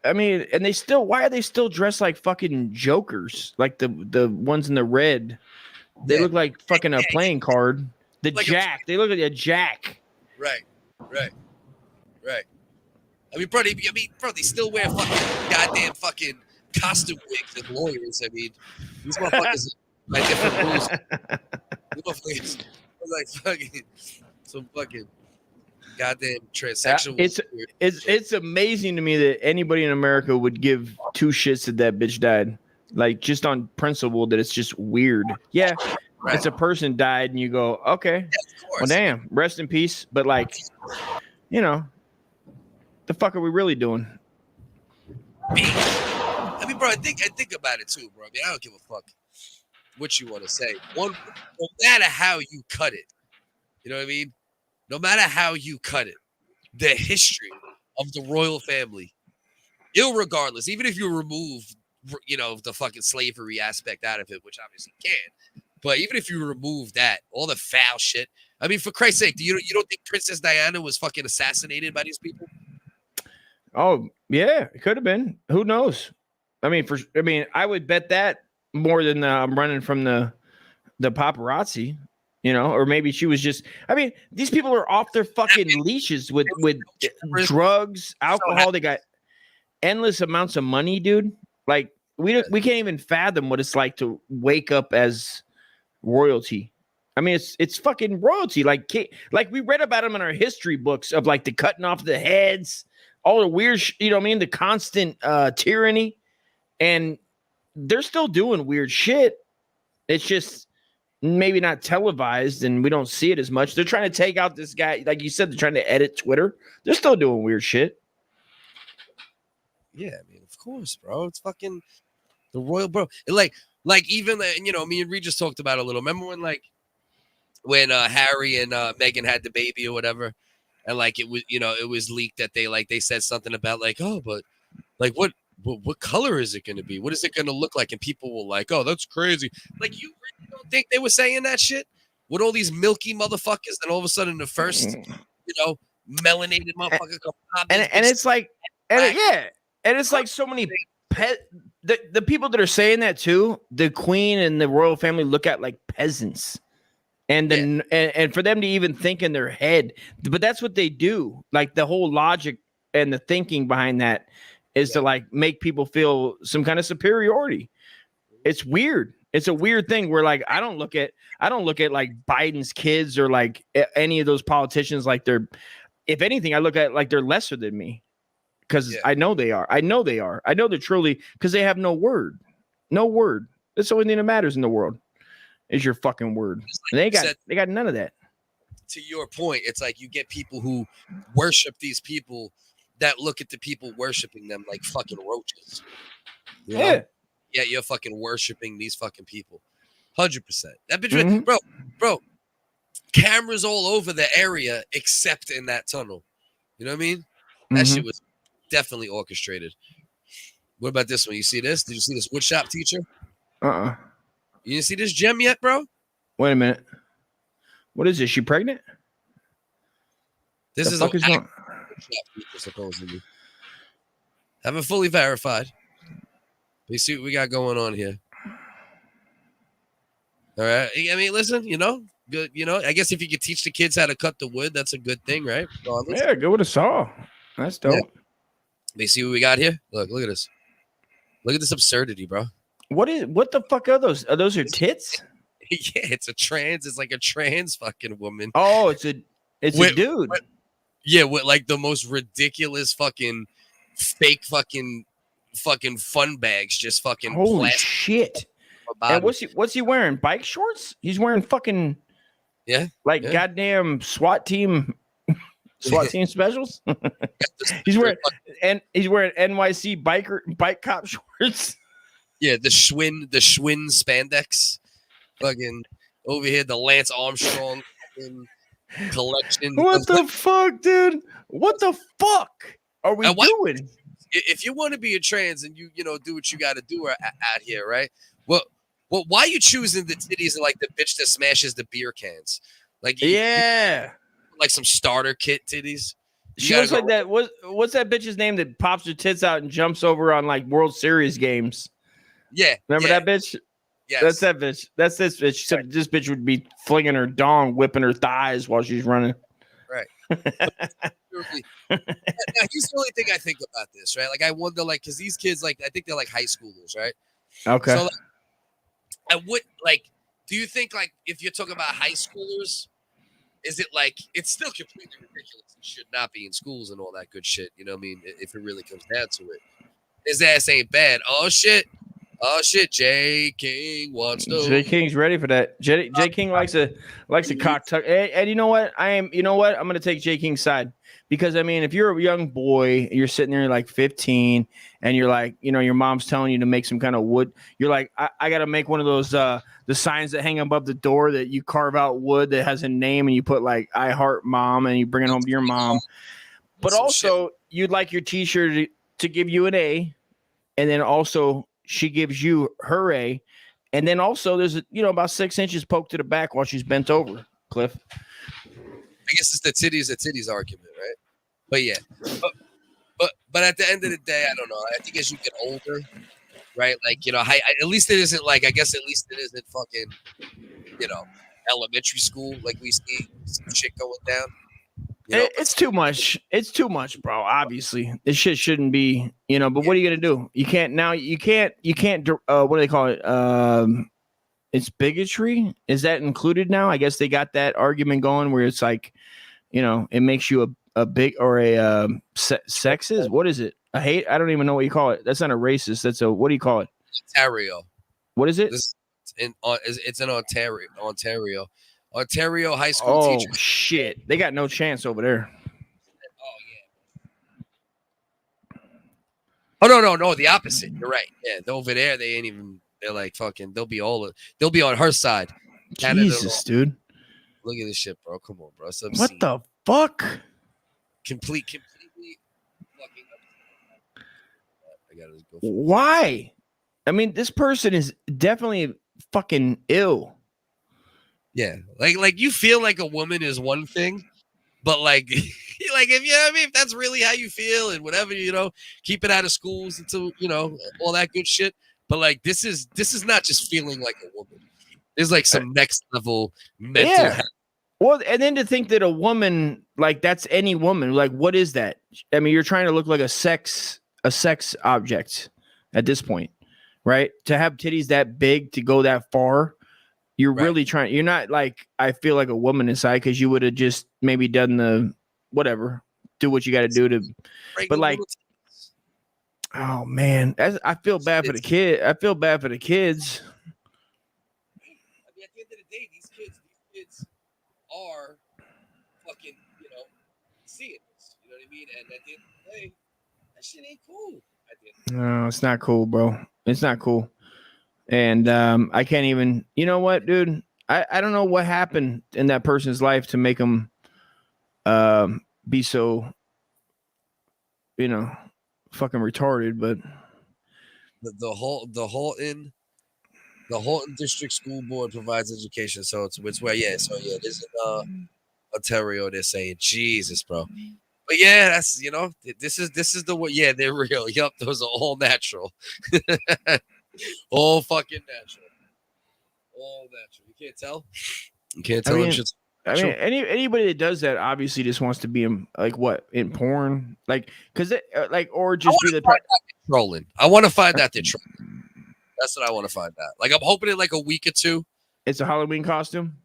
I mean, and why are they still dressed like fucking jokers? Like the ones in the red. They look like fucking a playing card. The like jack. They look like a jack. Right. I mean, bro, they still wear fucking goddamn fucking costume wigs and lawyers. I mean, these motherfuckers like different rules. These motherfuckers are like fucking some fucking goddamn transsexual. It's amazing to me that anybody in America would give two shits that that bitch died. Like, just on principle that it's just weird. Yeah, right. It's a person died and you go, okay, well, damn, rest in peace. But like, the fuck are we really doing? I mean, bro, I think about it too, bro. I mean, I don't give a fuck what you want to say. No matter how you cut it, you know what I mean? No matter how you cut it, the history of the royal family, irregardless, even if you remove the fucking slavery aspect out of it, which obviously can. But even if you remove that, all the foul shit. I mean, for Christ's sake, you don't think Princess Diana was fucking assassinated by these people? Oh, yeah, it could have been. Who knows? I mean, I would bet that more than I'm running from the paparazzi, or maybe she was just. I mean, these people are off their fucking leashes with drugs, alcohol. They got endless amounts of money, dude. Like, we can't even fathom what it's like to wake up as royalty. I mean, it's fucking royalty. Like we read about them in our history books of like the cutting off the heads, all the weird, the constant tyranny, and they're still doing weird shit. It's just maybe not televised, and we don't see it as much. They're trying to take out this guy, like you said. They're trying to edit Twitter. They're still doing weird shit. Yeah, I mean, of course, bro. It's fucking the royal, bro. Like even me and Reed just talked about it a little. Remember when Harry and Meghan had the baby or whatever, and like it was leaked that they said something about like, oh, but like what color is it going to be? What is it going to look like? And people were like, oh, that's crazy. Like, you really don't think they were saying that shit with all these milky motherfuckers, and all of a sudden the first melanated motherfucker come out, and it's like, and it's like so many the people that are saying that too, the queen and the royal family look at like peasants. And then and for them to even think in their head, but that's what they do. Like, the whole logic and the thinking behind that is to like make people feel some kind of superiority. It's weird. It's a weird thing where like I don't look at like Biden's kids or like any of those politicians like they're, if anything, I look at like they're lesser than me. because Yeah. I know they are. I know they're truly, because they have no word. No word. That's the only thing that matters in the world is your fucking word. And you said, they got none of that. to your point, it's like you get people who worship these people that look at the people worshiping them like fucking roaches. You know? Yeah. Yeah, you're fucking worshiping these fucking people. 100%. That bitch, Mhm. bro, cameras all over the area except in that tunnel. You know what I mean? That Mhm. shit was definitely orchestrated. What about this one? You see this? Did you see this woodshop teacher? You didn't see this gem yet, bro? Wait a minute. What is this? She pregnant? This The is fuck a is going? woodshop teacher, supposedly. Haven't fully verified. But you see what we got going on here. All right. I mean, listen, good. I guess if you could teach the kids how to cut the wood, that's a good thing, right? Regardless. Yeah, go with a saw. That's dope. They see what we got here. Look at this. Look at this absurdity, bro. What the fuck are those? Are those her tits? Yeah, it's like a trans fucking woman. Oh, it's a dude. Yeah, with like the most ridiculous fucking fake fucking fun bags, just fucking Holy plastic shit. body. And what's he wearing? Bike shorts? He's wearing fucking goddamn SWAT team specials. he's wearing NYC bike cop shorts. Yeah, the Schwinn spandex. Fucking over here, the Lance Armstrong fucking collection. What the fuck, dude? What the fuck are we doing? If you want to be a trans and you do what you got to do out here, right? Well, why are you choosing the titties and like the bitch that smashes the beer cans? Like like some starter kit titties. She looks like that. What's that bitch's name that pops her tits out and jumps over on like World Series games? Yeah, remember that bitch? Yes. That's that bitch. That's this bitch. She said this bitch would be flinging her dong, whipping her thighs while she's running. Right. Now, here's the only thing I think about this, right? Like I wonder, like, because these kids, like, I think they're like high schoolers, right? Okay. So, like, I would like. Do you think, like, if you're talking about high schoolers, is it like it's still completely ridiculous? It should not be in schools and all that good shit. You know what I mean? If it really comes down to it, his ass ain't bad. Oh shit. J King wants to. J King's ready for that. J King likes a cock tuck. And you know what? I'm gonna take J King's side because I mean, if you're a young boy, you're sitting there like 15, and you're like, your mom's telling you to make some kind of wood. You're like, I gotta make one of those the signs that hang above the door that you carve out wood that has a name and you put like I heart mom and you bring it home to your mom. But also, you'd like your teacher to give you an A, and then also she gives you her A, and then also there's about 6 inches poked to the back while she's bent over. Cliff, I guess it's the titties argument, right? But yeah, but at the end of the day, I don't know. I think as you get older, right? Like at least it isn't like I guess at least it isn't fucking elementary school like we see some shit going down. It's too much. It's too much, bro. Obviously, this shit shouldn't be. But what are you gonna do? You can't now. You can't. What do they call it? It's bigotry. Is that included now? I guess they got that argument going where it's like, it makes you a big or a sexist. What is it? A hate? I don't even know what you call it. That's not a racist. That's a what do you call it? Ontario. What is it? It's in Ontario. Ontario high school teachers. Oh shit! They got no chance over there. Oh no! The opposite. You're right. Yeah, over there they ain't even. They're like fucking. They'll be on her side. Jesus, dude. Look at this shit, bro. Come on, bro. What the fuck? Completely fucking. I gotta go. Why? I mean, this person is definitely fucking ill. Yeah, like you feel like a woman is one thing, but like if that's really how you feel and whatever, keep it out of schools until all that good shit. But like this is not just feeling like a woman. There's like some next level mental health. Well, and then to think that a woman, like that's any woman, like what is that? I mean, you're trying to look like a sex object at this point, right? To have titties that big, to go that far. You're really trying. You're not like I feel like a woman inside because you would have just maybe done the whatever, do what you got to do to. But like, Oh man, I feel bad for the kid. I feel bad for the kids. I mean, at the end of the day, these kids are fucking, seeing this. You know what I mean? And at the end of the day, that shit ain't cool. No, it's not cool, bro. It's not cool. And I can't even. You know what, dude? I don't know what happened in that person's life to make them be so, fucking retarded. But The Halton District School Board provides education. So it's where this is Ontario. They're saying Jesus, bro. But yeah, that's this is the way. Yeah, they're real. Yup, those are all natural, all fucking natural, all natural. You can't tell. You can't tell. Anybody that does that obviously just wants to be in porn, or just be the trolling. I want to find out they're trolling. That's what I want to find out. Like, I'm hoping in like a week or two. It's a Halloween costume.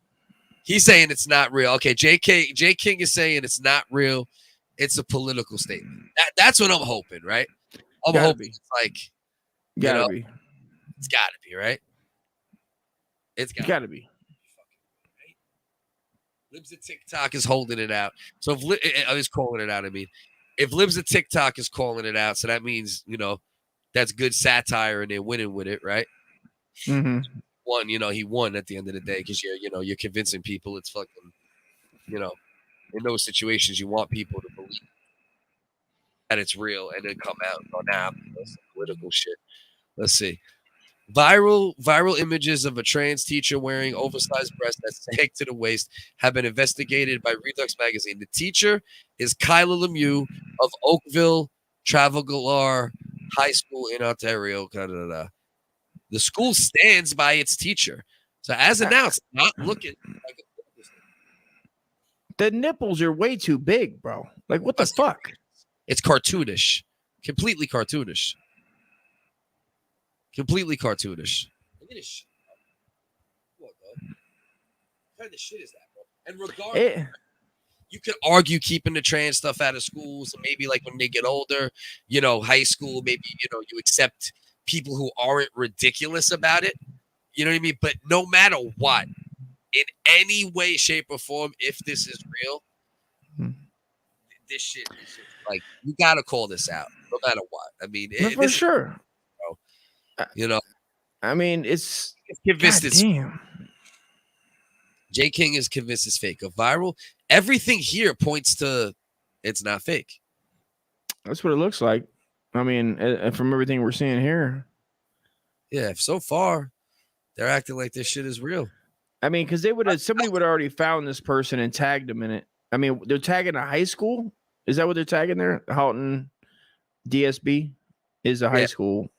He's saying it's not real. Okay, J King is saying it's not real. It's a political statement. That's what I'm hoping, right? I'm hoping it's like, gotta be. It's gotta be, right? It's gotta be. Libs of TikTok is holding it out. So if I was calling it out, I mean, if Libs of TikTok is calling it out, so that means that's good satire and they're winning with it, right? Mm-hmm. He won at the end of the day because you're convincing people it's fucking, in those situations you want people to believe that it's real and then come out and go, nah, that's political shit. Let's see. Viral images of a trans teacher wearing oversized breasts that sag to the waist have been investigated by Redux Magazine. The teacher is Kyla Lemieux of Oakville Trafalgar High School in Ontario, Canada. The school stands by its teacher. So as announced, not looking like a the nipples are way too big, bro. Like, what the fuck? It's cartoonish. Completely cartoonish. Completely cartoonish. Look at this shit. What kind of shit is that, bro? And regardless, you could argue keeping the trans stuff out of schools, and maybe like when they get older, high school, maybe you accept people who aren't ridiculous about it. You know what I mean? But no matter what, in any way, shape, or form, if this is real, this shit like, you gotta call this out, no matter what. I mean, for sure. I mean, it's convinced it's damn. J King is convinced it's fake. A viral, everything here points to it's not fake. That's what it looks like. I mean, from everything we're seeing here. Yeah, so far, they're acting like this shit is real. I mean, because somebody would have already found this person and tagged them in it. I mean, they're tagging a high school. Is that what they're tagging there? Halton DSB is a high school.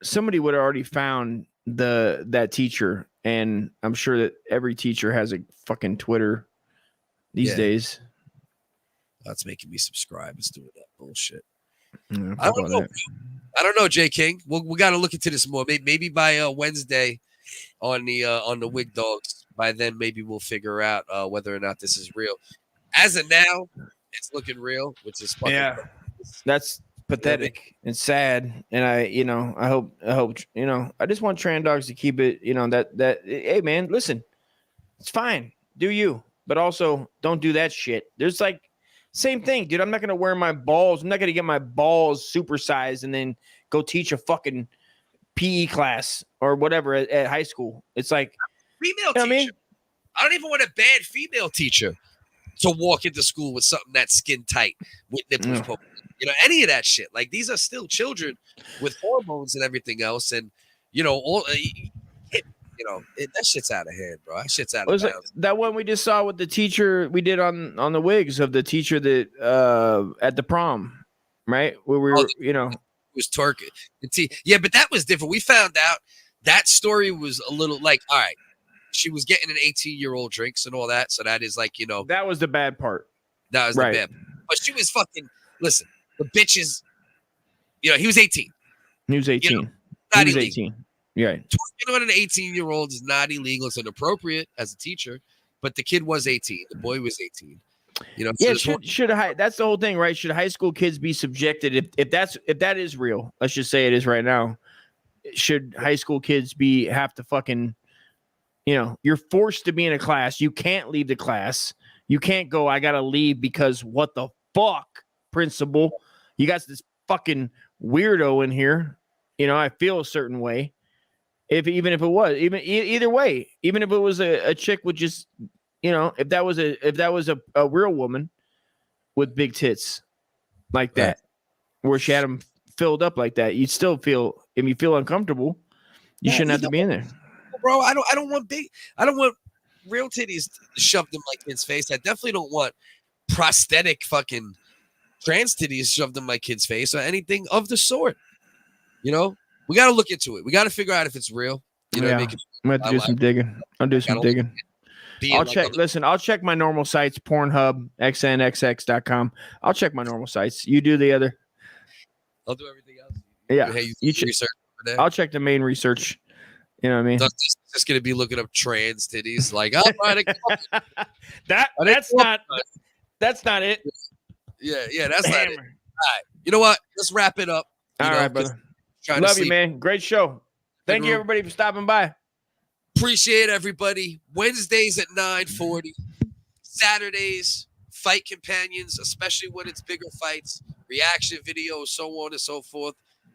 Somebody would have already found that teacher, and I'm sure that every teacher has a fucking Twitter these days. That's making me subscribe. It's doing that bullshit. Yeah, I don't know, J King. We got to look into this more. Maybe by Wednesday on the Wig Dogs. By then, maybe we'll figure out whether or not this is real. As of now, it's looking real, which is fucking that's pathetic and sad. And I hope I just want Trans Dogs to keep it. That hey man, listen, it's fine, do you, but also don't do that shit. There's like same thing, dude. I'm not gonna wear my balls. I'm not gonna get my balls supersized and then go teach a fucking PE class or whatever at high school. It's like female teacher. I don't even want a bad female teacher to walk into school with something that's skin tight with nipples poking. Any of that shit. Like, these are still children with hormones and everything else, and that shit's out of hand, bro. That shit's out of bounds. That one we just saw with the teacher we did on the WHiggaz of the teacher that at the prom, right? Where we were, it was twerking. Yeah, but that was different. We found out that story was a little like, all right, she was getting an 18-year-old drinks and all that, so that is like, that was the bad part. That was the bad part. But she was fucking, listen, the bitches, he was 18. He was 18. Not he was illegal. 18. Yeah. Twerking on an 18-year-old is not illegal. It's inappropriate as a teacher, but the kid was 18. The boy was 18. You know, Yeah, so that's the whole thing, right? Should high school kids be subjected if that is real? Let's just say it is right now. Should high school kids have to fucking, you're forced to be in a class. You can't leave the class. You can't go, I gotta leave because what the fuck, principal? You got this fucking weirdo in here. I feel a certain way. Even if it was, either way, even if it was a chick with just, if that was a real woman with big tits like that, where she had them filled up like that, you'd still feel, if you feel uncomfortable, you shouldn't have to be in there. Bro, I don't want real titties shoved in my kid's face. I definitely don't want prosthetic fucking trans titties shoved in my kid's face or anything of the sort. We got to look into it. We got to figure out if it's real. I'm gonna have to do some digging. I'll do some digging. I'll check. Listen, I'll check my normal sites, Pornhub, xnxx.com. I'll check my normal sites. You do the other. I'll do everything else. Yeah, hey, you check. Research over there. I'll check the main research. You know what I mean? Just gonna be looking up trans titties. Like, that's not it. Yeah, that's not it. All right, you know what? Let's wrap it up. All right, brother. Love you, man. Great show. Thank you, everybody, for stopping by. Appreciate everybody. Wednesdays at 9:40. Saturdays, fight companions, especially when it's bigger fights, reaction videos, so on and so forth.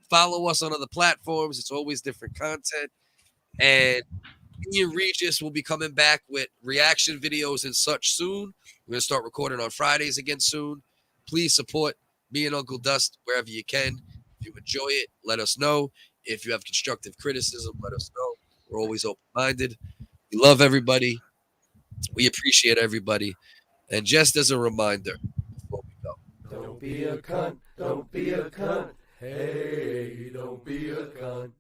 Follow us on other platforms. It's always different content. And Ian Regis will be coming back with reaction videos and such soon. We're going to start recording on Fridays again soon. Please support me and Uncle Dust wherever you can. If you enjoy it, let us know. If you have constructive criticism, let us know. We're always open-minded. We love everybody. We appreciate everybody. And just as a reminder, before we go. Don't be a cunt. Don't be a cunt. Hey, don't be a cunt.